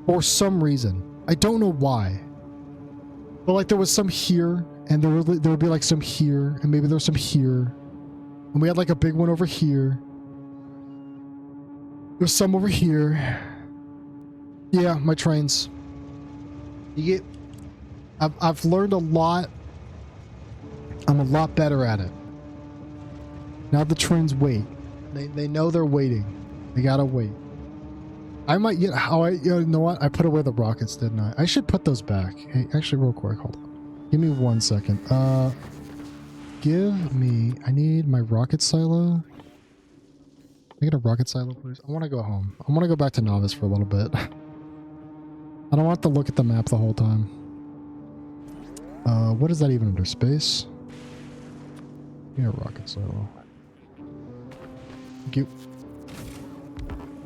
For some reason. I don't know why. But like there was some here. And there would be like some here. And maybe there was some here. And we had like a big one over here. There's some over here. Yeah, my trains. You get... I've learned a lot. I'm a lot better at it. Now the trains wait. They know they're waiting. They gotta wait. I might... You know what? I put away the rockets, didn't I? I should put those back. Hey, actually, real quick. Hold on. Give me 1 second. Give me... I need my rocket silo. Can I get a rocket silo, please? I want to go home. I want to go back to Novice for a little bit. I don't want to look at the map the whole time. What is that even under space? Give me a rocket silo. Thank you.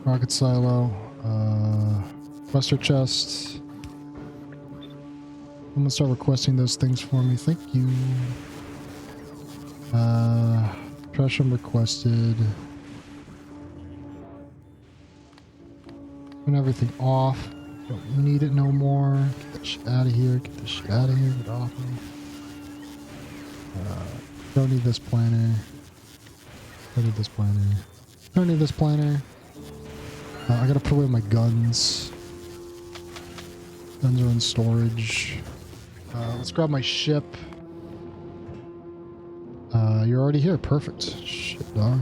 Rocket silo. Cluster chest. I'm gonna start requesting those things for me. Thank you. Tresham requested. Turn everything off. Don't need it no more. Get that shit out of here. Get this shit out of here. Get off me. Don't need this planner. Don't need this planner. Don't need this planner. I gotta put away my guns. Guns are in storage. Let's grab my ship. You're already here. Perfect. Shit, dog.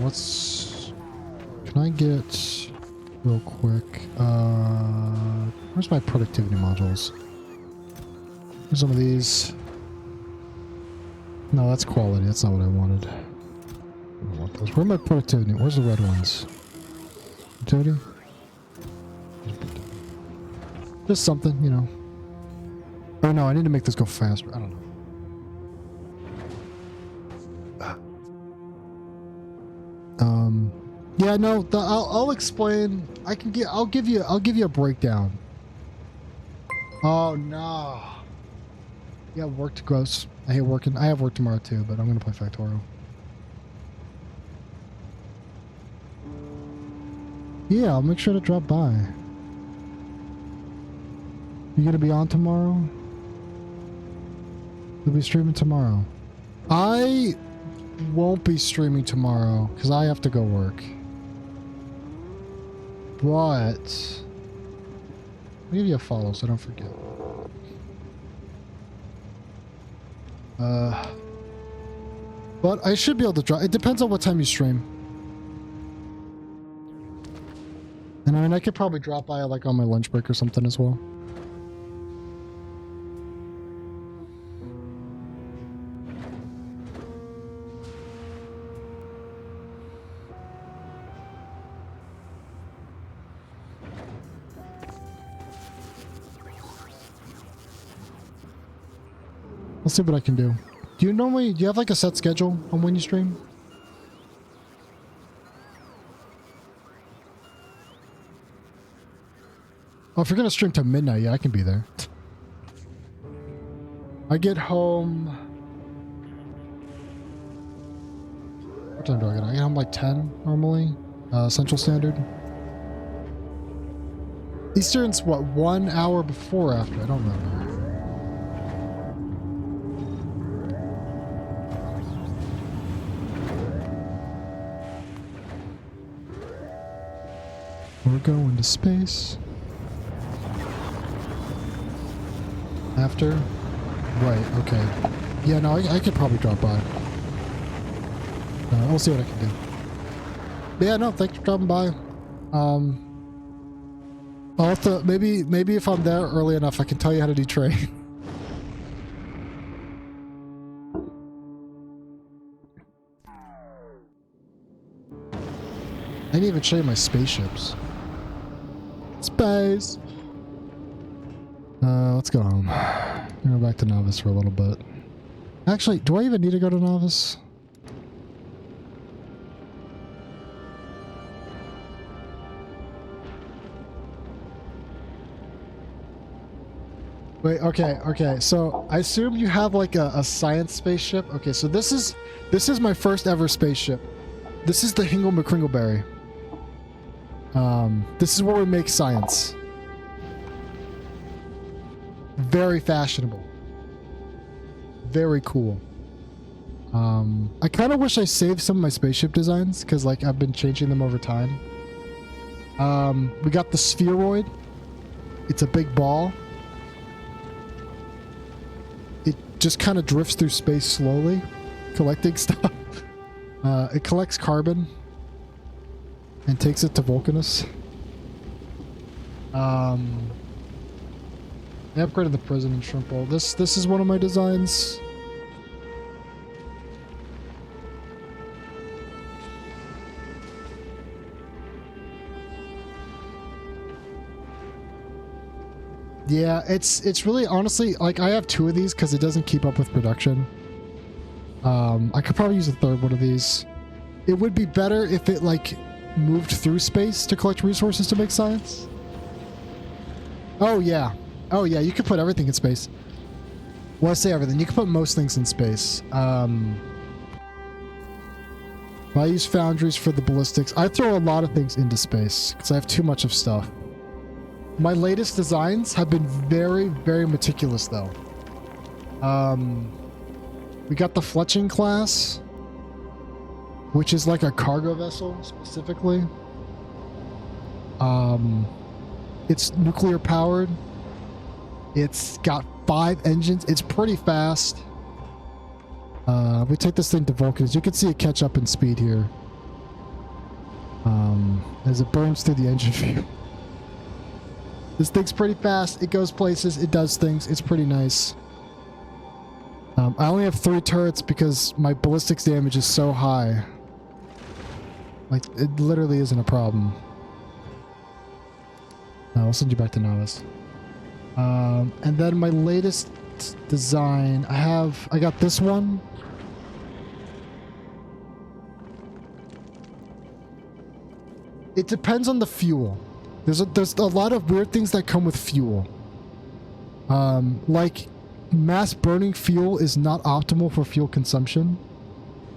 Let's... Can I get... Real quick. Where's my productivity modules? Here's some of these. No, that's quality. That's not what I wanted. I don't want those. Where's my productivity? Where's the red ones? Productivity? Just something, you know. Oh no, I need to make this go faster. I don't know. Yeah, no, I'll explain. I'll give you a breakdown. Oh no. Yeah, worked gross. I hate working. I have work tomorrow too, but I'm gonna play Factorio. Yeah, I'll make sure to drop by. You gonna be on tomorrow? We'll be streaming tomorrow. I won't be streaming tomorrow because I have to go work. But I'll give you a follow so I don't forget. But I should be able to drop. It depends on what time you stream. And I mean, I could probably drop by like on my lunch break or something as well. I'll see what I can do. Do you have like a set schedule on when you stream? Oh, if you're gonna stream to midnight, yeah, I can be there. I get home... What time do I get home? I get home like 10 normally. Central Standard. Eastern's what, 1 hour before or after? I don't remember. We're going to space. After? Right, okay. Yeah, no, I could probably drop by. I'll see what I can do. But yeah, no, thanks for dropping by. I'll have to, maybe if I'm there early enough, I can tell you how to do train. I didn't even show you my spaceships. Space! Let's go home. Go back to Novice for a little bit. Actually, do I even need to go to Novice? Wait, okay, so I assume you have like a science spaceship. Okay, so this is my first ever spaceship. This is the Hingle McCringleberry. This is where we make science. Very fashionable. Very cool. I kind of wish I saved some of my spaceship designs because like I've been changing them over time. We got the spheroid. It's a big ball. It just kind of drifts through space slowly, collecting stuff. It collects carbon and takes it to Vulcanus. I upgraded the prison and shrimp bowl. This is one of my designs. Yeah, it's really honestly like I have two of these because it doesn't keep up with production. I could probably use a third one of these. It would be better if it like moved through space to collect resources to make science. Oh yeah, you could put everything in space. Well, I say everything. You can put most things in space. I use foundries for the ballistics. I throw a lot of things into space because I have too much of stuff. My latest designs have been very, very meticulous though. We got the Fletching class, which is like a cargo vessel specifically. It's nuclear powered. It's got 5 engines. It's pretty fast. We take this thing to Vulcanus. You can see it catch up in speed here. As it burns through the engine fuel. This thing's pretty fast. It goes places. It does things. It's pretty nice. I only have 3 turrets because my ballistics damage is so high. Like, it literally isn't a problem. I'll send you back to Novice. And then my latest design, I got this one. It depends on the fuel. There's a lot of weird things that come with fuel. Like mass burning fuel is not optimal for fuel consumption.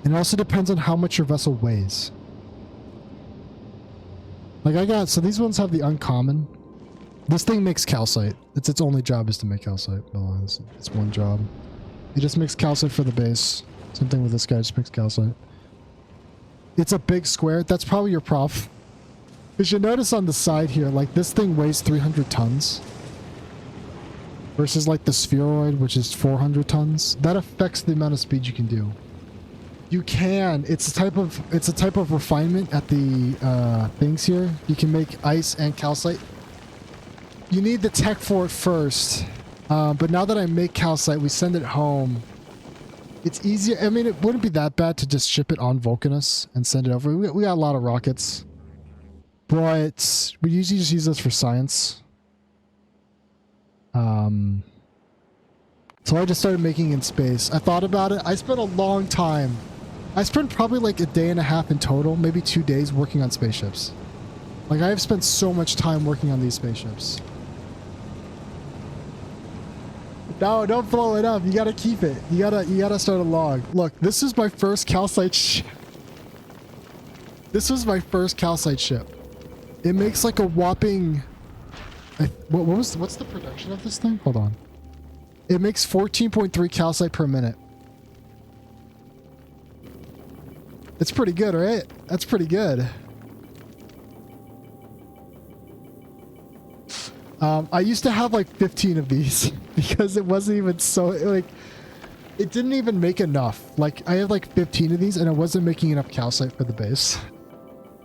And it also depends on how much your vessel weighs. Like so these ones have the uncommon. This thing makes calcite. Its only job is to make calcite. Well, it's one job. It just makes calcite for the base. Same thing with this guy, just makes calcite. It's a big square. That's probably your problem. Because you notice on the side here, like this thing weighs 300 tons. Versus like the spheroid, which is 400 tons. That affects the amount of speed you can do. You can. It's a type of refinement at the things here. You can make ice and calcite. You need the tech for it first. But now that I make calcite, we send it home. It's easier. I mean, it wouldn't be that bad to just ship it on Vulcanus and send it over. We got a lot of rockets. But we usually just use this for science. So I just started making in space. I thought about it. I spent a long time. I spent probably like a day and a half in total, maybe 2 days working on spaceships. Like I have spent so much time working on these spaceships. No, don't blow it up. You gotta keep it. You gotta start a log. Look, this is my first calcite ship. This was my first calcite ship. It makes like a whopping... What's the production of this thing? Hold on. It makes 14.3 calcite per minute. It's pretty good, right? That's pretty good. I used to have like 15 of these because it wasn't even so like it didn't even make enough. Like I had like 15 of these and it wasn't making enough calcite for the base.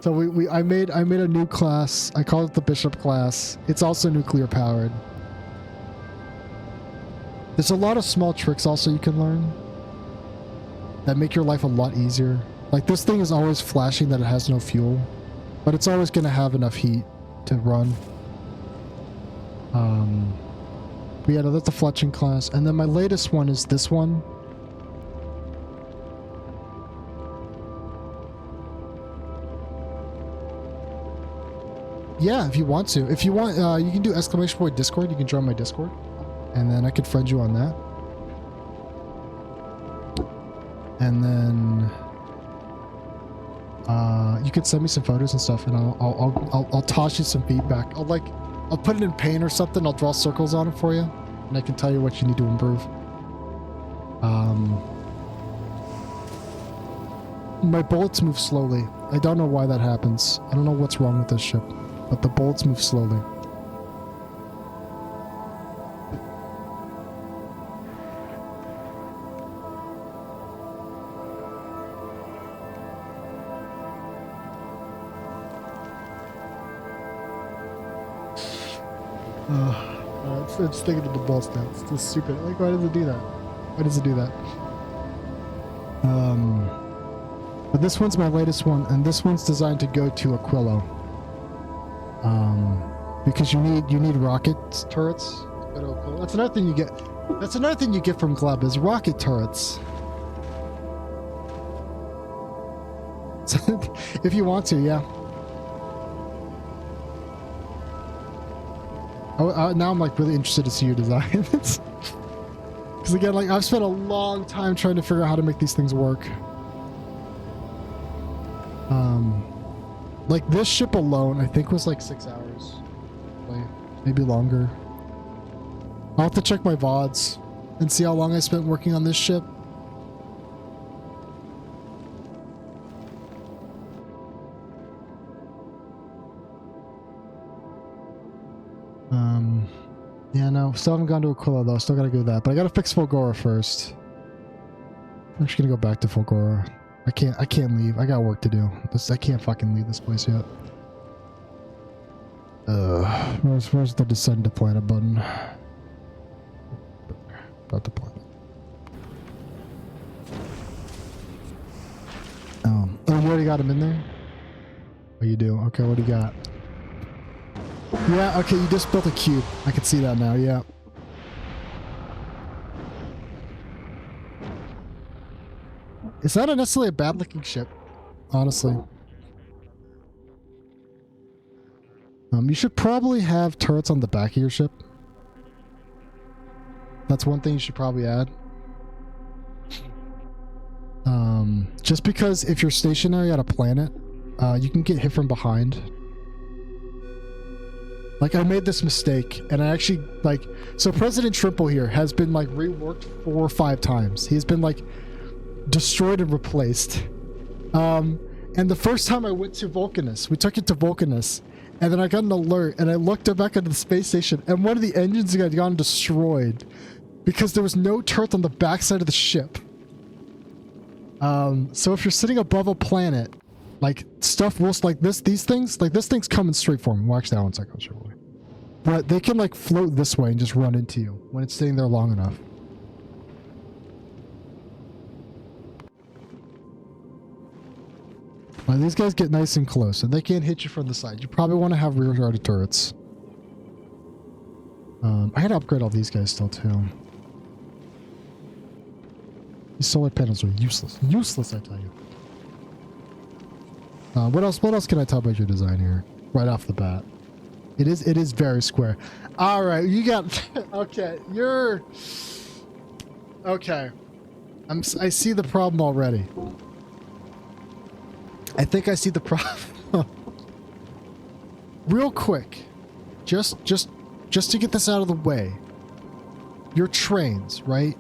So I made a new class. I call it the Bishop class. It's also nuclear powered. There's a lot of small tricks also you can learn that make your life a lot easier. Like this thing is always flashing that it has no fuel, but it's always going to have enough heat to run. But yeah, no, that's the fletching class. And then my latest one is this one. Yeah, if you want to. If you want, you can do !point Discord. You can join my Discord. And then I could friend you on that. And then you could send me some photos and stuff, and I'll toss you some feedback. I'll put it in paint or something. I'll draw circles on it for you, and I can tell you what you need to improve. My bullets move slowly. I don't know why that happens. I don't know what's wrong with this ship, but the bullets move slowly. I'm just thinking of the ball stats. It's just stupid. Like, why does it do that? Why does it do that? But this one's my latest one, and this one's designed to go to Aquilo. Because you need rocket turrets to go to Aquilo. That's another thing you get. That's another thing you get from Gleb is rocket turrets. If you want to, yeah. Now I'm like really interested to see your designs. Because again, like I've spent a long time trying to figure out how to make these things work. Like this ship alone, I think was like 6 hours. Maybe longer. I'll have to check my VODs and see how long I spent working on this ship. Yeah, no, still haven't gone to Aquila though. Still gotta do that, but I gotta fix Fulgora first. I'm actually gonna go back to Fulgora. I can't leave. I got work to do. I can't fucking leave this place yet. Where's the descend to planet button? About the planet. Oh, you already got him in there? Oh, you do? Okay, what do you got? Yeah, okay, you just built a cube. I can see that now, yeah. It's not necessarily a bad-looking ship, honestly. You should probably have turrets on the back of your ship. That's one thing you should probably add. Just because if you're stationary at a planet, you can get hit from behind. Like, I made this mistake, and I actually, like... So President Trimple here has been, like, reworked 4 or 5 times. He's been, like, destroyed and replaced. And the first time I went to Vulcanus, we took it to Vulcanus, and then I got an alert, and I looked back at the space station, and one of the engines had gotten destroyed because there was no turret on the backside of the ship. So if you're sitting above a planet, like, stuff will, like, these things, like, this thing's coming straight for me. Well, actually, that one's like, I'll show you. But they can, like, float this way and just run into you when it's sitting there long enough. Well, these guys get nice and close, and they can't hit you from the side. You probably want to have rear-guarded turrets. I had to upgrade all these guys still, too. These solar panels are useless. Useless, I tell you. What else can I tell about your design here? Right off the bat. It is very square. Alright, you got... Okay, you're... Okay. I see the problem already. I think I see the problem. Real quick. Just to get this out of the way. Your trains, right?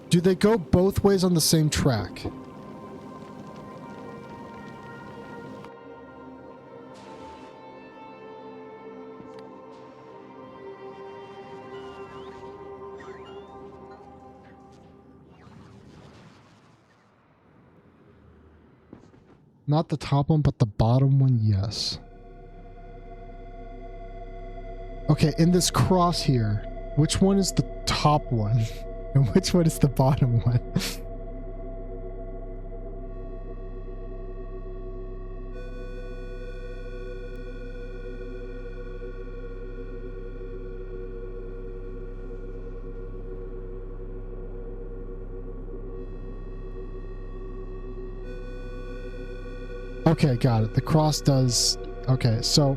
Do they go both ways on the same track? Not the top one, but the bottom one, yes. Okay, in this cross here, which one is the top one? And which one is the bottom one? Okay, got it. The cross does... Okay, so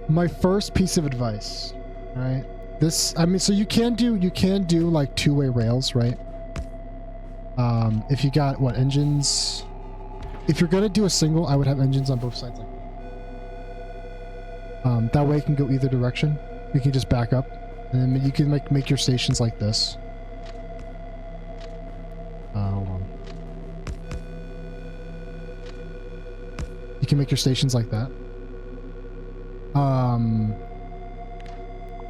my first piece of advice, right? This, I mean, so you can do like two-way rails, right? If you got, what, engines? If you're gonna do a single, I would have engines on both sides like that. That way it can go either direction. You can just back up, and then you can make your stations like this. Hold on. You can make your stations like that.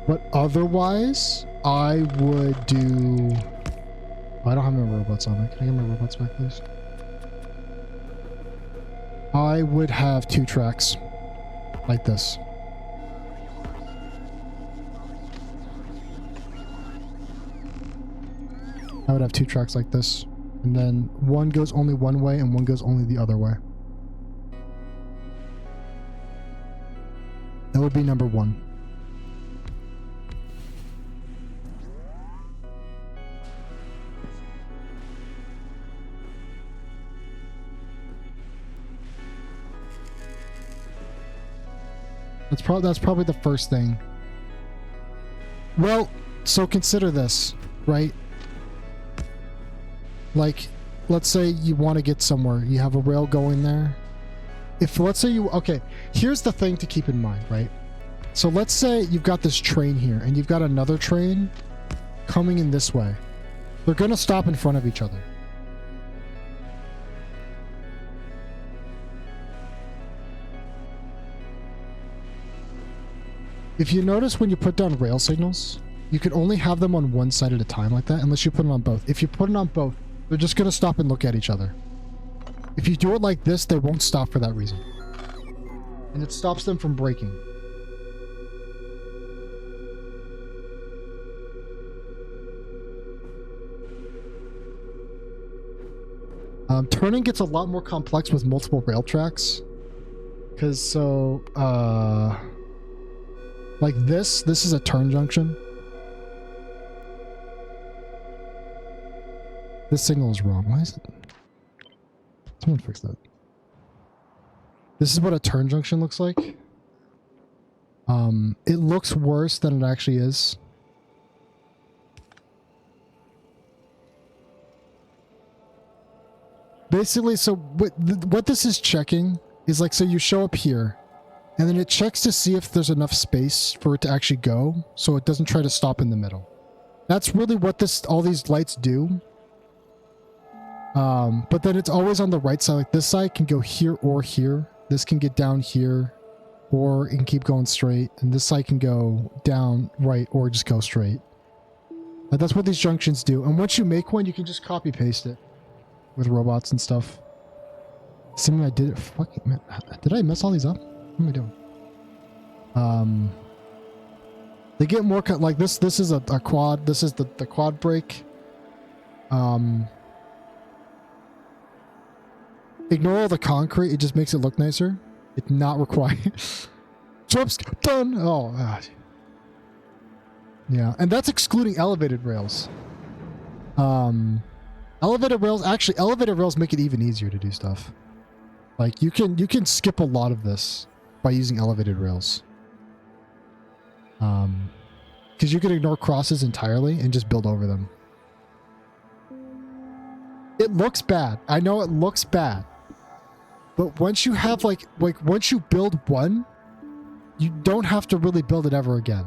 But otherwise, I would do... Oh, I don't have my robots on me. Can I get my robots back, please? I would have 2 tracks like this. I would have 2 tracks like this. And then one goes only one way and one goes only the other way. That would be number 1. That's probably the first thing. Well, so consider this, right? Like, let's say you want to get somewhere. You have a rail going there. If, let's say you... Okay, here's the thing to keep in mind, right? So let's say you've got this train here, and you've got another train coming in this way. They're going to stop in front of each other. If you notice when you put down rail signals, you can only have them on one side at a time like that, unless you put it on both. If you put it on both, they're just going to stop and look at each other. If you do it like this, they won't stop for that reason. And it stops them from braking. Turning gets a lot more complex with multiple rail tracks. Because so, like this is a turn junction. This signal is wrong. Why is it? Someone fix that. This is what a turn junction looks like. It looks worse than it actually is. Basically, so what this is checking is like, so you show up here, and then it checks to see if there's enough space for it to actually go, so it doesn't try to stop in the middle. That's really what all these lights do. But then it's always on the right side. Like this side can go here or here. This can get down here, or it can keep going straight. And this side can go down, right, or just go straight. Like that's what these junctions do. And once you make one, you can just copy paste it with robots and stuff. Assuming I did it. Fucking man, did I mess all these up? What am I doing? They get more cut. Like this. This is a quad. This is the quad brake. Ignore all the concrete. It just makes it look nicer. It's not required. Whoops, done. Oh, God. Yeah, and that's excluding elevated rails. Elevated rails make it even easier to do stuff. Like you can skip a lot of this by using elevated rails. Because you can ignore crosses entirely and just build over them. It looks bad. I know it looks bad. But once you have like once you build one, you don't have to really build it ever again.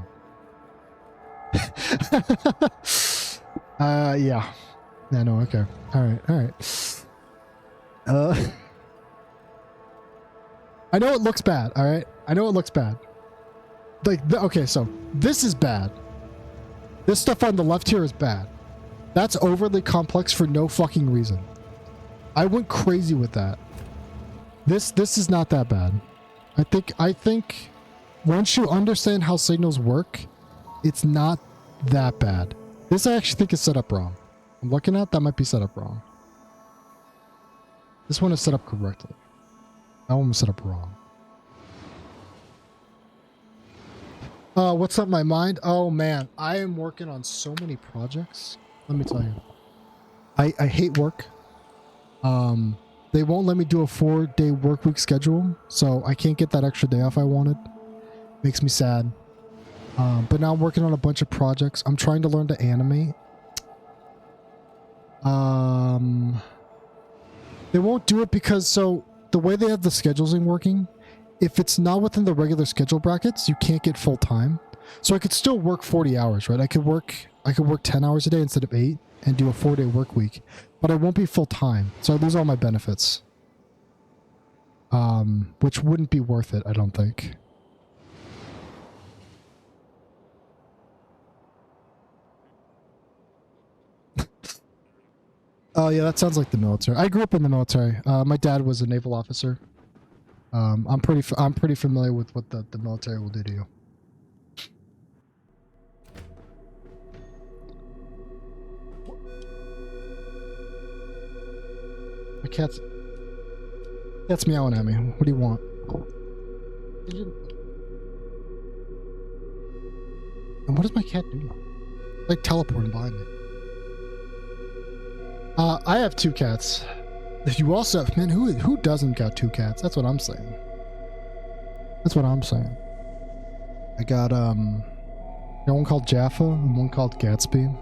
Yeah. Yeah, no, okay. Alright. I know it looks bad, alright? I know it looks bad. Like, okay, so this is bad. This stuff on the left here is bad. That's overly complex for no fucking reason. I went crazy with that. This is not that bad. I think once you understand how signals work, it's not that bad. This I actually think is set up wrong. I'm looking at that might be set up wrong. This one is set up correctly. That one was set up wrong. What's on my mind? Oh man, I am working on so many projects. Let me tell you. I hate work. They won't let me do a 4-day work week schedule, so I can't get that extra day off I wanted. Makes me sad. But now I'm working on a bunch of projects. I'm trying to learn to animate. They won't do it because, so the way they have the scheduling working, if it's not within the regular schedule brackets, you can't get full time. So I could still work 40 hours, right? I could work 10 hours a day instead of 8 and do a 4-day work week, but I won't be full time. So I lose all my benefits. Which wouldn't be worth it, I don't think. Oh yeah, that sounds like the military. I grew up in the military. My dad was a naval officer. I'm pretty familiar with what the military will do to you. My cat's meowing at me. What do you want? And what does my cat do? Like teleporting behind me. I have 2 cats. You also have, man, who doesn't got 2 cats? That's what I'm saying. That's what I'm saying. I got one called Jaffa and one called Gatsby.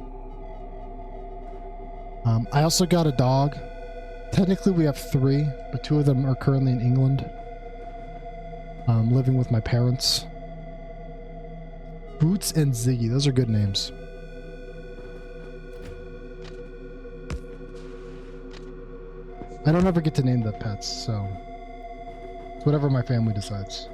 I also got a dog. Technically we have 3, but 2 of them are currently in England. Living with my parents. Boots and Ziggy, those are good names. I don't ever get to name the pets, so it's whatever my family decides.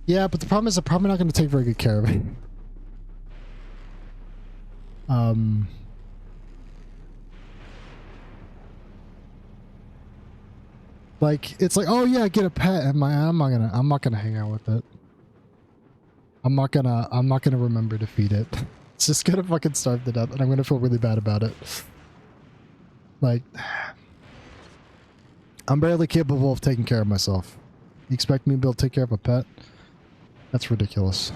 Yeah, but the problem is I'm probably not going to take very good care of it. Like it's like, oh yeah, get a pet. I'm not gonna hang out with it. I'm not gonna remember to feed it. It's just gonna fucking starve to death, and I'm gonna feel really bad about it. Like, I'm barely capable of taking care of myself. You expect me to be able to take care of a pet? That's ridiculous.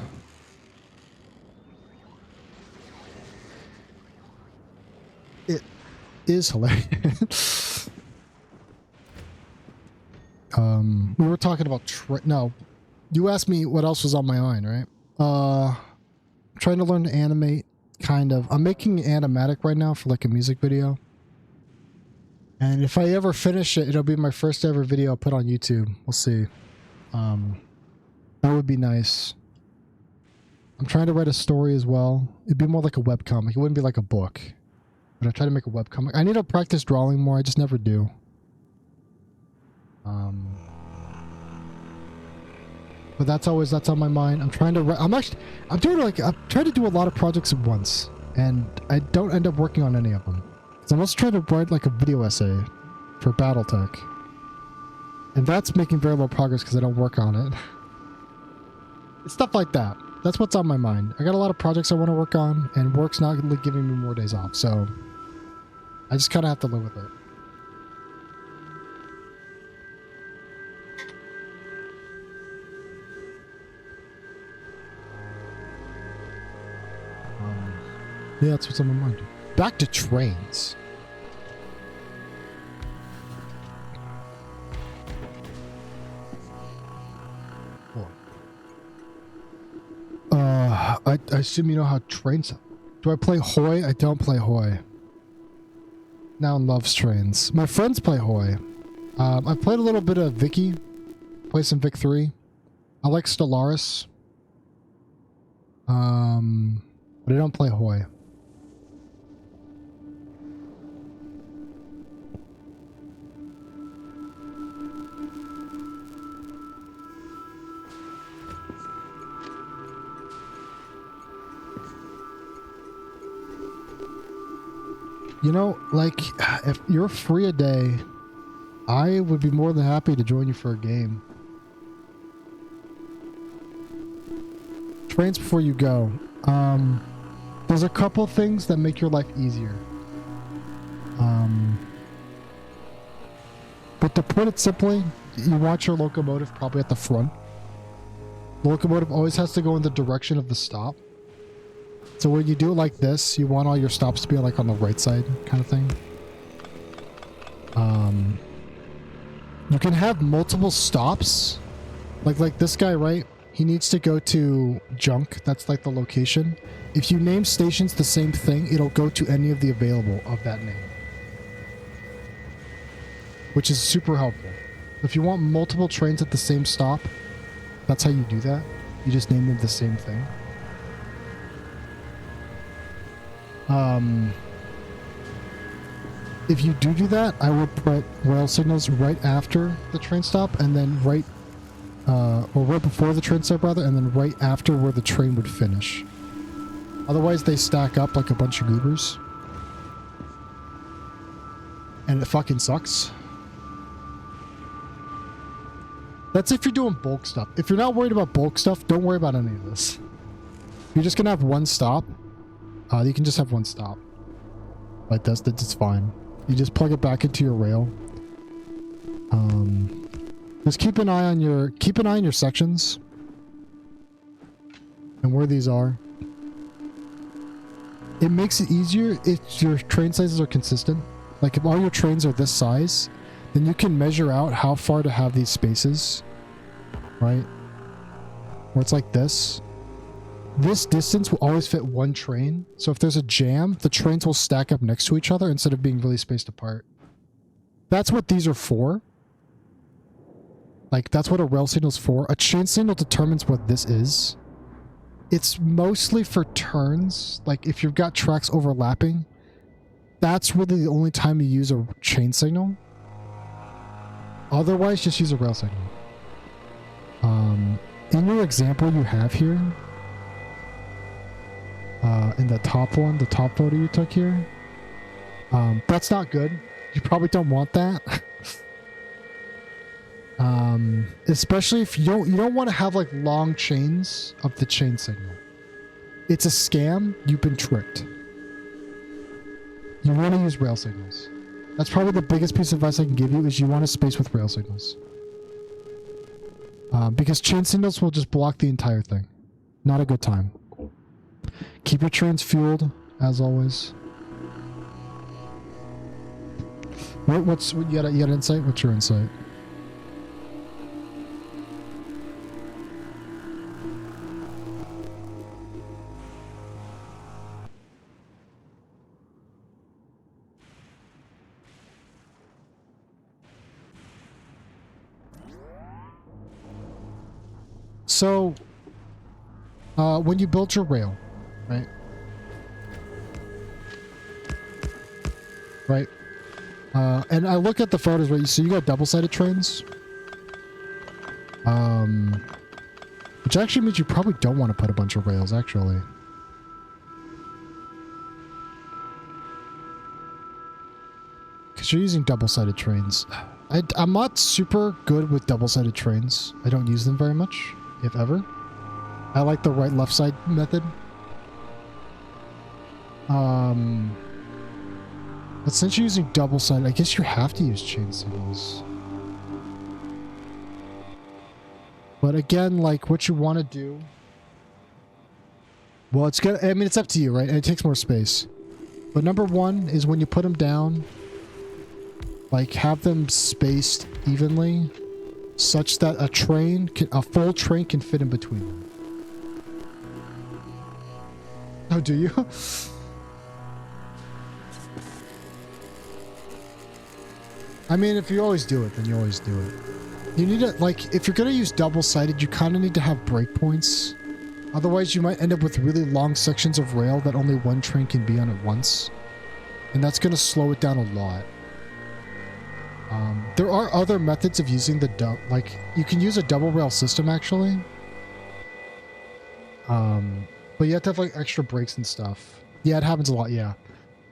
It is hilarious. We were talking about no. You asked me what else was on my mind, right? I'm trying to learn to animate, kind of. I'm making an animatic right now for like a music video. And if I ever finish it, it'll be my first ever video I'll put on YouTube. We'll see. That would be nice. I'm trying to write a story as well. It'd be more like a webcomic. It wouldn't be like a book. But I try to make a webcomic. I need to practice drawing more. I just never do. But that's on my mind. I'm trying to I'm trying to do a lot of projects at once. And I don't end up working on any of them. So I'm also trying to write like a video essay for Battletech. And that's making very low progress because I don't work on it. It's stuff like that. That's what's on my mind. I got a lot of projects I want to work on, and work's not giving me more days off, so I just kind of have to live with it. Yeah, that's what's on my mind. Back to trains. I assume you know how trains... Do I play Hoy? I don't play Hoy. Now loves trains. My friends play Hoy. I've played a little bit of Vicky. Play some Vic 3. I like Stellaris. But I don't play Hoy. You know, like, if you're free a day, I would be more than happy to join you for a game. Trains before you go. There's a couple things that make your life easier. But to put it simply, you want your locomotive probably at the front. The locomotive always has to go in the direction of the stop. So when you do it like this, you want all your stops to be like on the right side kind of thing. You can have multiple stops. Like this guy, right? He needs to go to junk. That's like the location. If you name stations the same thing, it'll go to any of the available of that name. Which is super helpful. If you want multiple trains at the same stop, that's how you do that. You just name them the same thing. If you do that, I would put rail signals right after the train stop and then right before the train stop rather, and then right after where the train would finish. Otherwise they stack up like a bunch of goobers. And it fucking sucks. That's if you're doing bulk stuff. If you're not worried about bulk stuff, don't worry about any of this. If you're just gonna have one stop, you can just have one stop. Like this, that's fine. You just plug it back into your rail. Just keep an eye on your sections and where these are. It makes it easier if your train sizes are consistent. Like if all your trains are this size, then you can measure out how far to have these spaces, right? Where it's like this. This distance will always fit one train. So if there's a jam, the trains will stack up next to each other instead of being really spaced apart. That's what these are for. Like, that's what a rail signal's for. A chain signal determines what this is. It's mostly for turns. Like, if you've got tracks overlapping, that's really the only time you use a chain signal. Otherwise, just use a rail signal. In your example you have here, in the top one, the top photo you took here, that's not good. You probably don't want that. Especially if you don't want to have like long chains of the chain signal. It's a scam. You've been tricked. You want to use rail signals. That's probably the biggest piece of advice I can give you, is you want to space with rail signals. Because chain signals will just block the entire thing. Not a good time. Keep your trains fueled, as always. You got insight? What's your insight? So, when you build your rail, right? Right? And I look at the photos, right? So you got double-sided trains. Which actually means you probably don't want to put a bunch of rails, actually. Because you're using double-sided trains. I'm not super good with double-sided trains. I don't use them very much, if ever. I like the right-left side method. But since you're using double-sided, I guess you have to use chain signals. But again, like, what you want to do... Well, it's good. I mean, it's up to you, right? And it takes more space. But number one is when you put them down, like, have them spaced evenly, such that a full train can fit in between them. Oh, do you? I mean, if you always do it, then you always do it. You need to, like, if you're going to use double-sided, you kind of need to have breakpoints Otherwise, you might end up with really long sections of rail that only one train can be on at once. And that's going to slow it down a lot. There are other methods of using the like, you can use a double rail system, actually. But you have to have, like, extra brakes and stuff. Yeah, it happens a lot, yeah.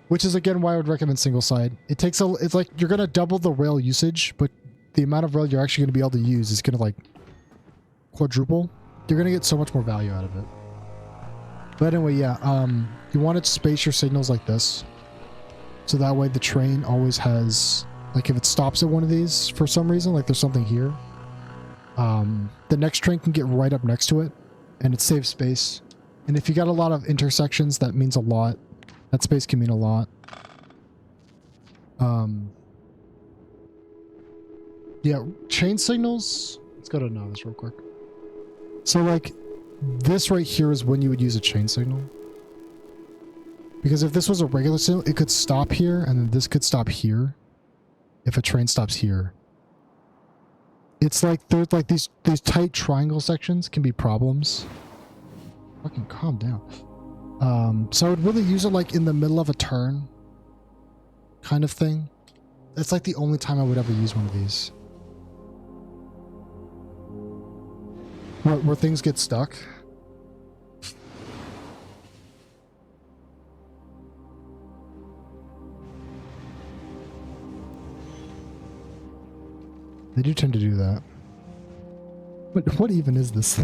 Which is, again, why I would recommend single side. It's like, you're going to double the rail usage, but the amount of rail you're actually going to be able to use is going to, like, quadruple. You're going to get so much more value out of it. But anyway, yeah, you want to space your signals like this. So that way the train always has, like, if it stops at one of these for some reason, like there's something here, the next train can get right up next to it, and it saves space. And if you got a lot of intersections, that means a lot. That space can mean a lot. Yeah, chain signals. Let's go to novice real quick. So, like, this right here is when you would use a chain signal. Because if this was a regular signal, it could stop here, and then this could stop here. If a train stops here. It's like, there's like these tight triangle sections can be problems. Fucking calm down. So I would really use it like in the middle of a turn. Kind of thing. That's like the only time I would ever use one of these. Where things get stuck. They do tend to do that. But what even is this?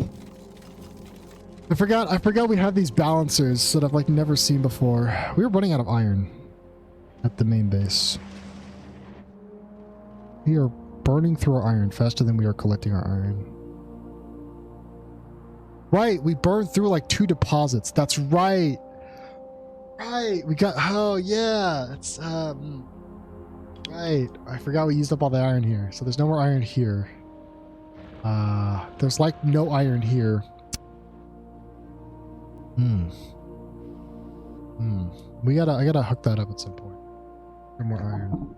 I forgot we had these balancers that I've like never seen before. We were running out of iron at the main base. We are burning through our iron faster than we are collecting our iron. Right, we burned through like 2 deposits. That's right. Right, we got, oh yeah, it's right. I forgot we used up all the iron here. So there's no more iron here. There's like no iron here. I gotta hook that up at some point. For more iron.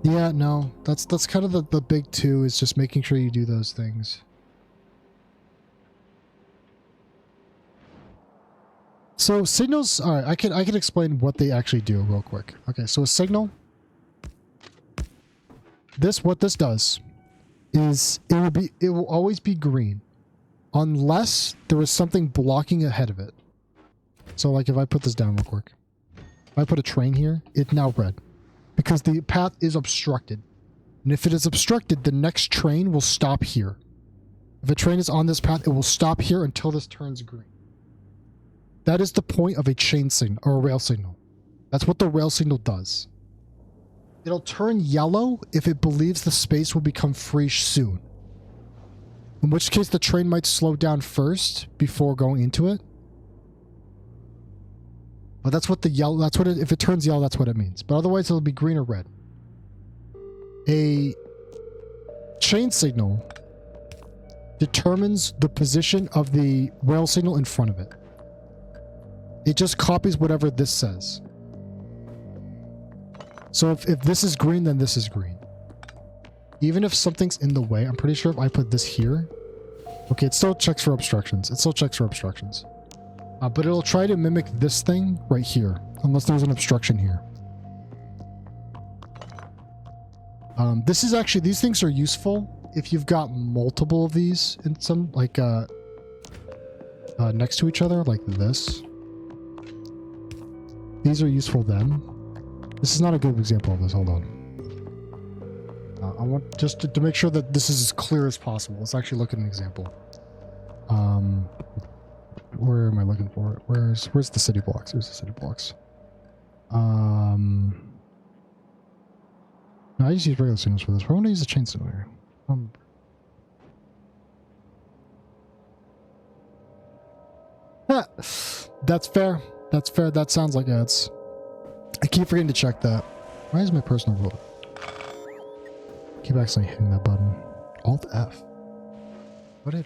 Yeah, no. That's kind of the big two, is just making sure you do those things. So signals, all right, I can explain what they actually do real quick. Okay, so a signal, what this does is it will always be green unless there is something blocking ahead of it. So like if I put this down real quick, if I put a train here, it's now red because the path is obstructed. And if it is obstructed, the next train will stop here. If a train is on this path, it will stop here until this turns green. That is the point of a chain signal or a rail signal. That's what the rail signal does. It'll turn yellow if it believes the space will become free soon. In which case the train might slow down first before going into it. But that's what the yellow, if it turns yellow, that's what it means. But otherwise it'll be green or red. A chain signal determines the position of the rail signal in front of it. It just copies whatever this says. So if this is green, then this is green. Even if something's in the way, I'm pretty sure if I put this here... Okay, it still checks for obstructions. But it'll try to mimic this thing right here, unless there's an obstruction here. This is actually... These things are useful if you've got multiple of these in some, like, next to each other, like this. These are useful then. This is not a good example of this. Hold on. I want just to make sure that this is as clear as possible. Let's actually look at an example. Where am I looking for it? Where's the city blocks? Here's the city blocks. No, I just use regular signals for this. Why wouldn't I use a chain signal here? That's fair. That's fair. That sounds like ads. I keep forgetting to check that. Why is my personal vote? Keep accidentally hitting that button. Alt F. What did?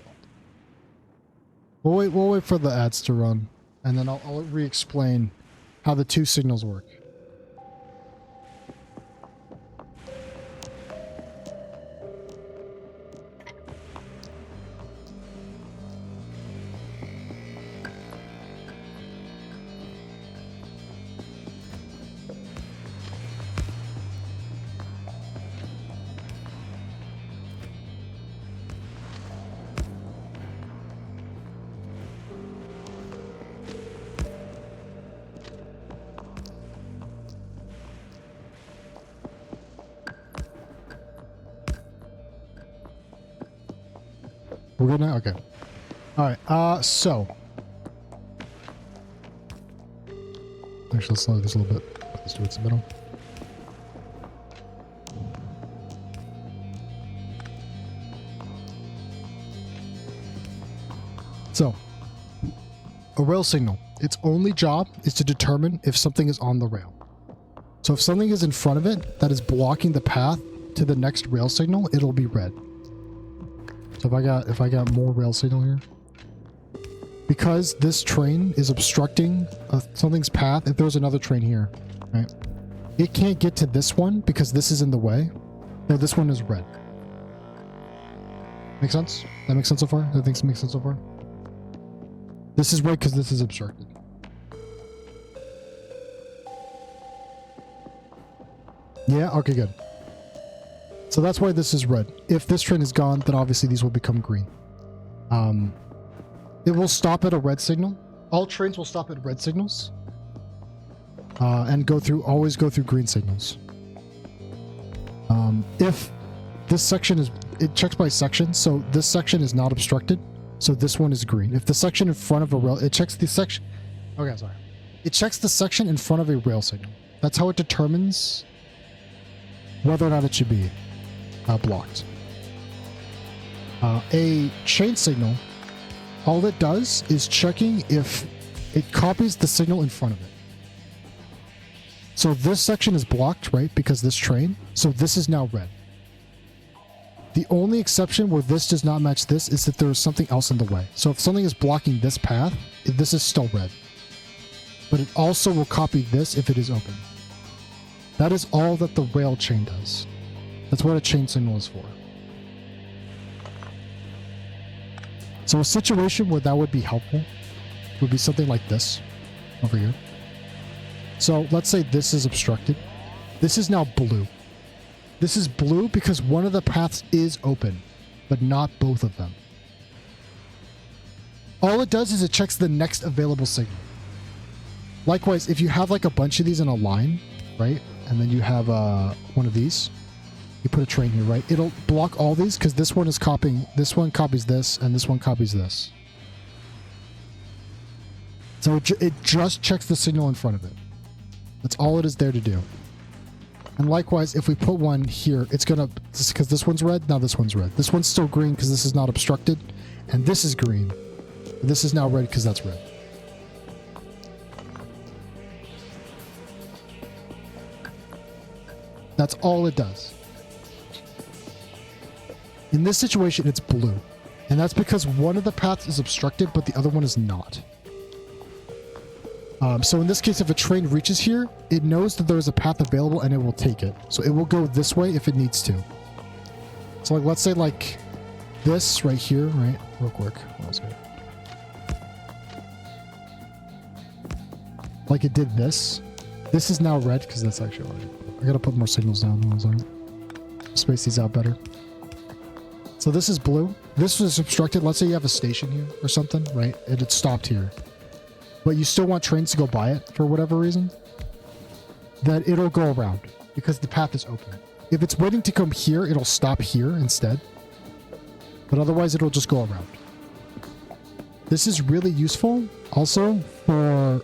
We'll wait for the ads to run, and then I'll re-explain how the two signals work. We're good now? Okay. Alright, so. Actually, let's slow this a little bit. Let's do it in the middle. So, a rail signal. Its only job is to determine if something is on the rail. So if something is in front of it that is blocking the path to the next rail signal, it'll be red. So if I got more rail signal here, because this train is obstructing something's path, if there's another train here, right? It can't get to this one because this is in the way. No, this one is red. Make sense? That makes sense so far? I think it makes sense so far. This is red because this is obstructed. Yeah, okay, good. So that's why this is red. If this train is gone, then obviously these will become green. It will stop at a red signal. All trains will stop at red signals. And always go through green signals. If this section it checks by section, so this section is not obstructed, so this one is green. If the section in front of a rail, it checks the section. Okay, sorry. It checks the section in front of a rail signal. That's how it determines whether or not it should be blocked. A chain signal, all it does is checking if it copies the signal in front of it. So this section is blocked, right? Because this train. So this is now red. The only exception where this does not match this is that there is something else in the way. So if something is blocking this path, this is still red. But it also will copy this if it is open. That is all that the rail chain does. That's what a chain signal is for. So a situation where that would be helpful would be something like this over here. So let's say this is obstructed. This is now blue. This is blue because one of the paths is open, but not both of them. All it does is it checks the next available signal. Likewise, if you have like a bunch of these in a line, right? And then you have one of these. You put a train here, right? It'll block all these because this one is copying, this one copies this, and this one copies this. So it just checks the signal in front of it. That's all it is there to do. And likewise, if we put one here, it's gonna, because this one's red, now this one's red. This one's still green because this is not obstructed, and this is green. This is now red because that's red. That's all it does. In this situation, it's blue. And that's because one of the paths is obstructed, but the other one is not. So in this case, if a train reaches here, it knows that there is a path available and it will take it. So it will go this way if it needs to. So like, let's say like this right here, right? Real quick. What was it? Like it did this. This is now red because that's actually red. I gotta put more signals down. Space these out better. So this is blue. This was obstructed. Let's say you have a station here or something, right? And it stopped here. But you still want trains to go by it for whatever reason. Then it'll go around because the path is open. If it's waiting to come here, it'll stop here instead. But otherwise, it'll just go around. This is really useful also for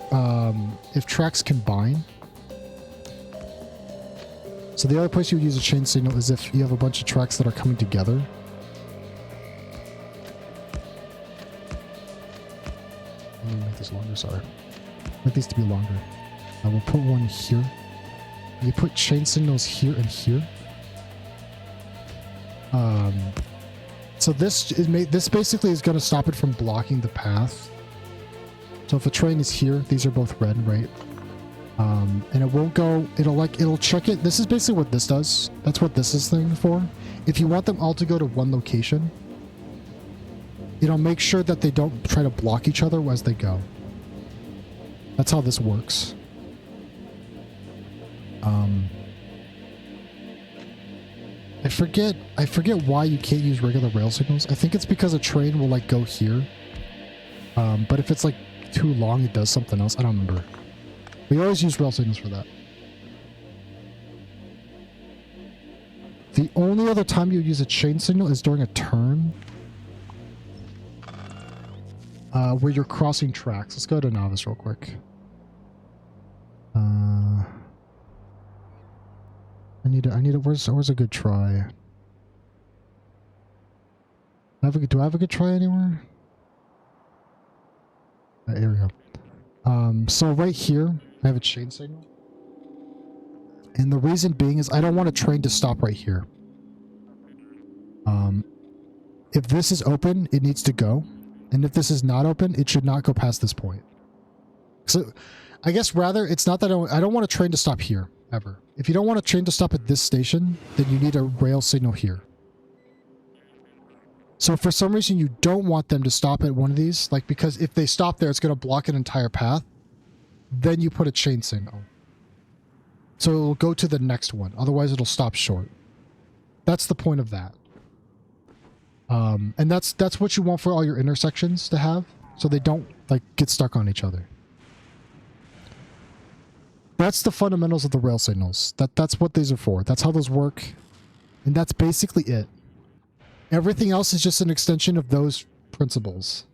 if tracks combine. So the other place you would use a chain signal is if you have a bunch of tracks that are coming together. Let me make this longer, sorry. Make these to be longer. I will put one here. You put chain signals here and here. So this basically is going to stop it from blocking the path. So if a train is here, these are both red, right? And it won't go, it'll check it. This is basically what this does. That's what this is thing for. If you want them all to go to one location, it'll make sure that they don't try to block each other as they go. That's how this works. I forget why you can't use regular rail signals. I think it's because a train will like go here. But if it's like too long, it does something else. I don't remember. We always use rail signals for that. The only other time you use a chain signal is during a turn. where you're crossing tracks. Let's go to novice real quick. I need a, where's a good try? Do I have a good try anywhere? Here we go. So right here, I have a chain signal. And the reason being is I don't want a train to stop right here. If this is open, it needs to go. And if this is not open, it should not go past this point. So I guess rather, it's not that I don't want a train to stop here, ever. If you don't want a train to stop at this station, then you need a rail signal here. So if for some reason you don't want them to stop at one of these, like because if they stop there, it's going to block an entire path, then you put a chain signal. So it'll go to the next one. Otherwise, it'll stop short. That's the point of that. And that's what you want for all your intersections to have, so they don't like get stuck on each other. That's the fundamentals of the rail signals. That's what these are for. That's how those work. And that's basically it. Everything else is just an extension of those principles.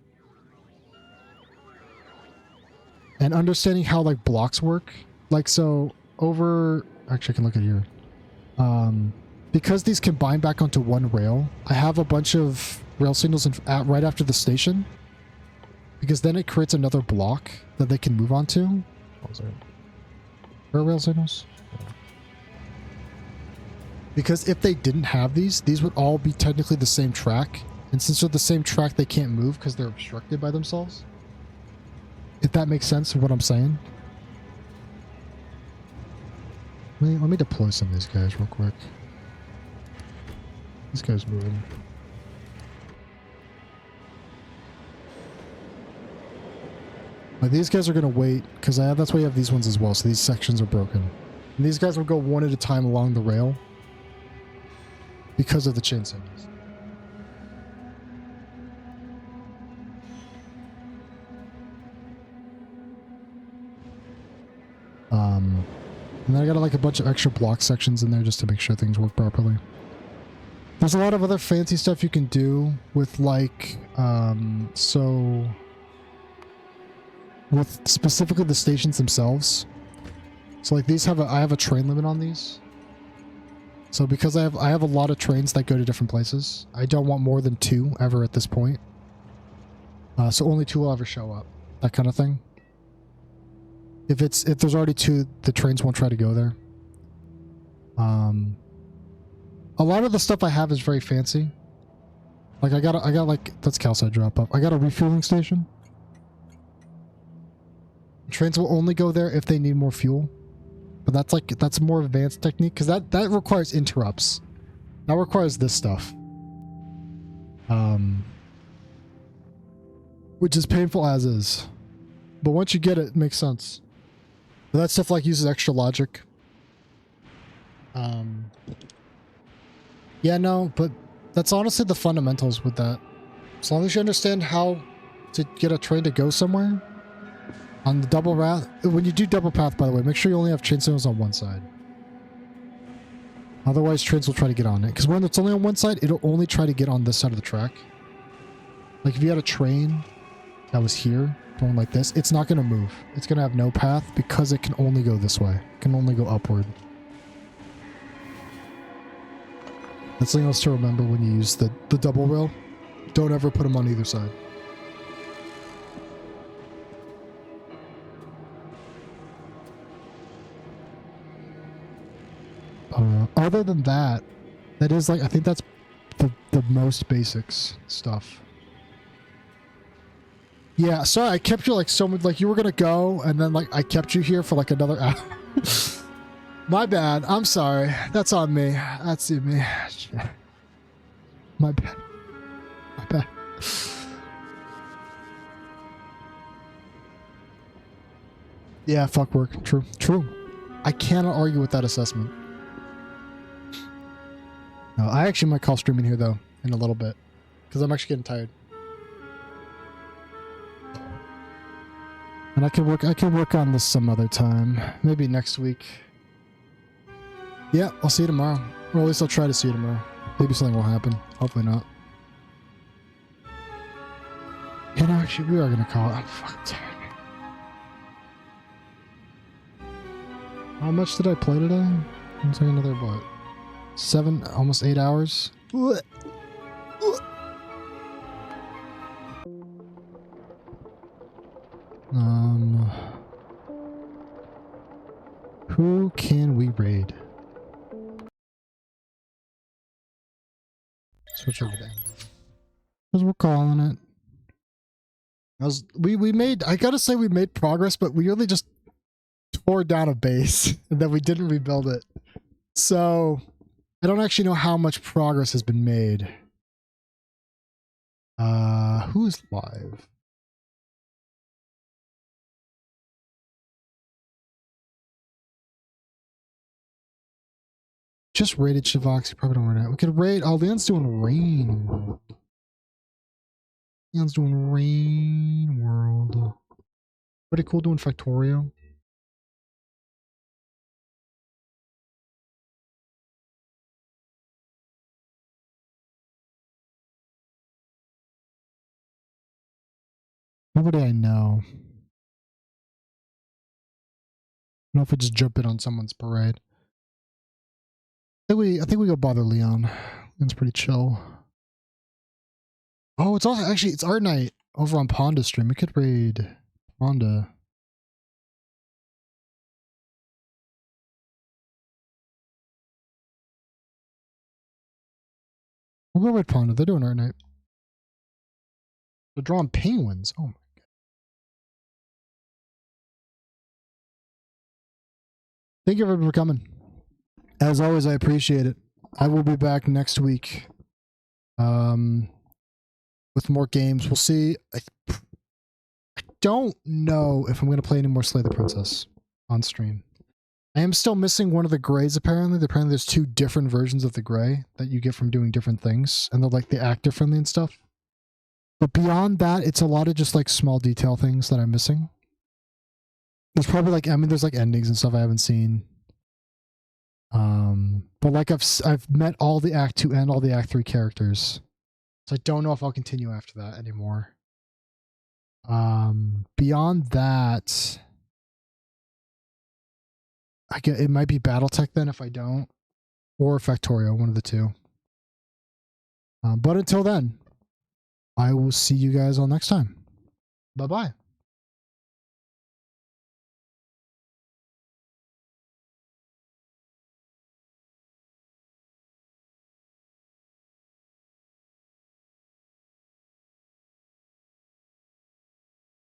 And understanding how like blocks work. Like so over actually I can look at here. Because these combine back onto one rail, I have a bunch of rail signals right after the station. Because then it creates another block that they can move onto. What was it? Where are rail signals? Because if they didn't have these would all be technically the same track. And since they're the same track, they can't move because they're obstructed by themselves. If that makes sense of what I'm saying. Let me deploy some of these guys real quick. This guy's moving. Like these guys are going to wait because that's why you have these ones as well. So these sections are broken. And these guys will go one at a time along the rail because of the chain signals. And then I got like a bunch of extra block sections in there just to make sure things work properly. There's a lot of other fancy stuff you can do with like, so with specifically the stations themselves. So like these I have a train limit on these. So because I have a lot of trains that go to different places, I don't want more than 2 ever at this point. So only 2 will ever show up, that kind of thing. If there's already 2, the trains won't try to go there. A lot of the stuff I have is very fancy. Like I got like, that's calcite drop up. I got a refueling station. Trains will only go there if they need more fuel. But that's a more advanced technique because that requires interrupts. That requires this stuff. Which is painful as is. But once you get it, it makes sense. But that stuff like uses extra logic. Yeah, no, but that's honestly the fundamentals with that. As long as you understand how to get a train to go somewhere. On the double path, when you do double path, by the way, make sure you only have chain signals on one side. Otherwise, trains will try to get on it. Because when it's only on one side, it'll only try to get on this side of the track. Like if you had a train that was here, going like this, it's not going to move. It's going to have no path because it can only go this way. It can only go upward. That's something else to remember when you use the double rail. Don't ever put them on either side. Other than that, that is like, I think that's the most basics stuff. Yeah, sorry, I kept you like so much, like you were gonna go, and then like I kept you here for like another hour. My bad. I'm sorry. That's on me. That's me. My bad. My bad. Yeah, fuck work. True. True. I cannot argue with that assessment. No, I actually might call streaming here though in a little bit because I'm actually getting tired. And I can work on this some other time. Maybe next week. Yeah, I'll see you tomorrow. Or at least I'll try to see you tomorrow. Maybe something will happen. Hopefully not. You know, actually, we are gonna call it. I'm fucking tired. How much did I play today? It's like another what? 7, almost 8 hours. Who can we raid? Switch over to M. Because we're calling it. We made, I gotta say we made progress, but we really just tore down a base and then we didn't rebuild it. So I don't actually know how much progress has been made. Who's live? Just raided Shivox. You probably don't run out. We could raid. Oh, Leon's doing Rain World. Leon's doing Rain World. Pretty cool doing Factorio. Nobody I know. I don't know if we just jump in on someone's parade. I think we go bother Leon. Leon's pretty chill. Oh, it's also actually it's art night over on Ponda stream. We could raid Ponda. We'll go raid Ponda. They're doing art night. They're drawing penguins. Oh my god. Thank you everyone for coming. As always, I appreciate it. I will be back next week. With more games. We'll see. I don't know if I'm going to play any more Slay the Princess on stream. I am still missing one of the grays, apparently. Apparently there's 2 different versions of the gray that you get from doing different things. And they're like, they act differently and stuff. But beyond that, it's a lot of just like small detail things that I'm missing. There's probably like, I mean, there's like endings and stuff I haven't seen. But like I've met all the Act 2 and all the Act 3 characters. So I don't know if I'll continue after that anymore. Beyond that, it might be BattleTech then if I don't, or Factorio, one of the two. But until then, I will see you guys all next time. Bye bye.